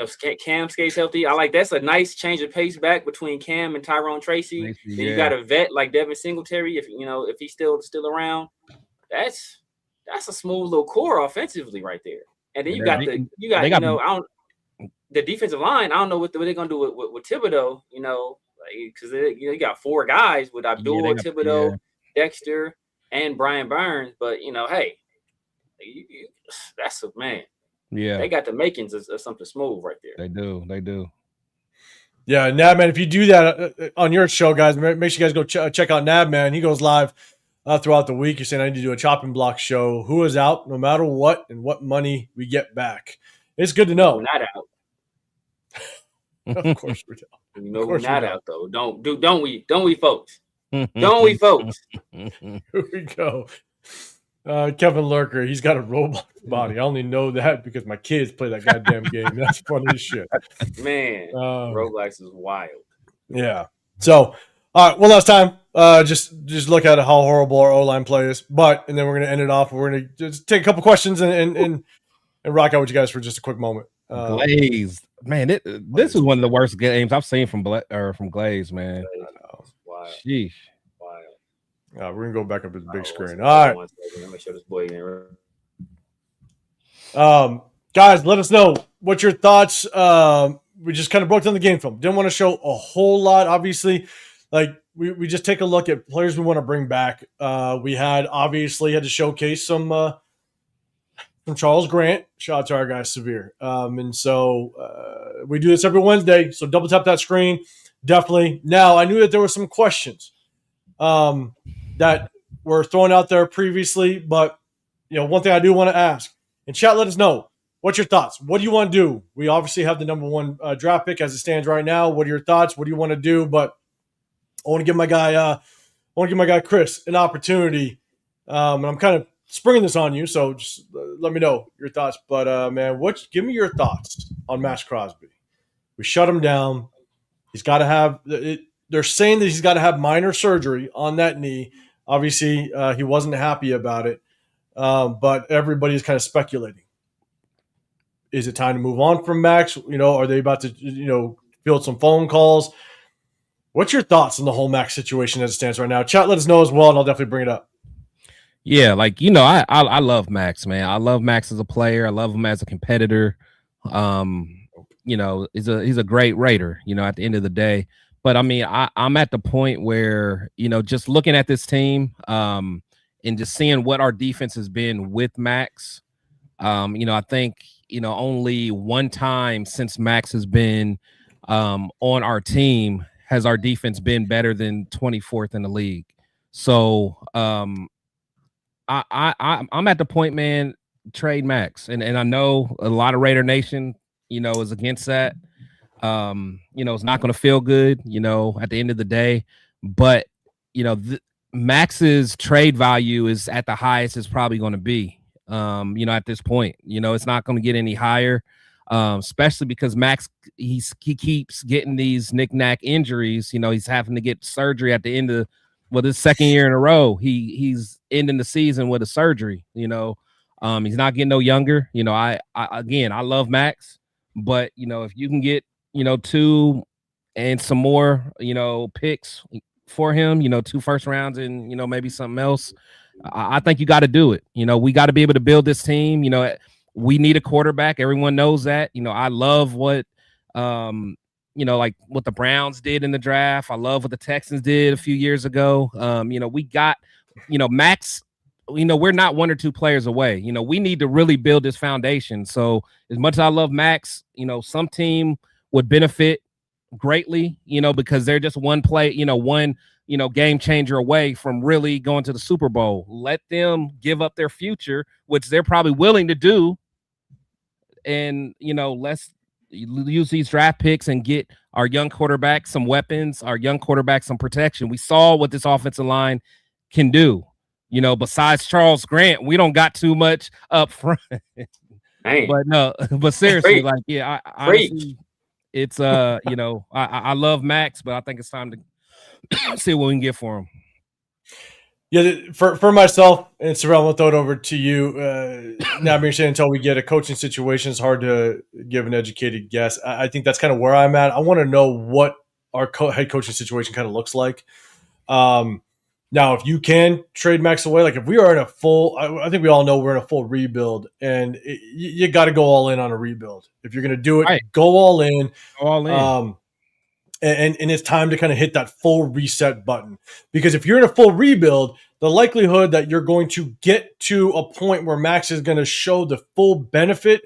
Cam stays healthy. I like that's a nice change of pace back between Cam and Tyrone Tracy. Then you got a vet like Devin Singletary. If he's still around, that's a smooth little core offensively right there. And then the defensive line. I don't know what they're gonna do with Thibodeau. Because you got 4 guys with Abdul, Thibodeau, Dexter, and Brian Burns. But hey, that's a man. Yeah, they got the makings of something smooth right there. They do. Yeah, Nab, man, if you do that on your show, guys, make sure you guys go check out Nab, man. He goes live throughout the week. You're saying I need to do a chopping block show. Who is out, no matter what, and what money we get back. It's good to know. We're not out. Of course we don't. You know we're not out though. Don't we, folks? Don't we, folks? Here we go. Kevin Lurker, he's got a robot body. I only know that because my kids play that goddamn game. That's funny as shit. Man, Roblox is wild. Yeah. So, all right, one last time. Just look at how horrible our O-line play is. And then we're going to end it off. We're going to just take a couple questions and rock out with you guys for just a quick moment. Glazed. Man, this is one of the worst games I've seen from Glaze, man. I know. Wild. Sheesh. We're going to go back up to the big screen. All right. Let me show this boy in. Guys, let us know what your thoughts. We just kind of broke down the game film. Didn't want to show a whole lot, obviously. Like, we just take a look at players we want to bring back. We had to showcase some Charles Grant. Shout out to our guy, Severe. And so we do this every Wednesday. So double tap that screen. Definitely. Now, I knew that there were some questions that were thrown out there previously. But, one thing I do want to ask. And chat, let us know. What's your thoughts? What do you want to do? We obviously have the number one draft pick as it stands right now. What are your thoughts? What do you want to do? But I want to give my guy Chris an opportunity. And I'm kind of springing this on you, so just let me know your thoughts. But man, give me your thoughts on Max Crosby. We shut him down. He's got to have it. They're saying that he's got to have minor surgery on that knee. Obviously, he wasn't happy about it, but everybody's kind of speculating. Is it time to move on from Max? Are they about to, field some phone calls? What's your thoughts on the whole Max situation as it stands right now? Chat, let us know as well, and I'll definitely bring it up. Yeah, I love Max, man. I love Max as a player. I love him as a competitor. He's a great Raider, at the end of the day. But I mean, I'm at the point where, just looking at this team, and just seeing what our defense has been with Max. I think, only one time since Max has been on our team has our defense been better than 24th in the league. So I'm at the point, man, trade Max. And I know a lot of Raider Nation, is against that. It's not going to feel good, at the end of the day. But, Max's trade value is at the highest it's probably going to be. At this point, it's not going to get any higher, especially because Max, he keeps getting these knick-knack injuries. He's having to get surgery at the end of, his second year in a row. He's ending the season with a surgery. He's not getting no younger. I love Max, but if you can get 2 and some more picks for him, 2 first rounds and maybe something else, I think you got to do it. We got to be able to build this team. We need a quarterback. Everyone knows that. I love what, like what the Browns did in the draft. I love what the Texans did a few years ago. We got, Max, we're not 1 or 2 players away. We need to really build this foundation. So as much as I love Max, some team would benefit greatly, because they're just one play, one game changer away from really going to the Super Bowl. Let them give up their future, which they're probably willing to do. And, let's use these draft picks and get our young quarterback some weapons, our young quarterback some protection. We saw what this offensive line can do. Besides Charles Grant, we don't got too much up front. But seriously, I honestly, it's I love Max, but I think it's time to see what we can get for him. Yeah, for myself, and Sorrell, we'll throw it over to you. Now, being saying until we get a coaching situation, it's hard to give an educated guess. I think that's kind of where I'm at. I want to know what our head coaching situation kind of looks like. Now, if you can trade Max away, like if we are in a full, I think we all know we're in a full rebuild, and you got to go all in on a rebuild. If you're going to do it, right, go all in. All in. And it's time to kind of hit that full reset button, because if you're in a full rebuild, the likelihood that you're going to get to a point where Max is going to show the full benefit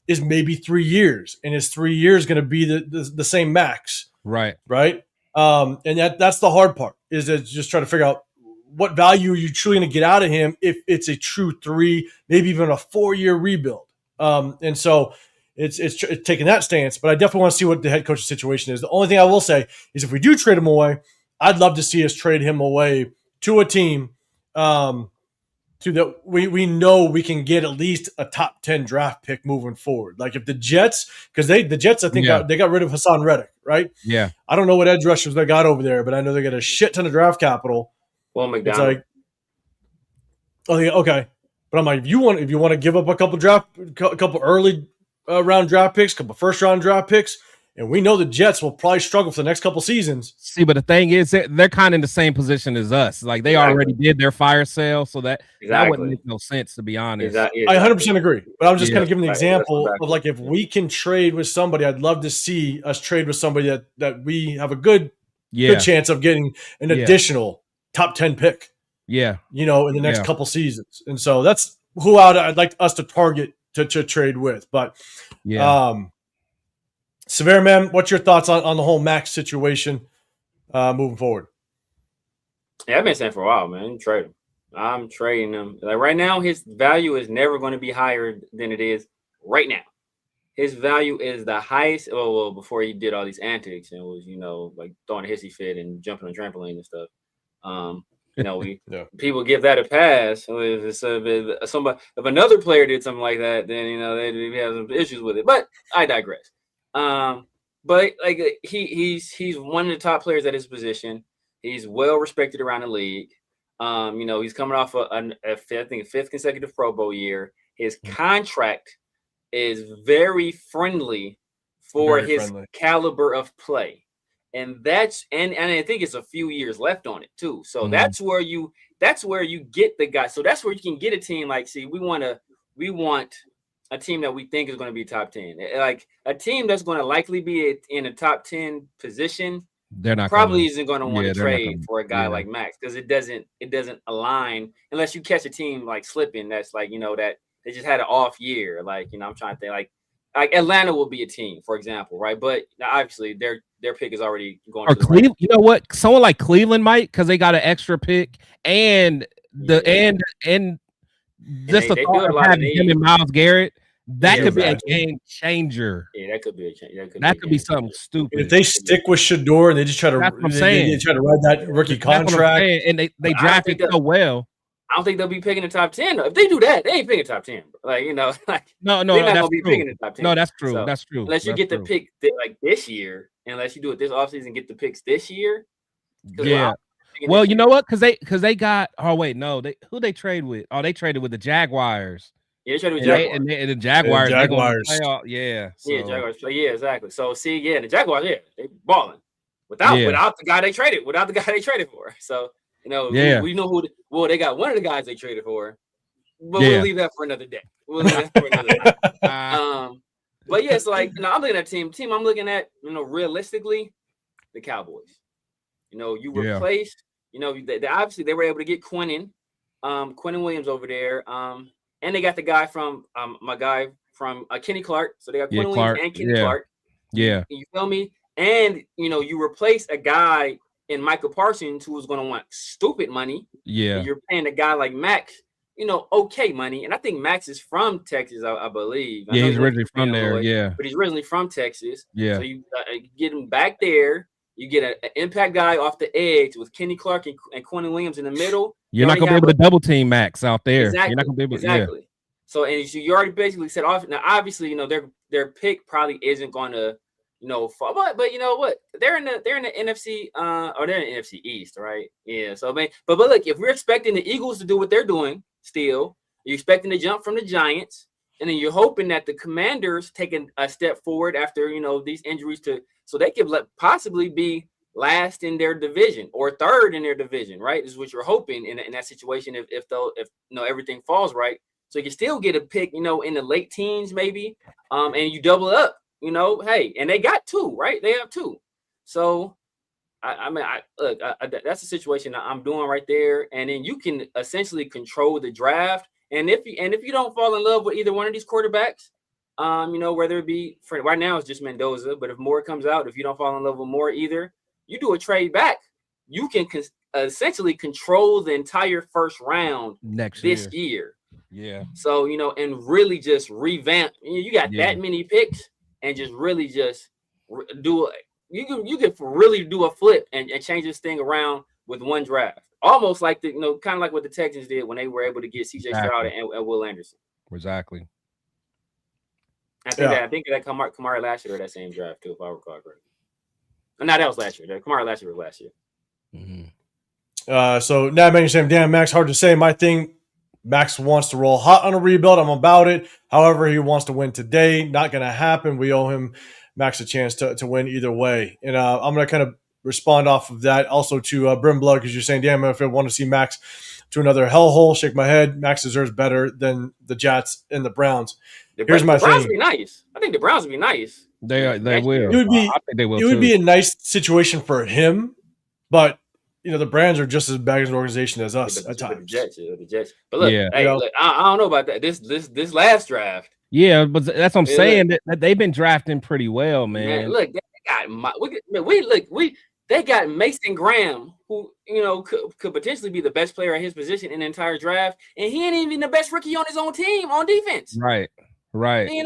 is maybe 3 years, and is 3 years going to be the same Max? Right. And that's the hard part, is to just try to figure out what value are you truly going to get out of him if it's a true 3, maybe even a 4-year rebuild? And so it's taking that stance. But I definitely want to see what the head coach's situation is. The only thing I will say is if we do trade him away, I'd love to see us trade him away to a team to that we know we can get at least a top 10 draft pick moving forward. Like if the Jets, because the Jets, I think they got rid of Hassan Reddick, right? Yeah. I don't know what edge rushers they got over there, but I know they got a shit ton of draft capital. Well, McDonald. It's like, oh yeah, okay. But I'm like, if you want to give up a couple early round draft picks, couple first round draft picks, and we know the Jets will probably struggle for the next couple seasons. See, but the thing is, they're kind of in the same position as us. Like they already did their fire sale, so that wouldn't make no sense, to be honest. Exactly. I 100% agree. But I'm just kind of giving the example of like if we can trade with somebody, I'd love to see us trade with somebody that we have a good chance of getting an additional top 10 pick. Yeah, in the next couple seasons, and so that's who I'd like us to target to trade with. But Severe, man, what's your thoughts on the whole Max situation moving forward? Yeah, I've been saying for a while, man. Trade him. I'm trading him. Like right now, his value is never going to be higher than it is right now. His value is the highest. Well, before he did all these antics and was, like throwing a hissy fit and jumping on trampoline and stuff. People give that a pass. If another player did something like that, then they have some issues with it. But I digress. But like he's one of the top players at his position. He's well respected around the league. He's coming off a fifth consecutive Pro Bowl year. His contract is very friendly for his caliber of play. And that's and I think it's a few years left on it too. So that's where you get the guy. So that's where you can get a team like, see, we want a team that we think is going to be top 10. Like a team that's going to likely be in a top 10 position. They're not isn't going to want to trade for a guy like Max because it doesn't align unless you catch a team like slipping. That's like, that they just had an off year. Like, I'm trying to think like Atlanta will be a team, for example. Right. But obviously their pick is already going. Or to Cleveland, you know what? Someone like Cleveland might, because they got an extra pick and just the thought of having him and Myles Garrett. That could be a game changer. Yeah, that could be a change. That could be something stupid. If they stick with Shador and they just try to, they try to ride that rookie contract, and they drafted so well. I don't think they'll be picking the top 10. If they do that, they ain't picking top 10. Like, no, they're not gonna be picking the top 10. No, that's true. So, that's true. Unless you get the pick like this year, unless you do it this offseason, get the picks this year. Yeah. Well, you know what? Because they got. Oh wait, no. Who they trade with? Oh, they traded with the Jaguars. Yeah, they traded with Jaguars. And the Jaguars. Jaguars. So. Yeah, Jaguars. Yeah, exactly. So see, the Jaguars. Yeah, they balling without the guy they traded. Without the guy they traded for. So we know who. Well, they got one of the guys they traded for, but we'll leave that for another day. But yeah, it's like I'm looking at team. I'm looking at realistically, the Cowboys. You replace. They obviously they were able to get Quentin Williams over there. And they got the guy from my guy from Kenny Clark. So they got Quentin Williams and Kenny Clark. Yeah. You feel me? And you replace a guy in Michael Parsons who was going to want stupid money. Yeah. You're paying a guy like Max, okay money. And I think Max is from Texas, I believe. Yeah, he's originally from there. Yeah. But he's originally from Texas. Yeah. So you get him back there. You get an impact guy off the edge with Kenny Clark and Quentin Williams in the middle. You're not going to be able to double team Max out there. Exactly. You're not going to be able to. Exactly. Yeah. So, and you already basically said off. Now, obviously, their pick probably isn't going to, fall. But you know what? They're in the NFC, or they're in the NFC East, right? Yeah. So, but look, if we're expecting the Eagles to do what they're doing, still, you're expecting to jump from the Giants, and then you're hoping that the Commanders take a step forward after these injuries so they could possibly be last in their division or third in their division, right? This is what you're hoping in that situation if everything falls right. So you can still get a pick, in the late teens maybe, and you double up, hey, and they got 2, right? They have 2. So that's the situation I'm doing right there, and then you can essentially control the draft. And if you don't fall in love with either one of these quarterbacks, whether it be for right now it's just Mendoza, but if Moore comes out, if you don't fall in love with Moore either, you do a trade back. You can essentially control the entire first round this year. Yeah. So, and really just revamp. You got that many picks and just really just do it. You could really do a flip and change this thing around with one draft. Almost like kind of like what the Texans did when they were able to get CJ Stroud and Will Anderson. Exactly. I think that Kamara last year or that same draft too, if I recall correctly. No, that was last year. Kamara last year was last year. Mm-hmm. So now you're saying, damn, Max, hard to say. My thing, Max wants to roll hot on a rebuild. I'm about it. However, he wants to win today. Not going to happen. We owe him, Max, a chance to win either way. And I'm going to kind of respond off of that also to Brimblood, because you're saying, damn, if I want to see Max to another hellhole, shake my head. Max deserves better than the Jets and the Browns. Here's my thing. The Browns would be nice. I think the Browns would be nice. They will. It would be. I think they will. It would be a nice situation for him, but the Browns are just as bad as an organization as us at times. The Jets. But look, look, I don't know about that. This last draft. Yeah, but that's what I'm saying. That they've been drafting pretty well, man. Look, they got Mason Graham, who could potentially be the best player at his position in the entire draft, and he ain't even the best rookie on his own team on defense. Right. Right. And they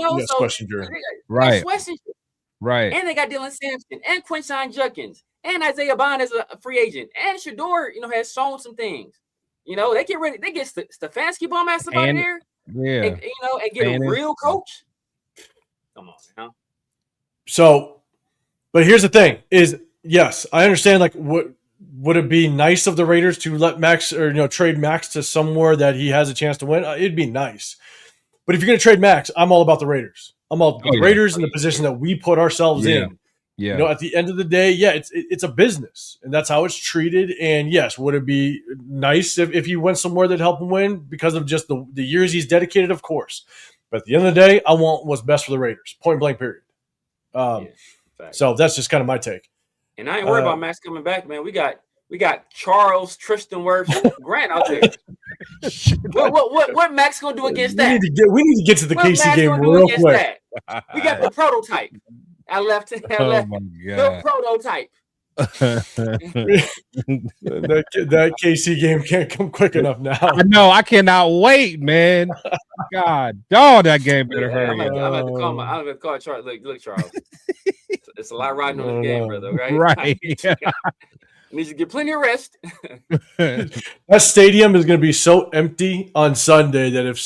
got Dylan Sampson and Quinshon Judkins and Isaiah Bond as a free agent, and Shador, has shown some things. They get Stefanski bum ass up out of there. Yeah. And get a real coach. Come on, now. So, but here's the thing: is yes, I understand. Like, would it be nice of the Raiders to let Max or trade Max to somewhere that he has a chance to win? It'd be nice. But if you're going to trade Max, I'm all about the Raiders. I'm all about the Raiders in the position that we put ourselves in. Yeah. At the end of the day, it's a business, and that's how it's treated. And yes, would it be nice if he went somewhere that helped him win because of just the years he's dedicated? Of course. But at the end of the day, I want what's best for the Raiders. Point blank, period. So that's just kind of my take. And I ain't worried about Max coming back, man. We got Charles, Tristan Wirfs, Grant out there. What Max gonna do against that? We need to get to the KC game real quick. We got the prototype. I left. The prototype. that KC game can't come quick enough now. I know. I cannot wait, man. God, dog, that game better hurry. I'm about to call Charles. Look, Charles. It's a lot riding on the game, brother. Right? Right. Needs to get plenty of rest. That stadium is going to be so empty on Sunday that if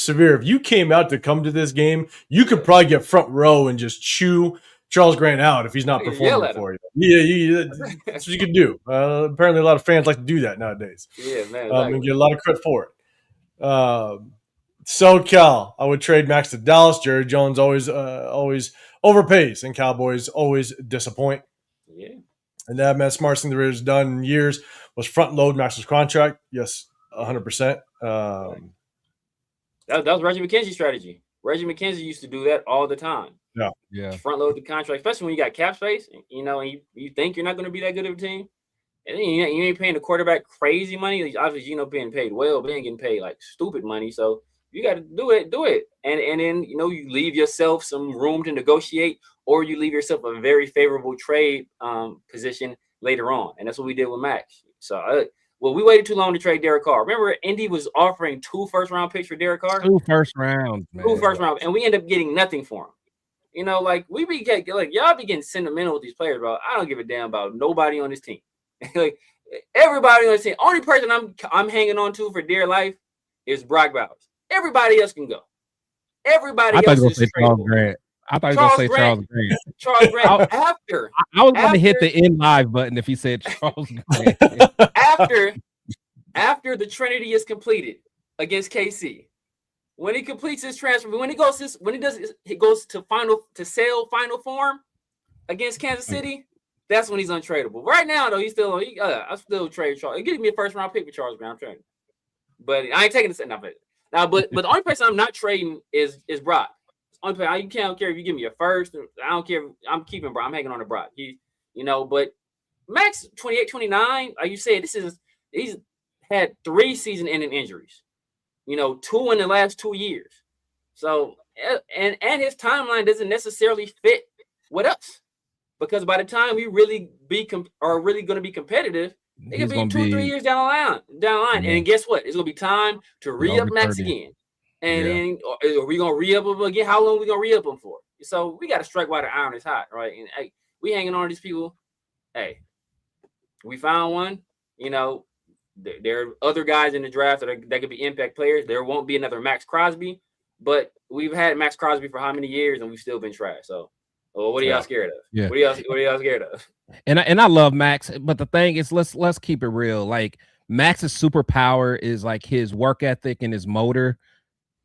you came out to come to this game, you could probably get front row and just chew Charles Grant out if he's not performing for you. Yeah, that's what you can do. Apparently, a lot of fans like to do that nowadays. Yeah, man. And get a lot of credit for it. SoCal, I would trade Max to Dallas. Jerry Jones always overpays, and Cowboys always disappoint. Yeah. And that, man, smartest thing the Raiders done in years was front load Max's contract. Yes, 100%. That was Reggie McKenzie's strategy. Reggie McKenzie used to do that all the time. Yeah. Front load the contract, especially when you got cap space, and you think you're not going to be that good of a team. And then you ain't paying the quarterback crazy money. Obviously, being paid well, but ain't getting paid like stupid money. So you got to do it. And then, you leave yourself some room to negotiate, or you leave yourself a very favorable trade position later on. And that's what we did with Max. So, we waited too long to trade Derek Carr. Remember, Indy was offering 2 first-round picks for Derek Carr? 2 first rounds, man. 2 first rounds. And we end up getting nothing for him. Y'all be getting sentimental with these players, bro. I don't give a damn about nobody on this team. Everybody on this team. Only person I'm hanging on to for dear life is Brock Bowers. Everybody else can go. Everybody else is tradable. I thought you were going to say Charles Grant. Charles Grant. After I was going to hit the end live button if he said Charles Grant. After the Trinity is completed against KC, when he completes his transfer, when he goes to final form against Kansas City, that's when he's untradeable. Right now, though, I still trade Charles. Give me a first round pick for Charles Grant. I'm trading, but I ain't taking the now. But the only person I'm not trading is Brock. Only player, I don't care if you give me a first. I don't care. I'm keeping Brock. I'm hanging on to Brock. But Max 28, 29. Like you said, he's had 3 season-ending injuries. 2 in the last 2 years. So and his timeline doesn't necessarily fit with us, because by the time we really going to be competitive, It could be 2 or 3 years down the line. Yeah. And guess what? It's gonna be time to re-up Max again. And then are we gonna re-up him again? How long are we gonna re-up him for? So we got to strike while the iron is hot, right? And hey, we hanging on to these people. Hey, we found one. You know, there are other guys in the draft that could be impact players. There won't be another Max Crosby, but we've had Max Crosby for how many years, and we've still been trash. So, what are y'all scared of? Yeah. What are y'all scared of? And I love Max, but the thing is, let's keep it real. Like, Max's superpower is like his work ethic and his motor.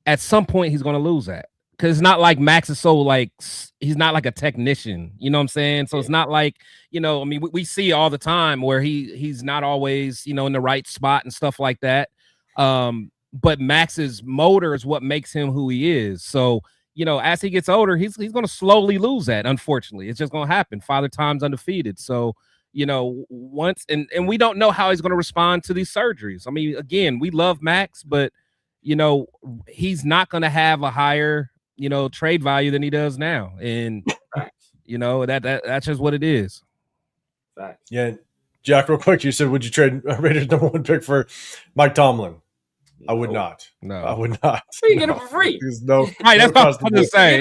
At some point, he's gonna lose that. Because it's not like Max is so like, he's not like a technician, you know what I'm saying? So it's not like, you know, I mean, we see all the time where he's not always, you know, in the right spot and stuff like that. But Max's motor is what makes him who he is. So, you know, as he gets older, he's going to slowly lose that. Unfortunately, it's just going to happen. Father Time's undefeated. So, you know, once, and we don't know how he's going to respond to these surgeries. I mean, again, we love Max, but, you know, he's not going to have a higher, you know, trade value than he does now. And, you know, that's just what it is. Yeah. Jack, real quick, you said, would you trade Raiders #1 pick for Mike Tomlin? I would not. No, I would not. So you get it for free. No, right, that's what I'm going to say.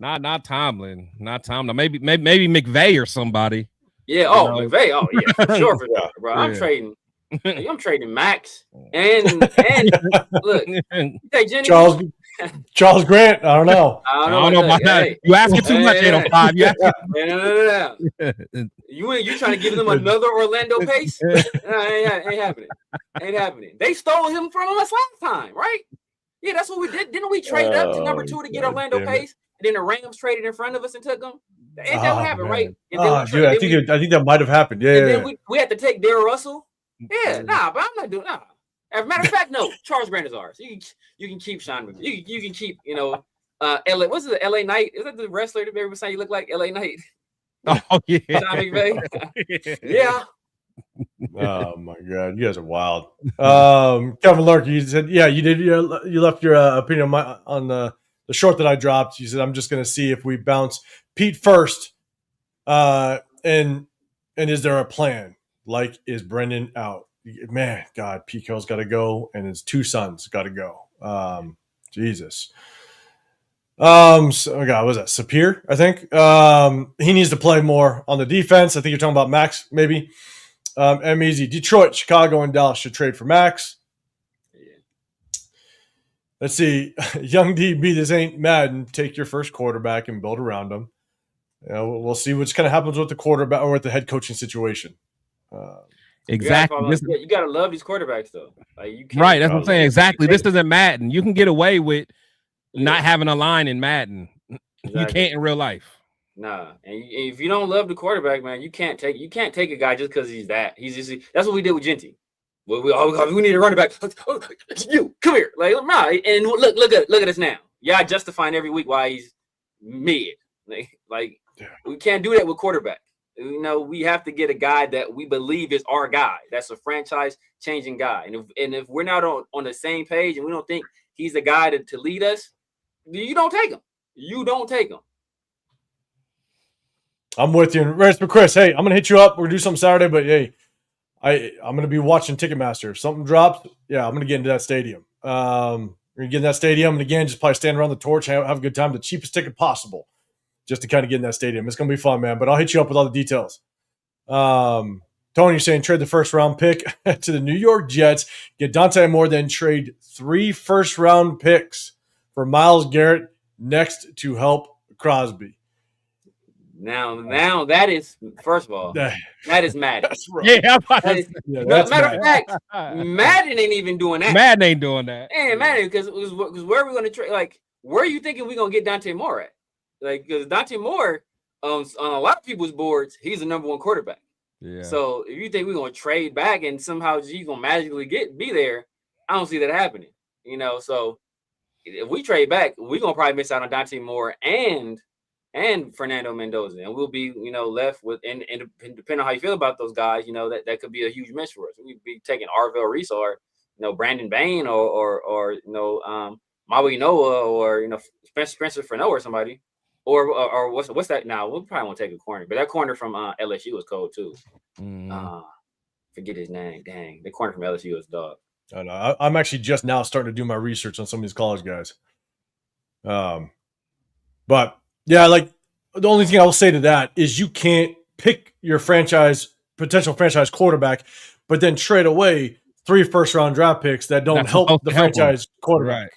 Not Tomlin. Not Tomlin. Maybe McVay or somebody. Yeah. Oh, you know? McVay. Oh, yeah. For sure, bro. Yeah. I'm trading Max and look, hey, Charles Grant. I don't know. I don't know about that. Hey, you asking too much, 805. No. You trying to give them another Orlando Pace? Ain't happening. They stole him from us last time, right? Yeah, that's what we did. Didn't we trade up to number 2 to get Orlando Pace? And then the Rams traded in front of us and took him. Ain't that what happened, right? And then I think that might have happened. Yeah. And then we had to take Darryl Russell. Yeah, but I'm not doing As a matter of fact, no, Charles Grant is ours. You can keep Sean McVay. You can keep, you know, LA. What's it? LA Knight? Is that the wrestler that everybody say you look like? LA Knight. Oh yeah. Sean McVay. Yeah. Oh my God, you guys are wild. Kevin Lurk, you said, yeah, you did. You left your opinion on the short that I dropped. You said, I'm just going to see if we bounce Pete first. And is there a plan? Like, is Brendan out? Man, God, Pete Carroll's got to go, and his 2 sons got to go. Jesus. So, God, what was that? Sapir, I think. He needs to play more on the defense. I think you're talking about Max, maybe. Easy. Detroit, Chicago, and Dallas should trade for Max. Let's see. Young DB, this ain't Madden. Take your first quarterback and build around him. We'll see what's kind of happens with the quarterback or with the head coaching situation. Exactly. You gotta love these quarterbacks, though. Like, you can't, right. That's what I'm saying. Exactly. This isn't Madden. You can get away with not having a line in Madden. Exactly. You can't in real life. Nah. And if you don't love the quarterback, man, you can't take a guy just because he's that. That's what we did with Genty. Well, we need a running back. You come here, like, nah. And look at us now. Yeah, justifying every week why he's mid. Like we can't do that with quarterback. You know, we have to get a guy that we believe is our guy. That's a franchise-changing guy. And if we're not on the same page and we don't think he's the guy to lead us, you don't take him. You don't take him. I'm with you. Rest for Chris. Hey, I'm gonna hit you up. We're gonna do something Saturday, but hey, I'm gonna be watching Ticketmaster. If something drops, yeah, I'm gonna get into that stadium. We're gonna get in that stadium, and again, just probably stand around the torch, have a good time, the cheapest ticket possible, just to kind of get in that stadium. It's gonna be fun, man. But I'll hit you up with all the details. Tony, you're saying trade the first round pick to the New York Jets, get Dante Moore, then trade 3 first-round picks for Myles Garrett next to help Crosby. Now that is, first of all, that is Madden. Yeah, matter of fact, Madden ain't even doing that. Madden ain't doing that. And Madden, because where are we going to trade? Like, where are you thinking we're going to get Dante Moore at? Like, because Dante Moore, on a lot of people's boards, he's the number 1 quarterback. Yeah. So if you think we're going to trade back and somehow he's going to magically be there, I don't see that happening. You know, so if we trade back, we're going to probably miss out on Dante Moore and Fernando Mendoza, and we'll be, you know, left with, and depending on how you feel about those guys, you know, that could be a huge miss for us. We'd be taking Arvell Reese or, you know, Brandon Bain or you know, Maui Noah or, you know, Spencer Furneaux or somebody, or what's that now? We'll probably won't take a corner, but that corner from LSU was cold too. forget his name. Dang, the corner from LSU is dog. I know. I'm actually just now starting to do my research on some of these college guys. But yeah, like the only thing I will say to that is you can't pick your potential franchise quarterback, but then trade away 3 first-round draft picks that don't help the franchise quarterback. Right.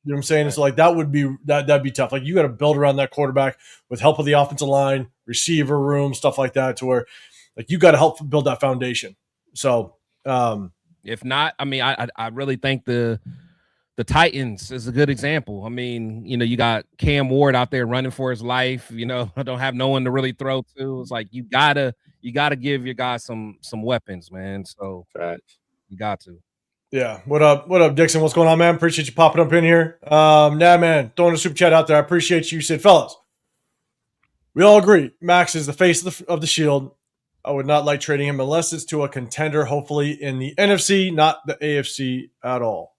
You know what I'm saying? Right. So like that'd be tough. Like you got to build around that quarterback with help of the offensive line, receiver room, stuff like that, to where like you got to help build that foundation. So if not, I mean, I really think the Titans is a good example. I mean, you know, you got Cam Ward out there running for his life. You know, don't have no one to really throw to. It's like you gotta give your guys some weapons, man. So you got to. Yeah. What up, Dixon? What's going on, man? Appreciate you popping up in here. Man, throwing a super chat out there. I appreciate you. You said, fellas, we all agree Max is the face of the Shield. I would not like trading him unless it's to a contender, hopefully in the NFC, not the AFC at all.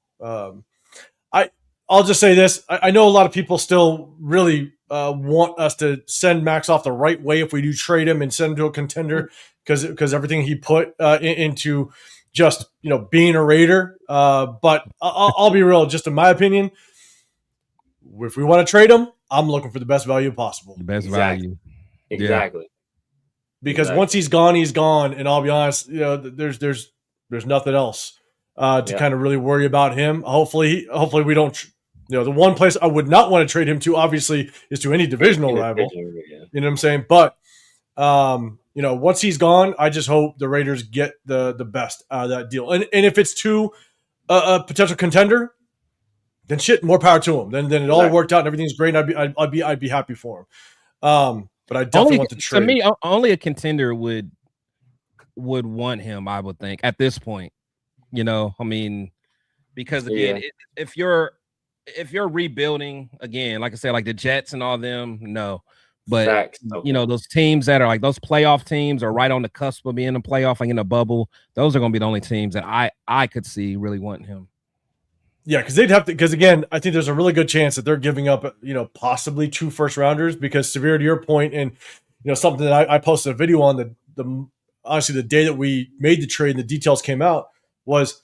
I'll just say this. I know a lot of people still really want us to send Max off the right way if we do trade him and send him to a contender because everything he put into just, you know, being a Raider. But I'll be real. Just in my opinion, if we want to trade him, I'm looking for the best value possible. The best value. Exactly. Yeah. Because once he's gone, he's gone. And I'll be honest, you know, there's nothing else to kind of really worry about him. Hopefully we don't. You know, the one place I would not want to trade him to, obviously, is to any divisional rival. You know what I'm saying? But, you know, once he's gone, I just hope the Raiders get the best out of that deal. And if it's to a potential contender, then shit, more power to him. Then it all worked out and everything's great. And I'd be happy for him. But I definitely want to trade. To me, only a contender would want him, I would think, at this point. You know, I mean, because again, if you're rebuilding again, like I said, like the Jets and all them, no. But you know, those teams that are like those playoff teams are right on the cusp of being in a playoff, like in a bubble. Those are going to be the only teams that I could see really wanting him. Yeah, because they'd have to. Because again, I think there's a really good chance that they're giving up, you know, possibly 2 first-rounders. Because Severe, to your point, and you know, something that I posted a video on honestly the day that we made the trade and the details came out was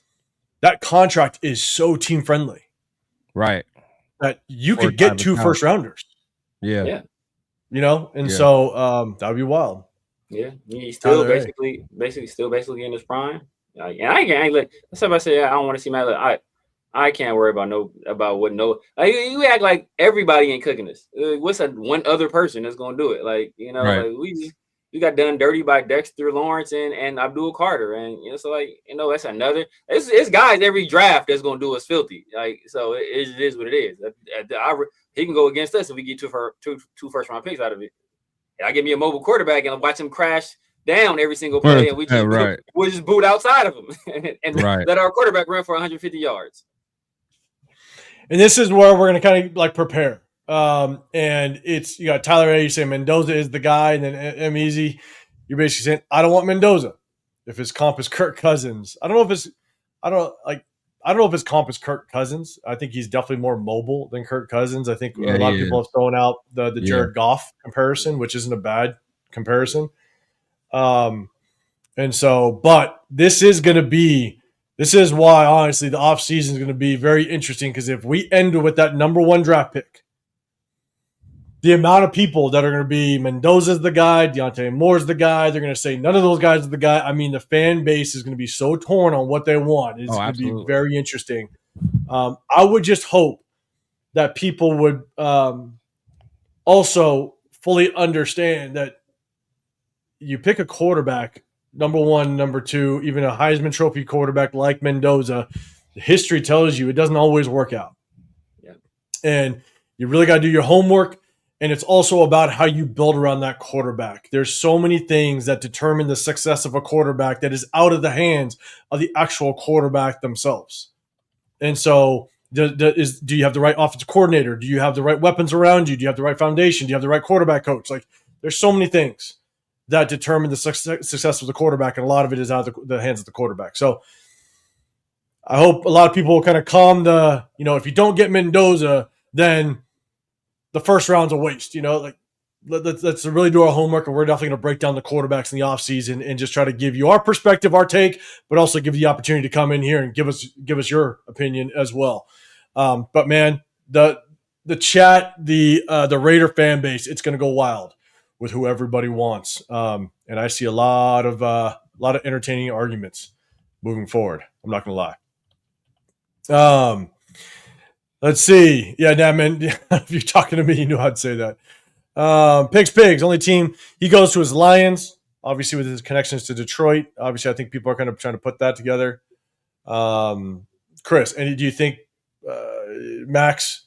that contract is so team friendly. Right. That you could get 2 first-rounders. Yeah. You know, and so that would be wild. Yeah. He's still basically in his prime. And I can't look. Somebody say I don't want to see my I can't worry about what like you act like everybody ain't cooking this. What's one other person that's gonna do it? Like, you know, like we got done dirty by Dexter Lawrence and Abdul Carter, and you know, so like, you know, that's another. It's guys every draft that's gonna do us filthy. Like, so it is what it is. He can go against us if we get two first-round picks out of it. And I give me a mobile quarterback and I watch him crash down every single play, and we'll just boot outside of him and let our quarterback run for 150 yards. And this is where we're going to kind of like prepare. And it's, you got Tyler A, you say Mendoza is the guy, and then M Easy, you're basically saying, I don't want Mendoza if his comp is Kirk Cousins. I don't know if his comp is Kirk Cousins. I think he's definitely more mobile than Kirk Cousins. I think a lot of people have thrown out the Jared Goff comparison, which isn't a bad comparison. And so, but this is why, honestly, the offseason is going to be very interesting, because if we end with that number 1 draft pick, the amount of people that are going to be Mendoza's the guy, Deontay Moore's the guy, they're going to say none of those guys are the guy. I mean, the fan base is going to be so torn on what they want. It's going to be very interesting. I would just hope that people would also fully understand that you pick a quarterback, number 1, number 2, even a Heisman Trophy quarterback like Mendoza, history tells you it doesn't always work out. Yeah. And you really got to do your homework. And it's also about how you build around that quarterback. There's so many things that determine the success of a quarterback that is out of the hands of the actual quarterback themselves. And so do you have the right offensive coordinator? Do you have the right weapons around you? Do you have the right foundation? Do you have the right quarterback coach? Like, there's so many things that determine the success of the quarterback, and a lot of it is out of the hands of the quarterback. So I hope a lot of people will kind of calm if you don't get Mendoza, then the first round's a waste. You know, like let's really do our homework, and we're definitely going to break down the quarterbacks in the offseason and just try to give you our perspective, our take, but also give you the opportunity to come in here and give us your opinion as well. But man, the chat, the Raider fan base, it's going to go wild with who everybody wants, and I see a lot of entertaining arguments moving forward. I'm not going to lie. Let's see. Yeah, nah, man. If you're talking to me, you know how to say that. Pigs. Only team he goes to is Lions. Obviously, with his connections to Detroit. Obviously, I think people are kind of trying to put that together. Chris, do you think Max?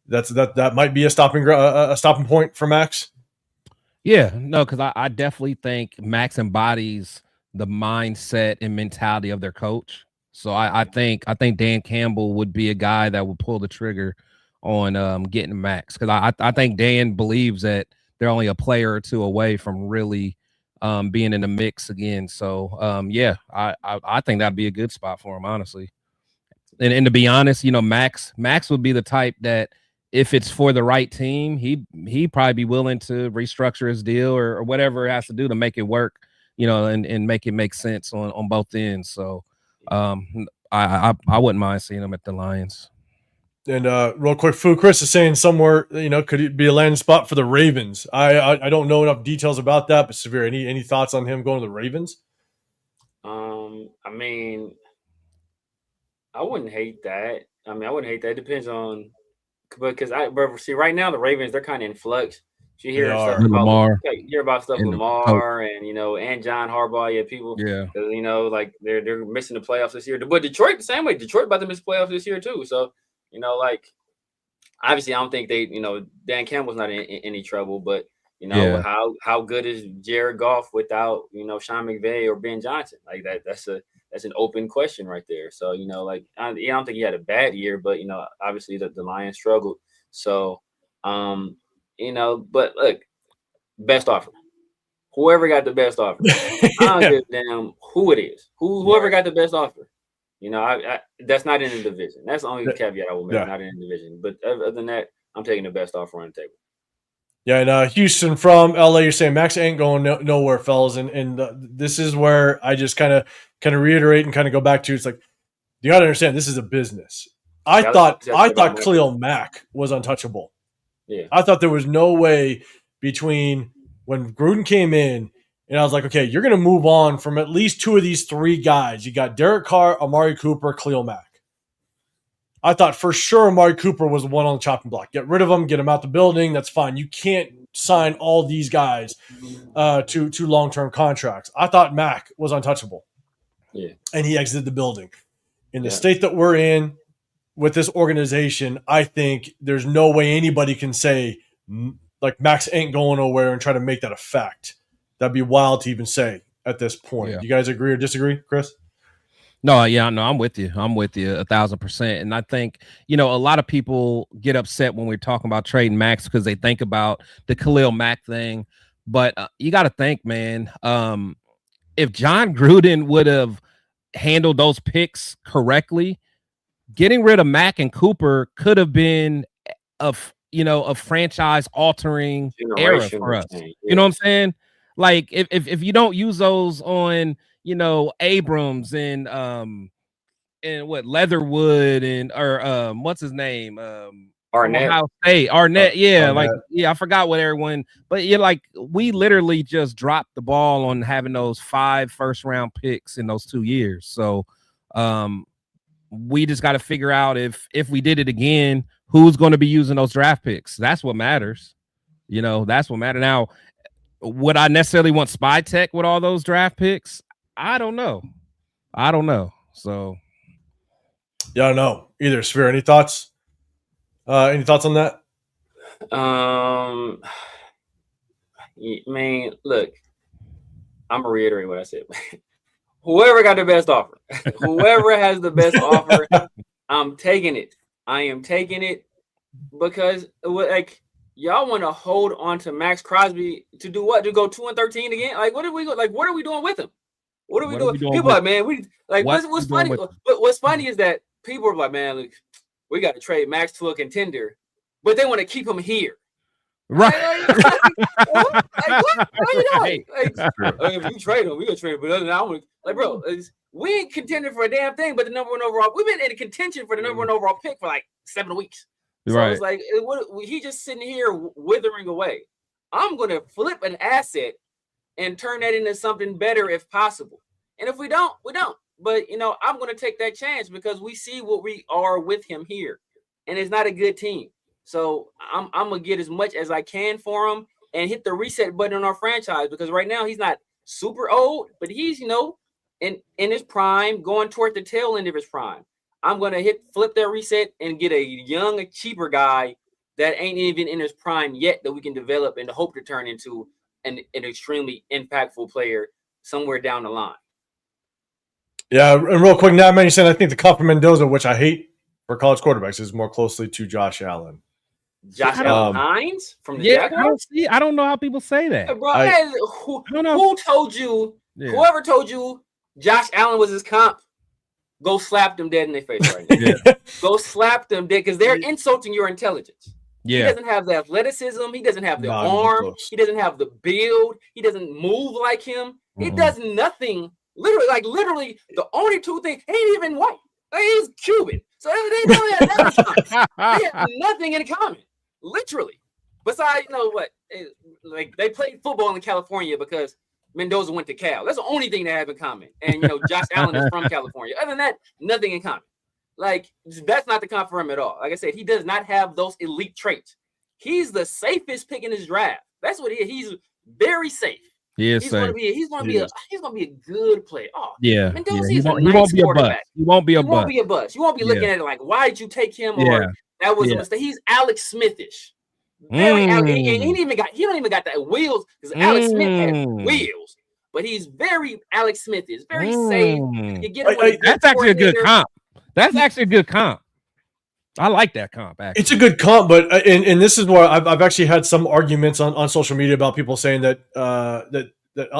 That might be a stopping point for Max. Yeah, no, because I definitely think Max embodies the mindset and mentality of their coach. So I think Dan Campbell would be a guy that would pull the trigger on getting Max, because I think Dan believes that they're only a player or two away from really being in the mix again. So yeah, I think that'd be a good spot for him, honestly. And to be honest, Max would be the type that if it's for the right team, he'd probably be willing to restructure his deal or whatever it has to do to make it work, and make it make sense on both ends. So I wouldn't mind seeing him at the Lions. And real quick, Chris is saying somewhere, could it be a landing spot for the Ravens? I don't know enough details about that, but Severe, any thoughts on him going to the Ravens? I mean, I wouldn't hate that. It depends on, because see right now the Ravens, they're kind of in flux. You hear stuff about Lamar. You hear about stuff Lamar and and John Harbaugh. Yeah, people. Yeah. Like they're missing the playoffs this year. But Detroit the same way. Detroit about to miss playoffs this year too. So like obviously I don't think they Dan Campbell's not in any trouble. But how good is Jared Goff without Sean McVay or Ben Johnson? Like that's an open question right there. So like I don't think he had a bad year, but obviously the Lions struggled. So but look, best offer. Whoever got the best offer. I don't give a damn who it is. Whoever got the best offer. That's not in the division. That's the only caveat I will make. Not in the division. But other than that, I'm taking the best offer on the table. Yeah, and Houston from LA, you're saying Max ain't going nowhere, fellas. And this is where I just kind of reiterate and kind of go back to, it's like, you got to understand, this is a business. I thought Khalil Mack was untouchable. Yeah. I thought there was no way between when Gruden came in, and I was like, okay, you're going to move on from at least two of these three guys. You got Derek Carr, Amari Cooper, Khalil Mack. I thought for sure Amari Cooper was the one on the chopping block. Get rid of him, get him out the building. That's fine. You can't sign all these guys to long-term contracts. I thought Mack was untouchable. Yeah. And he exited the building. In the state that we're in, with this organization, I think there's no way anybody can say like Max ain't going nowhere and try to make that a fact. That'd be wild to even say at this point. Yeah. You guys agree or disagree, Chris? No, yeah, no, I'm with you 1,000%. And I think, a lot of people get upset when we're talking about trading Max because they think about the Khalil Mack thing. But you got to think, man, if John Gruden would have handled those picks correctly, getting rid of Mack and Cooper could have been a franchise altering era for us. Change. You know what I'm saying? Like if you don't use those on, Abrams and what Leatherwood or what's his name? Arnett. Ohio State. Arnett, I forgot what everyone, but we literally just dropped the ball on having those 5 first-round picks in those 2 years. So we just got to figure out if we did it again, who's going to be using those draft picks. That's what matters. That's what matters. Now, would I necessarily want Spy Tech with all those draft picks? I don't know. So yeah, I don't know either. Sphere, any thoughts? Any thoughts on that? I mean, look, I'm gonna reiterate what I said. Whoever got the best offer, whoever has the best offer, I'm taking it. I am taking it because y'all want to hold on to Max Crosby to do what? To go 2-13 again? What are we doing with him? What are we doing? People are like, man, what's funny? What's funny is that people are like, man, look, we got to trade Max to a contender, but they want to keep him here. Right. What? What are you doing? If you trade him, we gonna trade him. But other than that, I'm bro, we ain't contending for a damn thing. But the number one overall, we've been in contention for the number one overall pick for like 7 weeks. So right. it's like he just sitting here withering away. I'm gonna flip an asset and turn that into something better if possible. And if we don't, we don't. But I'm gonna take that chance because we see what we are with him here, and it's not a good team. So I'm gonna get as much as I can for him and hit the reset button on our franchise because right now he's not super old, but he's in his prime, going toward the tail end of his prime. I'm gonna flip that reset and get a young, cheaper guy that ain't even in his prime yet that we can develop and hope to turn into an extremely impactful player somewhere down the line. Yeah, and real quick, now, man, you said I think the comp for Mendoza, which I hate for college quarterbacks, is more closely to Josh Allen. Josh Allen Hines from the Jaguars? I don't know how people say that. Bro, who told you? Yeah. Whoever told you Josh Allen was his comp, go slap them dead in their face right now. Yeah. Go slap them dead because they're insulting your intelligence. Yeah. He doesn't have the athleticism. He doesn't have the arm. He doesn't have the build. He doesn't move like him. Mm-hmm. He does nothing. Literally, the only two things, he ain't even white. He's Cuban. So they don't have nothing in common. They have nothing in common. Literally. Besides, like they played football in California because Mendoza went to Cal. That's the only thing they have in common. And Josh Allen is from California. Other than that, nothing in common. Like, that's not the comp for him at all. Like I said, he does not have those elite traits. He's the safest pick in his draft. That's what he is. He's very safe. He's gonna be a good player. Oh yeah, Mendoza is a nice quarterback. He won't be a bust. You won't be looking at it like, why did you take him? Or that was a mistake. He's Alex Smithish. Very Alex, and he don't even got that wheels because Alex Smith has wheels, but he's very Alex Smith is very safe. You get that's actually a good comp. That's actually a good comp. I like that comp. Actually. It's a good comp, but and this is where I've actually had some arguments on social media about people saying that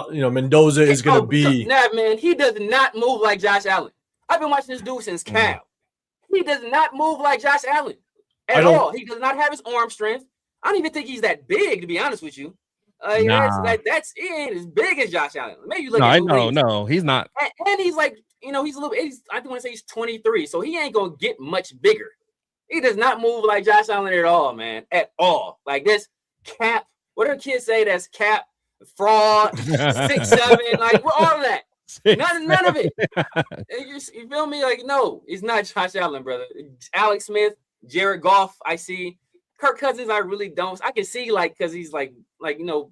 Mendoza is going to be. Nah, man, he does not move like Josh Allen. I've been watching this dude since Cal. He does not move like Josh Allen at all. He does not have his arm strength. I don't even think he's that big, to be honest with you. That's as big as Josh Allen. Maybe you look at no, he's not. And he's like, he's a little. I want to say he's 23, so he ain't gonna get much bigger. He does not move like Josh Allen at all, man. At all. Like this cap. What do kids say? That's cap, fraud, 6'7", like all of that. None of it. You feel me? Like, no, it's not Josh Allen, brother. Alex Smith, Jared Goff, I see. Kirk Cousins, I really don't. I can see because he's like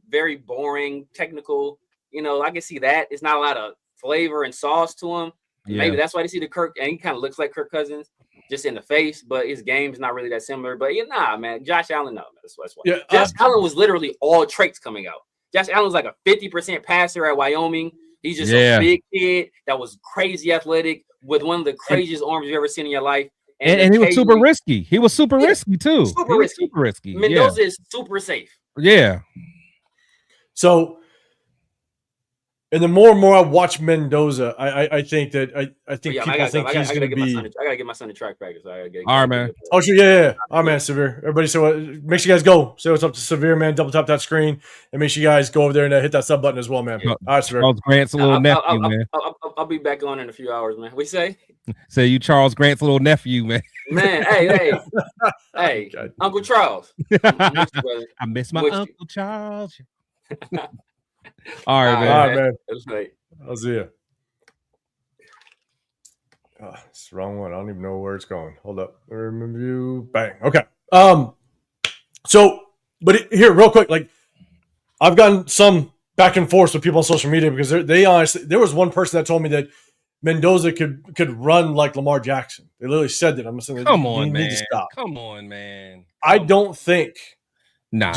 very boring, technical. I can see that. It's not a lot of flavor and sauce to him. Yeah. Maybe that's why they see the Kirk, and he kind of looks like Kirk Cousins. Just in the face, but his game's not really that similar. But man, Josh Allen, no, that's why. Yeah, Josh Allen was literally all traits coming out. Josh Allen was like a 50% passer at Wyoming. He's just a big kid that was crazy athletic with one of the craziest arms you've ever seen in your life. And he was super risky. He was super risky too. Super risky. Mendoza is super safe. Yeah. So. And the more and more I watch Mendoza, I think that I think people think he's going to be. I gotta get my son to track practice. All right, man. Oh, sure, yeah. All right, man, Severe. Everybody, make sure you guys go. Say what's up to Severe, man. Double tap that screen, and make sure you guys go over there and hit that sub button as well, man. All right, Severe. Charles Grant's little nephew, man. I'll be back on in a few hours, man. What you say? Say you Charles Grant's little nephew, man. Man, hey, Uncle Charles. I miss my Uncle Charles. All right, man. All right, man. I'll see you. Oh, it's the wrong one. I don't even know where it's going. Hold up. Review. Bang. Okay. So, but here, real quick, like I've gotten some back and forth with people on social media because they honestly, there was one person that told me that Mendoza could run like Lamar Jackson. They literally said that. I'm saying, come on, man. Need to stop. Come on, man. I don't think. Nah.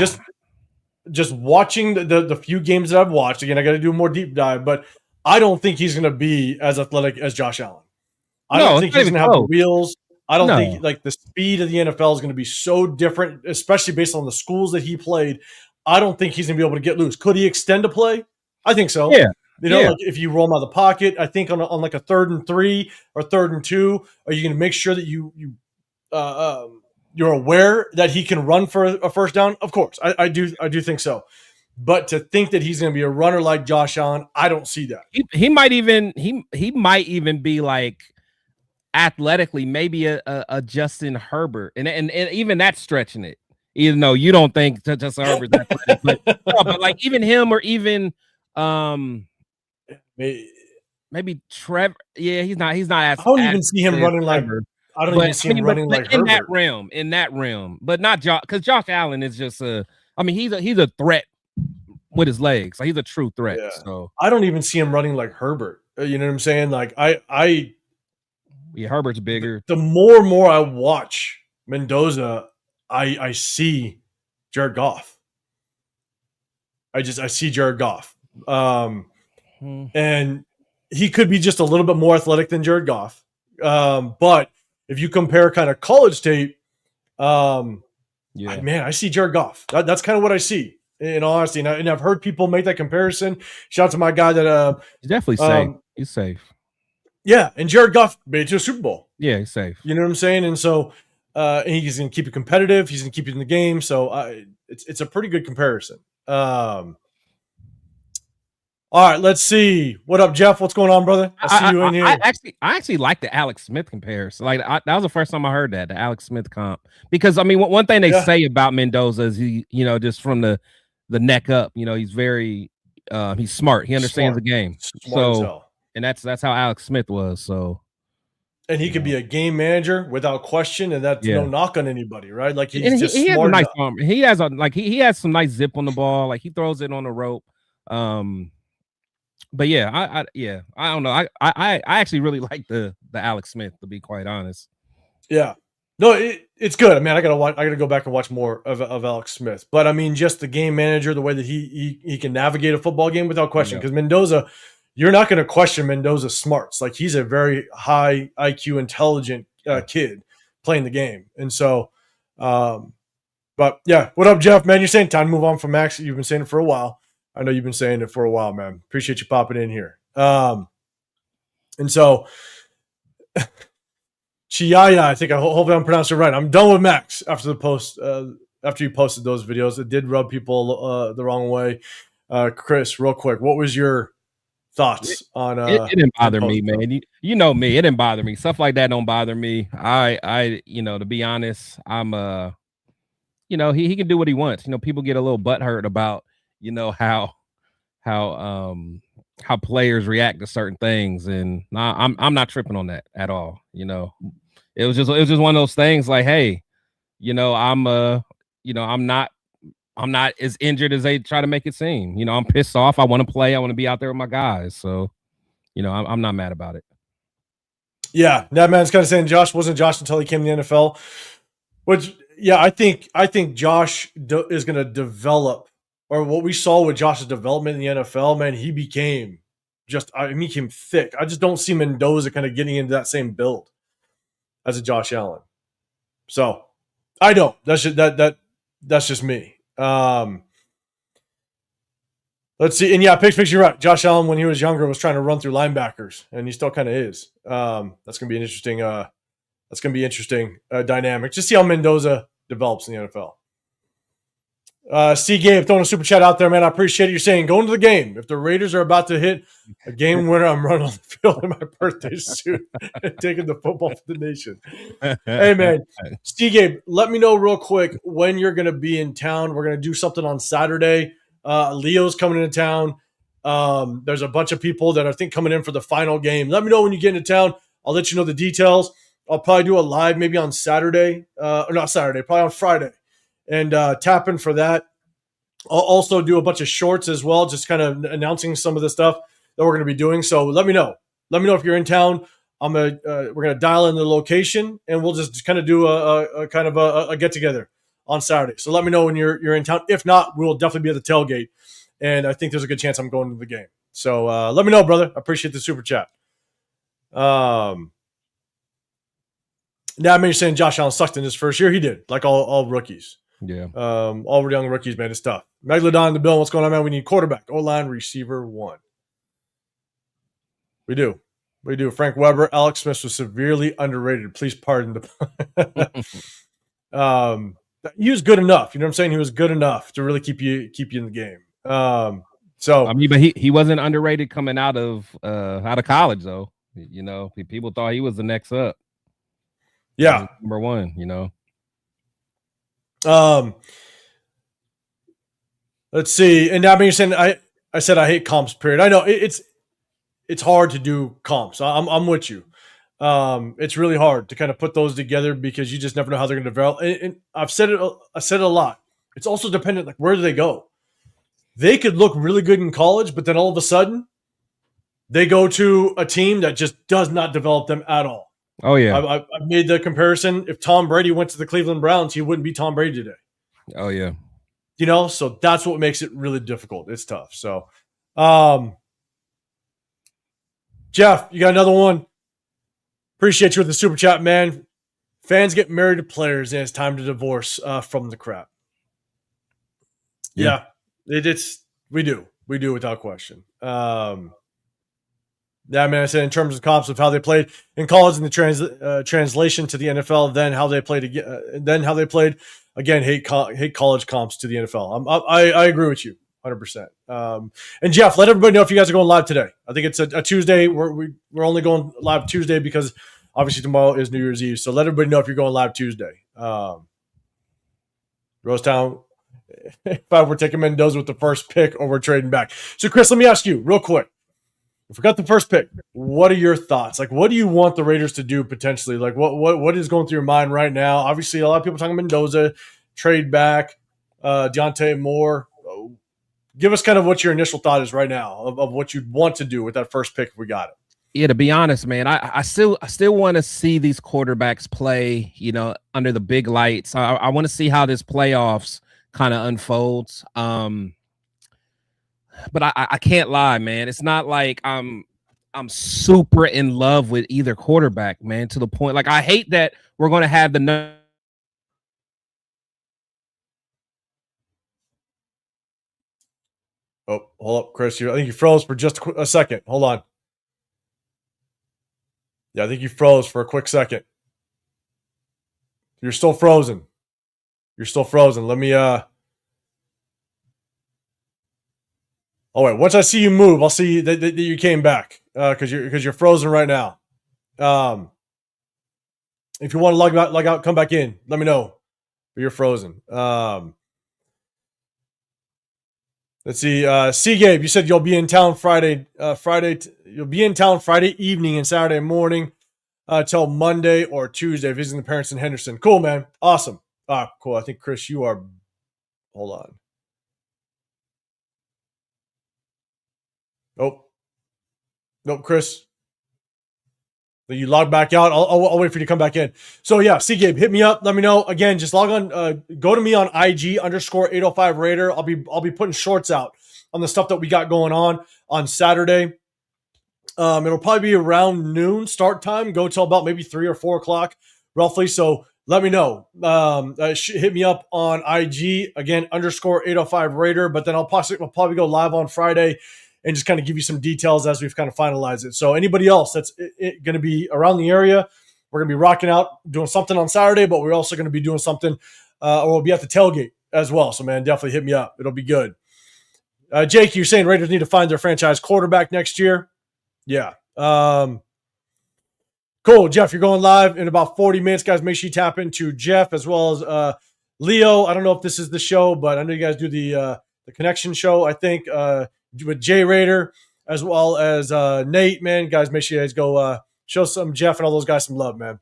Just watching the few games that I've watched, again, I got to do a more deep dive, but I don't think he's going to be as athletic as Josh Allen. I don't think he's going to have the wheels. I don't think like the speed of the NFL is going to be so different, especially based on the schools that he played. I don't think he's going to be able to get loose. Could he extend a play? I think so. Yeah. Like if you roll him out of the pocket, I think on like a 3rd and 3 or 3rd and 2, are you going to make sure that you you're aware that he can run for a first down. Of course, I do think so. But to think that he's going to be a runner like Josh Allen, I don't see that. He might even be like athletically maybe a Justin Herbert, and even that's stretching it. Even though you don't think Justin Herbert's athletic, but like even him or even maybe Trevor. Yeah, he's not. As I don't even see him running like. I don't even see him running like in Herbert. In that realm, but not Josh, because Josh Allen is just a. I mean, he's a threat with his legs. Like, he's a true threat. Yeah. So I don't even see him running like Herbert. You know what I'm saying? Like Herbert's bigger. The more and more I watch Mendoza, I see Jared Goff. I see Jared Goff. And he could be just a little bit more athletic than Jared Goff. But if you compare kind of college tape, man, I see Jared Goff. That's kind of what I see, in all honesty. And I've heard people make that comparison. Shout out to my guy that he's definitely safe. He's safe. Yeah, and Jared Goff made it to a Super Bowl. Yeah, he's safe. You know what I'm saying? And so he's going to keep it competitive. He's going to keep it in the game. So it's a pretty good comparison. All right, let's see. What up, Jeff? What's going on, brother? I see you in here. I actually like the Alex Smith comparison. Like, that was the first time I heard that, the Alex Smith comp. Because I mean, one thing they say about Mendoza is he, just from the neck up, he's very he's smart. He understands the game. Smart as hell. And that's how Alex Smith was. So, and he could be a game manager without question, and that's no knock on anybody, right? Like, he's just he smart. Has a nice arm. He has he has some nice zip on the ball. Like, he throws it on the rope. But yeah, I don't know. I actually really like the Alex Smith, to be quite honest. Yeah, no, it's good. I mean, I gotta go back and watch more of Alex Smith. But I mean, just the game manager, the way that he can navigate a football game without question. Because Mendoza, you're not going to question Mendoza's smarts. Like, he's a very high IQ, intelligent kid playing the game. And so, but yeah, what up, Jeff? Man, you're saying time to move on from Max. You've been saying it for a while. I know you've been saying it for a while, man. Appreciate you popping in here. And so, Chiaya, I think hopefully I'm pronouncing it right. I'm done with Max after the post. After you posted those videos, it did rub people the wrong way. Chris, real quick, what was your thoughts on? It didn't bother me, man. You know me. It didn't bother me. Stuff like that don't bother me. I to be honest, I'm he can do what he wants. People get a little butthurt about how players react to certain things, and I'm not tripping on that at all. It was just one of those things. Like, hey, I'm not as injured as they try to make it seem. I'm pissed off. I want to play. I want to be out there with my guys. So, I'm not mad about it. Yeah, that man's kind of saying Josh wasn't Josh until he came to the NFL. Which, yeah, I think Josh is going to develop. Or what we saw with Josh's development in the NFL, man, he became thick. I just don't see Mendoza kind of getting into that same build as a Josh Allen. So I don't. That's just me. Let's see. And yeah, Picks, you're right. Josh Allen, when he was younger, was trying to run through linebackers, and he still kind of is. That's gonna be an interesting. Dynamic. Just see how Mendoza develops in the NFL. C. Gabe throwing a super chat out there, man. I appreciate it. You're saying going to the game. If the Raiders are about to hit a game winner, I'm running on the field in my birthday suit and taking the football for the nation. Hey, man. C. Gabe, let me know real quick when you're going to be in town. We're going to do something on Saturday. Leo's coming into town. There's a bunch of people that I think coming in for the final game. Let me know when you get into town. I'll let you know the details. I'll probably do a live maybe on Saturday. Or not Saturday, probably on Friday. And tap in for that. I'll also do a bunch of shorts as well, just kind of announcing some of the stuff that we're going to be doing. So let me know. Let me know if you're in town. We're going to dial in the location, and we'll just kind of do a kind of a get together on Saturday. So let me know when you're in town. If not, we'll definitely be at the tailgate, and I think there's a good chance I'm going to the game. So let me know, brother. I appreciate the super chat. Now, I mean, you're saying Josh Allen sucked in his first year. He did, like all rookies. Yeah. All young rookies, man. It's tough. Megalodon in the bill. What's going on, man? We need quarterback, O-line, receiver, one. We do. Frank Weber, Alex Smith was severely underrated. Please pardon the He was good enough. You know what I'm saying? He was good enough to really keep you in the game. So I mean, but he wasn't underrated coming out of college though. You know, people thought he was the next up. Yeah, number one. You know. Let's see. And I mean, you're saying I said I hate comps. Period. I know it's hard to do comps. I'm with you. It's really hard to kind of put those together because you just never know how they're going to develop. And I said it a lot. It's also dependent, like, where do they go? They could look really good in college, but then all of a sudden they go to a team that just does not develop them at all. Oh yeah. I made the comparison. If Tom Brady went to the Cleveland Browns, he wouldn't be Tom Brady today. Oh yeah. You know, so that's what makes it really difficult. It's tough. So, Jeff, you got another one? Appreciate you with the super chat, man. Fans get married to players, and it's time to divorce from the crap. Yeah, we do without question. Yeah, man. I said in terms of comps of how they played in college and the translation to the NFL, then how they played again, then how they played again. Hate college comps to the NFL. I agree with you 100%. And Jeff, let everybody know if you guys are going live today. I think it's a Tuesday. We're only going live Tuesday because obviously tomorrow is New Year's Eve. So let everybody know if you're going live Tuesday. Rosetown, if I were taking Mendoza with the first pick or we're trading back. So Chris, let me ask you real quick. If we got the first pick, what are your thoughts? Like, what do you want the Raiders to do potentially? Like, what is going through your mind right now? Obviously, a lot of people talking Mendoza, trade back, Deontay Moore. Give us kind of what your initial thought is right now of what you'd want to do with that first pick if we got it. Yeah, to be honest, man, I still want to see these quarterbacks play, you know, under the big lights. I want to see how this playoffs kind of unfolds. But I can't lie, man. It's not like I'm super in love with either quarterback, man, to the point. Like, I hate that we're going to have the Oh, hold up, Chris. I think you froze for just a second. Hold on. Yeah, I think you froze for a quick second. You're still frozen. Let me Oh wait, once I see you move, I'll see that you came back because you're frozen right now. If you want to log out, come back in. Let me know. But you're frozen. Let's see. C. Gabe, you said you'll be in town Friday. You'll be in town Friday evening and Saturday morning till Monday or Tuesday, visiting the parents in Henderson. Cool, man. Awesome. Cool. I think Chris, you are. Hold on. Nope, Chris. You log back out. I'll wait for you to come back in. So yeah, C Gabe, hit me up. Let me know. Again, just log on. Go to me on IG _805 Raider. I'll be putting shorts out on the stuff that we got going on Saturday. It'll probably be around noon start time. Go till about maybe 3 or 4 o'clock roughly. So let me know. Hit me up on IG again _805 Raider. But then I'll probably go live on Friday and just kind of give you some details as we've kind of finalized it. So anybody else that's going to be around the area, we're going to be rocking out, doing something on Saturday, but we're also going to be doing something, or we'll be at the tailgate as well. So, man, definitely hit me up. It'll be good. Jake, you're saying Raiders need to find their franchise quarterback next year? Yeah. Cool. Jeff, you're going live in about 40 minutes. Guys, make sure you tap into Jeff as well as Leo. I don't know if this is the show, but I know you guys do the connection show, I think, with Jay Raider as well as Nate, man. Guys, make sure you guys go show some Jeff and all those guys some love, man.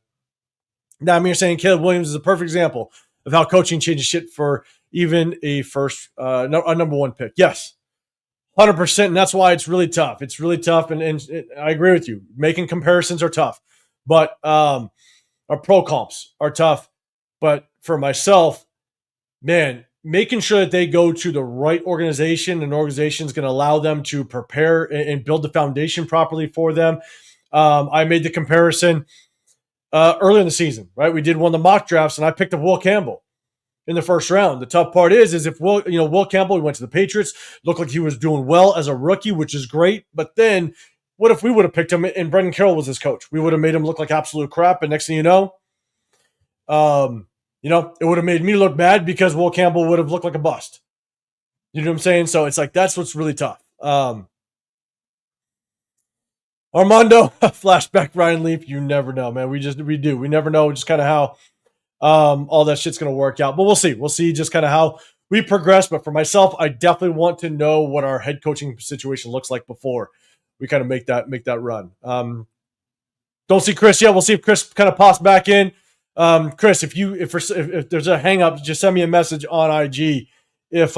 Now, I'm here saying Caleb Williams is a perfect example of how coaching changes shit for even a number one pick. Yes, 100%. And that's why it's really tough. It's really tough. And I agree with you. Making comparisons are tough, but our pro comps are tough. But for myself, man, making sure that they go to the right organization, and organization is going to allow them to prepare and build the foundation properly for them. I made the comparison earlier in the season, right? We did one of the mock drafts, and I picked up Will Campbell in the first round. The tough part is if Will Campbell, he went to the Patriots, looked like he was doing well as a rookie, which is great. But then what if we would have picked him and Brendan Carroll was his coach? We would have made him look like absolute crap. And next thing you know, it would have made me look bad because Will Campbell would have looked like a bust. You know what I'm saying? So it's like, that's what's really tough. Armando, flashback Ryan Leaf. You never know, man. We do. We never know just kind of how all that shit's going to work out. But we'll see. We'll see just kind of how we progress. But for myself, I definitely want to know what our head coaching situation looks like before we kind of make that run. Don't see Chris yet. We'll see if Chris kind of pops back in. Chris, if there's a hang up, just send me a message on IG if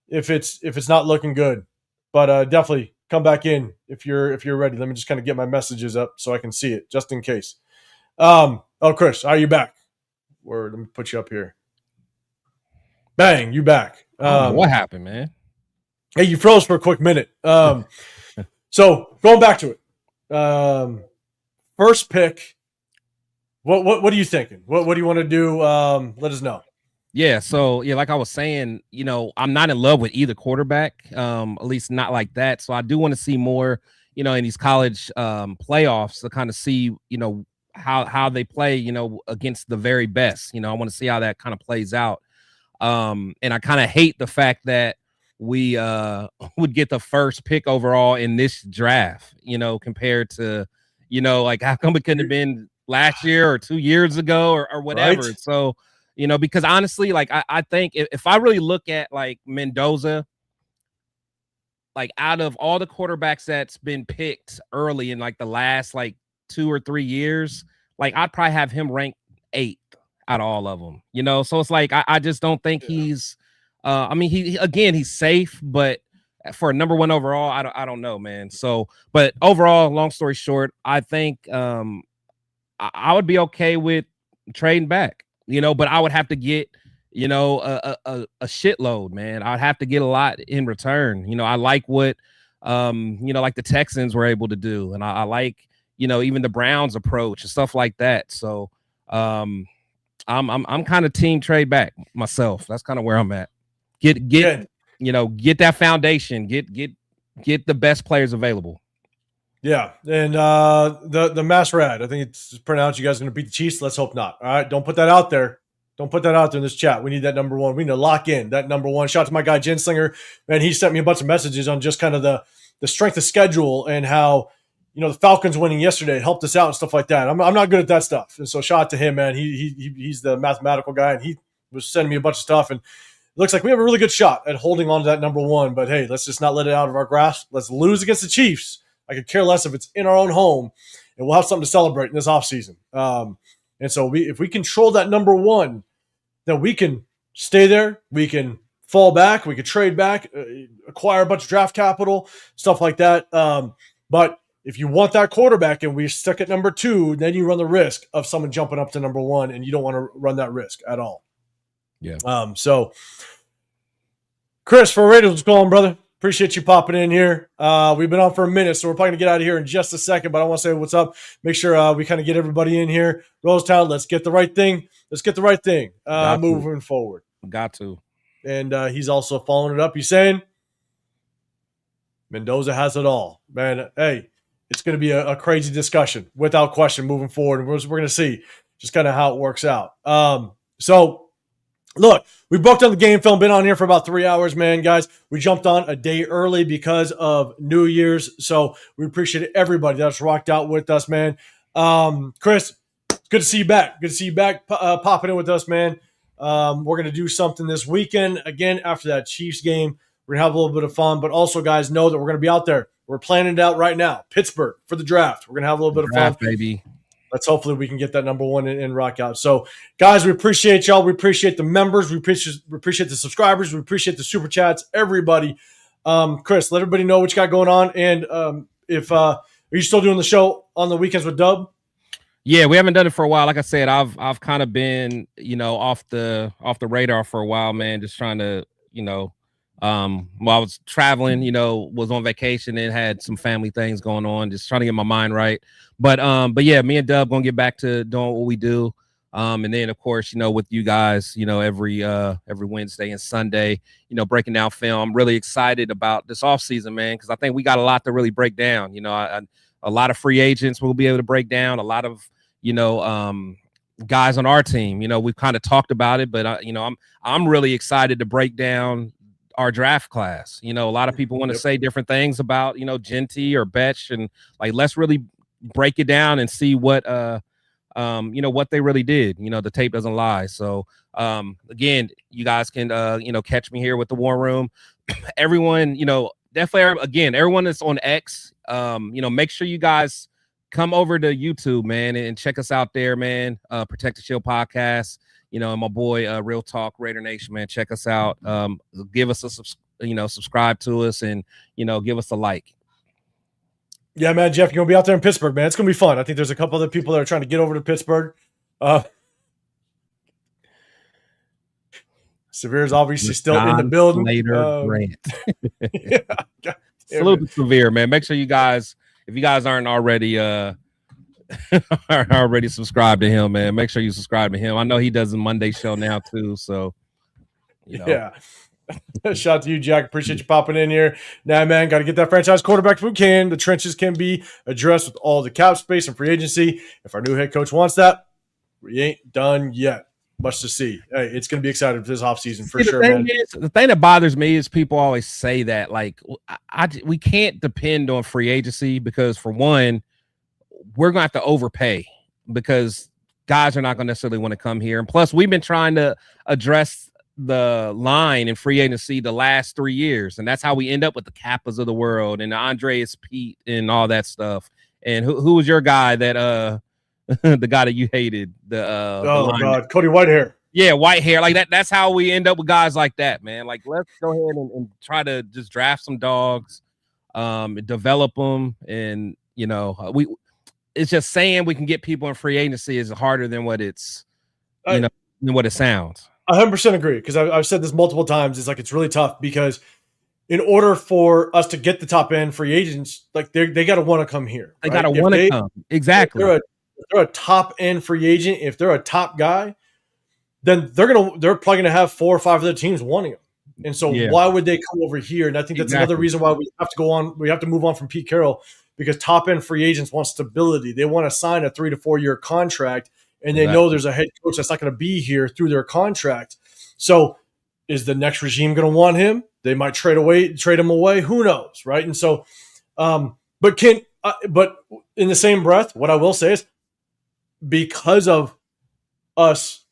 it's not looking good. But definitely come back in if you're ready. Let me just kind of get my messages up so I can see it just in case. Chris, are you back? Let me put you up here. Bang, you back. What happened, man? Hey, you froze for a quick minute. So going back to it. First pick. What are you thinking? What do you want to do? Let us know. Yeah, so like I was saying, I'm not in love with either quarterback, at least not like that. So I do want to see more, in these college playoffs to kind of see, how they play, against the very best. I want to see how that kind of plays out. And I kind of hate the fact that we would get the first pick overall in this draft, compared to, like how come it couldn't have been last year or 2 years ago or whatever. Right. So, because honestly, like I think if I really look at like Mendoza, like out of all the quarterbacks that's been picked early in like the last like 2 or 3 years, like I'd probably have him ranked 8th out of all of them, so it's like I just don't think he's he's safe, but for a number 1 overall, I don't know, man. So, but overall, long story short, I think I would be okay with trading back, but I would have to get, a shitload, man. I'd have to get a lot in return. I like what, like the Texans were able to do. And I like, even the Browns approach and stuff like that. So I'm kind of team trade back myself. That's kind of where I'm at. Get that foundation, get the best players available. Yeah, and the Mass Rad, I think it's pronounced. You guys are going to beat the Chiefs. Let's hope not. All right, don't put that out there. Don't put that out there in this chat. We need that number 1. We need to lock in that number 1. Shout out to my guy Ginslinger. Man, he sent me a bunch of messages on just kind of the strength of schedule and how the Falcons winning yesterday helped us out and stuff like that. I'm not good at that stuff, and so shout out to him, man. He's the mathematical guy, and he was sending me a bunch of stuff. And it looks like we have a really good shot at holding on to that number 1. But hey, let's just not let it out of our grasp. Let's lose against the Chiefs. I could care less if it's in our own home, and we'll have something to celebrate in this offseason. And so if we control that number 1, then we can stay there. We can fall back. We could trade back, acquire a bunch of draft capital, stuff like that. But if you want that quarterback and we're stuck at number 2, then you run the risk of someone jumping up to number 1, and you don't want to run that risk at all. Yeah. So, Chris, for Raiders, what's going on, brother? Appreciate you popping in here. We've been on for a minute, so we're probably going to get out of here in just a second, but I want to say what's up. Make sure we kind of get everybody in here. Rosetown, let's get the right thing. Moving forward. Got to. And he's also following it up. He's saying Mendoza has it all. Man, hey, it's going to be a crazy discussion without question moving forward. And we're going to see just kind of how it works out. So, look, we broke down the game film, been on here for about 3 hours, man, guys. We jumped on a day early because of New Year's, so we appreciate everybody that's rocked out with us, man. Chris, it's good to see you back. Good to see you back popping in with us, man. We're going to do something this weekend, again, after that Chiefs game. We're going to have a little bit of fun, but also, guys, know that we're going to be out there. We're planning it out right now. Pittsburgh for the draft. We're going to have a little bit of fun. Baby. Let's hopefully we can get that number 1 and rock out. So, guys, we appreciate y'all. We appreciate the members. We appreciate the subscribers. We appreciate the super chats. Everybody. Chris, let everybody know what you got going on. And if are you still doing the show on the weekends with Dub? Yeah, we haven't done it for a while. Like I said, I've kind of been off the radar for a while, man. Just trying to while I was traveling, was on vacation and had some family things going on, just trying to get my mind right. But yeah, me and Dub gonna get back to doing what we do. And then of course, with you guys, every Wednesday and Sunday, breaking down film. I'm really excited about this offseason, man, because I think we got a lot to really break down. A lot of free agents we'll be able to break down, a lot of, guys on our team. You know, we've kind of talked about it, but you know, I'm really excited to break down our draft class. You know, a lot of people want to say different things about, you know, Genty or Betch, and like, let's really break it down and see what you know, what they really did. You know, the tape doesn't lie. So again, you guys can you know, catch me here with the War Room. Everyone, you know, definitely, again, everyone that's on X, you know, make sure you guys come over to YouTube, man, and check us out there, man. Protect the Shield podcast, you know, and my boy Real Talk Raider Nation, man. Check us out. Give us a you know, subscribe to us, and you know, give us a like. Yeah, man, Jeff, you're gonna be out there in Pittsburgh, man. It's gonna be fun. I think there's a couple other people that are trying to get over to Pittsburgh. Severe's obviously still in the building. Grant. Yeah, salute to Severe, man. Make sure you guys, if you guys aren't already already subscribed to him, man, make sure you subscribe to him. I know he does a Monday show now too, so you know. Yeah. Shout out to you, Jack. Appreciate you popping in here. Now, man, got to get that franchise quarterback if we can. The trenches can be addressed with all the cap space and free agency. If our new head coach wants that, we ain't done yet. Much to see. Hey, it's going to be exciting for this offseason for sure, man. The thing that bothers me is people always say that, like, we can't depend on free agency because, for one, we're going to have to overpay because guys are not going to necessarily want to come here. And plus, we've been trying to address the line in free agency the last 3 years, and that's how we end up with the Kappas of the world and the Andreas Pete and all that stuff. And who was your guy that the guy that you hated? Oh God, Cody Whitehair. Yeah, Whitehair. Like that's how we end up with guys like that, man. Like, let's go ahead and try to just draft some dogs, develop them, and you know, it's just saying we can get people in free agency is harder than what it's than what it sounds. 100% agree, because I've said this multiple times. It's like, it's really tough because in order for us to get the top end free agents, like they got to want to come here. They got to want to come. Exactly. If they're a top end free agent, if they're a top guy, then they're probably gonna have 4 or 5 other teams wanting them. And so why would they come over here? And I think that's another reason why we have to go on. We have to move on from Pete Carroll, because top end free agents want stability. They want to sign a 3 to 4 year contract. And they know there's a head coach that's not going to be here through their contract. So is the next regime going to want him? They might trade him away. Who knows, right? And so, but in the same breath, what I will say is, because of us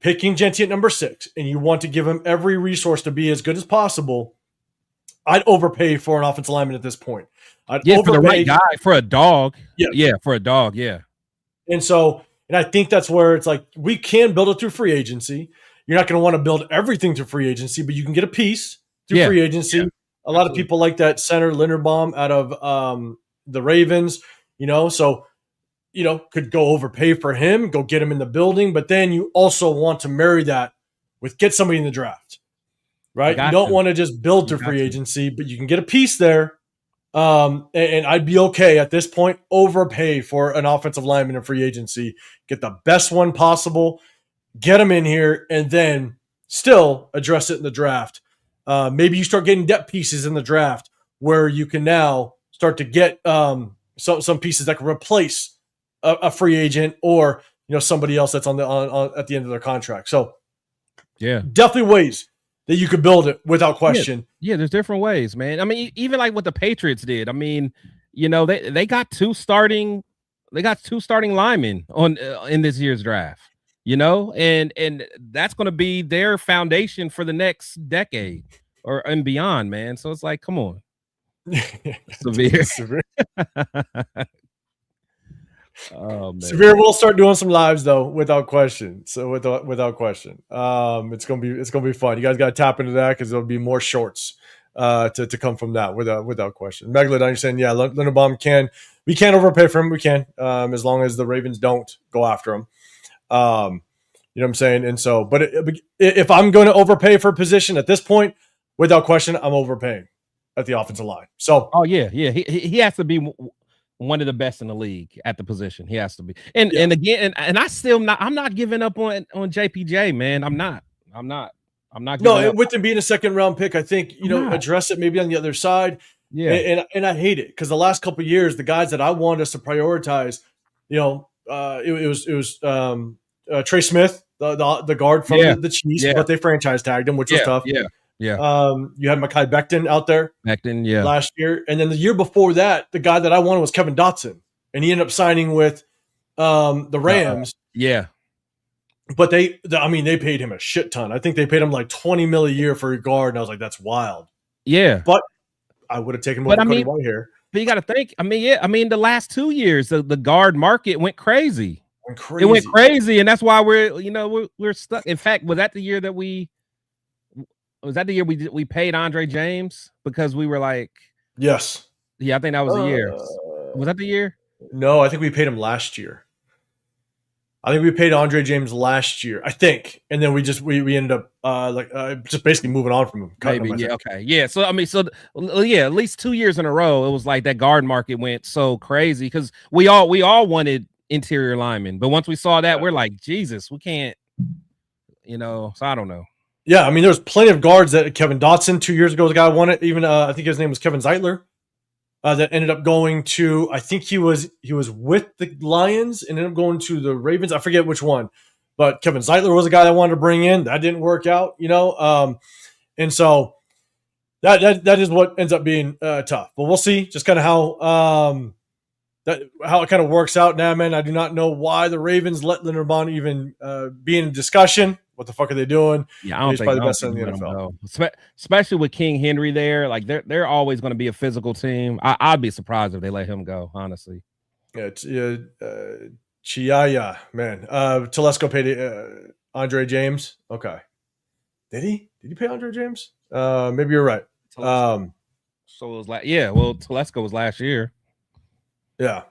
picking Genty at number 6, and you want to give him every resource to be as good as possible, I'd overpay for an offensive lineman at this point. For the right guy, for a dog. Yeah, for a dog, yeah. And so, and I think that's where it's like, we can build it through free agency. You're not going to want to build everything through free agency, but you can get a piece through free agency. Yeah, a lot of people like that center Linderbaum out of the Ravens, you know, so, you know, could go overpay for him, go get him in the building, but then you also want to marry that with get somebody in the draft, right? You don't want to just build through free agency, but you can get a piece there. And I'd be okay at this point, overpay for an offensive lineman in free agency, get the best one possible, get them in here, and then still address it in the draft. Maybe you start getting depth pieces in the draft where you can now start to get some pieces that can replace a free agent or, you know, somebody else that's on at the end of their contract. So definitely ways that you could build it without question. Yeah, there's different ways, man. I mean, even like what the Patriots did. I mean, you know, they got two starting linemen on in this year's draft. You know, and that's going to be their foundation for the next decade and beyond, man. So it's like, come on, Severe. Oh, man. Severe will start doing some lives though, without question. So without question, it's gonna be fun. You guys got to tap into that because there'll be more shorts to come from that without question. Megalod, you're saying Linderbaum we can't overpay for him. We can as long as the Ravens don't go after him. You know what I'm saying? And so, but if I'm going to overpay for a position at this point, without question, I'm overpaying at the offensive line. So, he has to be one of the best in the league at the position. He has to be. And again, and I'm not giving up on JPJ, man. I'm not giving up. With him being a second round pick, I think, address it maybe on the other side. Yeah. And I hate it because the last couple of years, the guys that I want us to prioritize, it was Trey Smith, the guard from the Chiefs, but they franchise tagged him, which was tough. Yeah. You had Mekhi Becton out there last year. And then the year before that, the guy that I wanted was Kevin Dotson. And he ended up signing with the Rams. But they paid him a shit ton. I think they paid him like $20 million a year for a guard. And I was like, that's wild. Yeah. But I would have taken more than Cody Whitehair. But you got to think, the last 2 years, the guard market went crazy. It went crazy. And that's why we're stuck. In fact, was that the year we paid Andre James because we were like, yes. Yeah, I think that was the year. Was that the year? No, I think we paid him last year. I think we paid Andre James last year, I think. And then we ended up just basically moving on from him. Maybe, yeah, okay. Yeah, so at least 2 years in a row, it was like that guard market went so crazy because we all wanted interior linemen. But once we saw that, we're like, Jesus, we can't, so I don't know. Yeah, there's plenty of guards that Kevin Dotson 2 years ago, the guy won it. Even I think his name was Kevin Zeitler. That ended up going to, I think he was with the Lions and ended up going to the Ravens. I forget which one, but Kevin Zeitler was a guy that wanted to bring in. That didn't work out, and so that is what ends up being tough. But we'll see just kind of how it kind of works out now, man. I do not know why the Ravens let Leonard Bond even be in discussion. What the fuck are they doing? Yeah, I don't think probably the best in the NFL. Especially with King Henry there, like they're always going to be a physical team. I'd be surprised if they let him go, honestly. Yeah, Chiaya, man. Telesco paid Andre James. Okay, did he? Did he pay Andre James? Maybe you're right. So it was Telesco was last year. Yeah,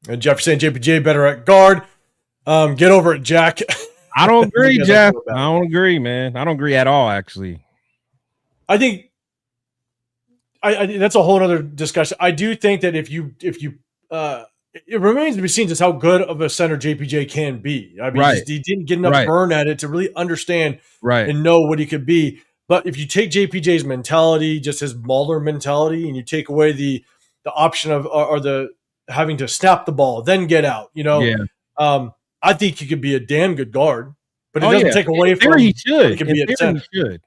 and Jefferson JPJ better at guard. Get over it, Jack. I don't agree, Jeff. I don't agree, man. I don't agree at all, actually. I think that's a whole other discussion. I do think that if you it remains to be seen just how good of a center JPJ can be. He didn't get enough burn at it to really understand and know what he could be. But if you take JPJ's mentality, just his Mauler mentality, and you take away the option of or the having to snap the ball, then get out, I think he could be a damn good guard, but it doesn't take away from he should. He could be a center. He should.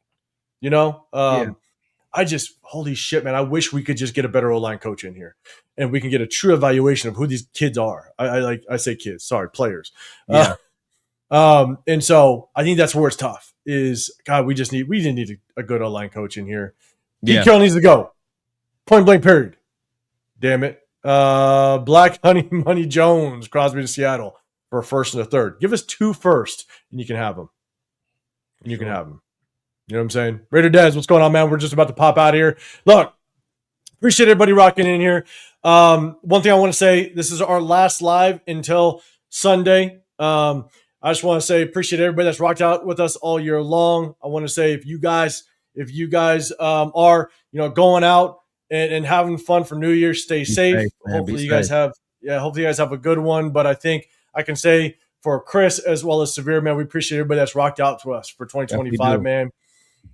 I just, holy shit, man. I wish we could just get a better O-line coach in here and we can get a true evaluation of who these kids are. I say kids, sorry, players. Yeah. And so I think that's where it's tough is, God, we didn't need a good O-line coach in here. Pete Carroll needs to go. Point blank period. Damn it. Black Honey Money Jones, Crosby to Seattle. For a first and a third. Give us 2 first, and you can have them. You know what I'm saying? Raider Dez, what's going on, man? We're just about to pop out here. Look, appreciate everybody rocking in here. One thing I want to say, this is our last live until Sunday. I just want to say appreciate everybody that's rocked out with us all year long. I want to say if you guys are going out and having fun for New Year's, stay safe. Hopefully you guys have a good one. But I think I can say for Chris as well as Severe, man, we appreciate everybody that's rocked out to us for 2025, man.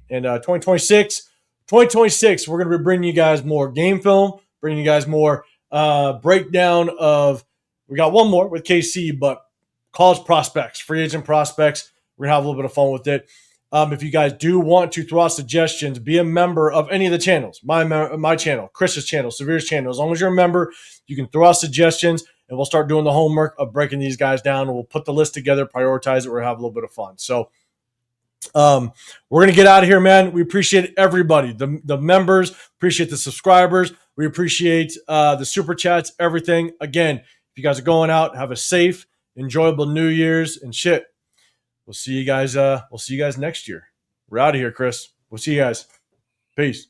And 2026, we're going to be bringing you guys more game film, bringing you guys more breakdown of – we got one more with KC, but college prospects, free agent prospects. We're going to have a little bit of fun with it. If you guys do want to throw out suggestions, be a member of any of the channels, my channel, Chris's channel, Severe's channel. As long as you're a member, you can throw out suggestions. And we'll start doing the homework of breaking these guys down. And we'll put the list together, prioritize it. We're going to have a little bit of fun. So we're going to get out of here, man. We appreciate everybody, the members, appreciate the subscribers. We appreciate the super chats, everything. Again, if you guys are going out, have a safe, enjoyable New Year's and shit. We'll see you guys next year. We're out of here, Chris. We'll see you guys. Peace.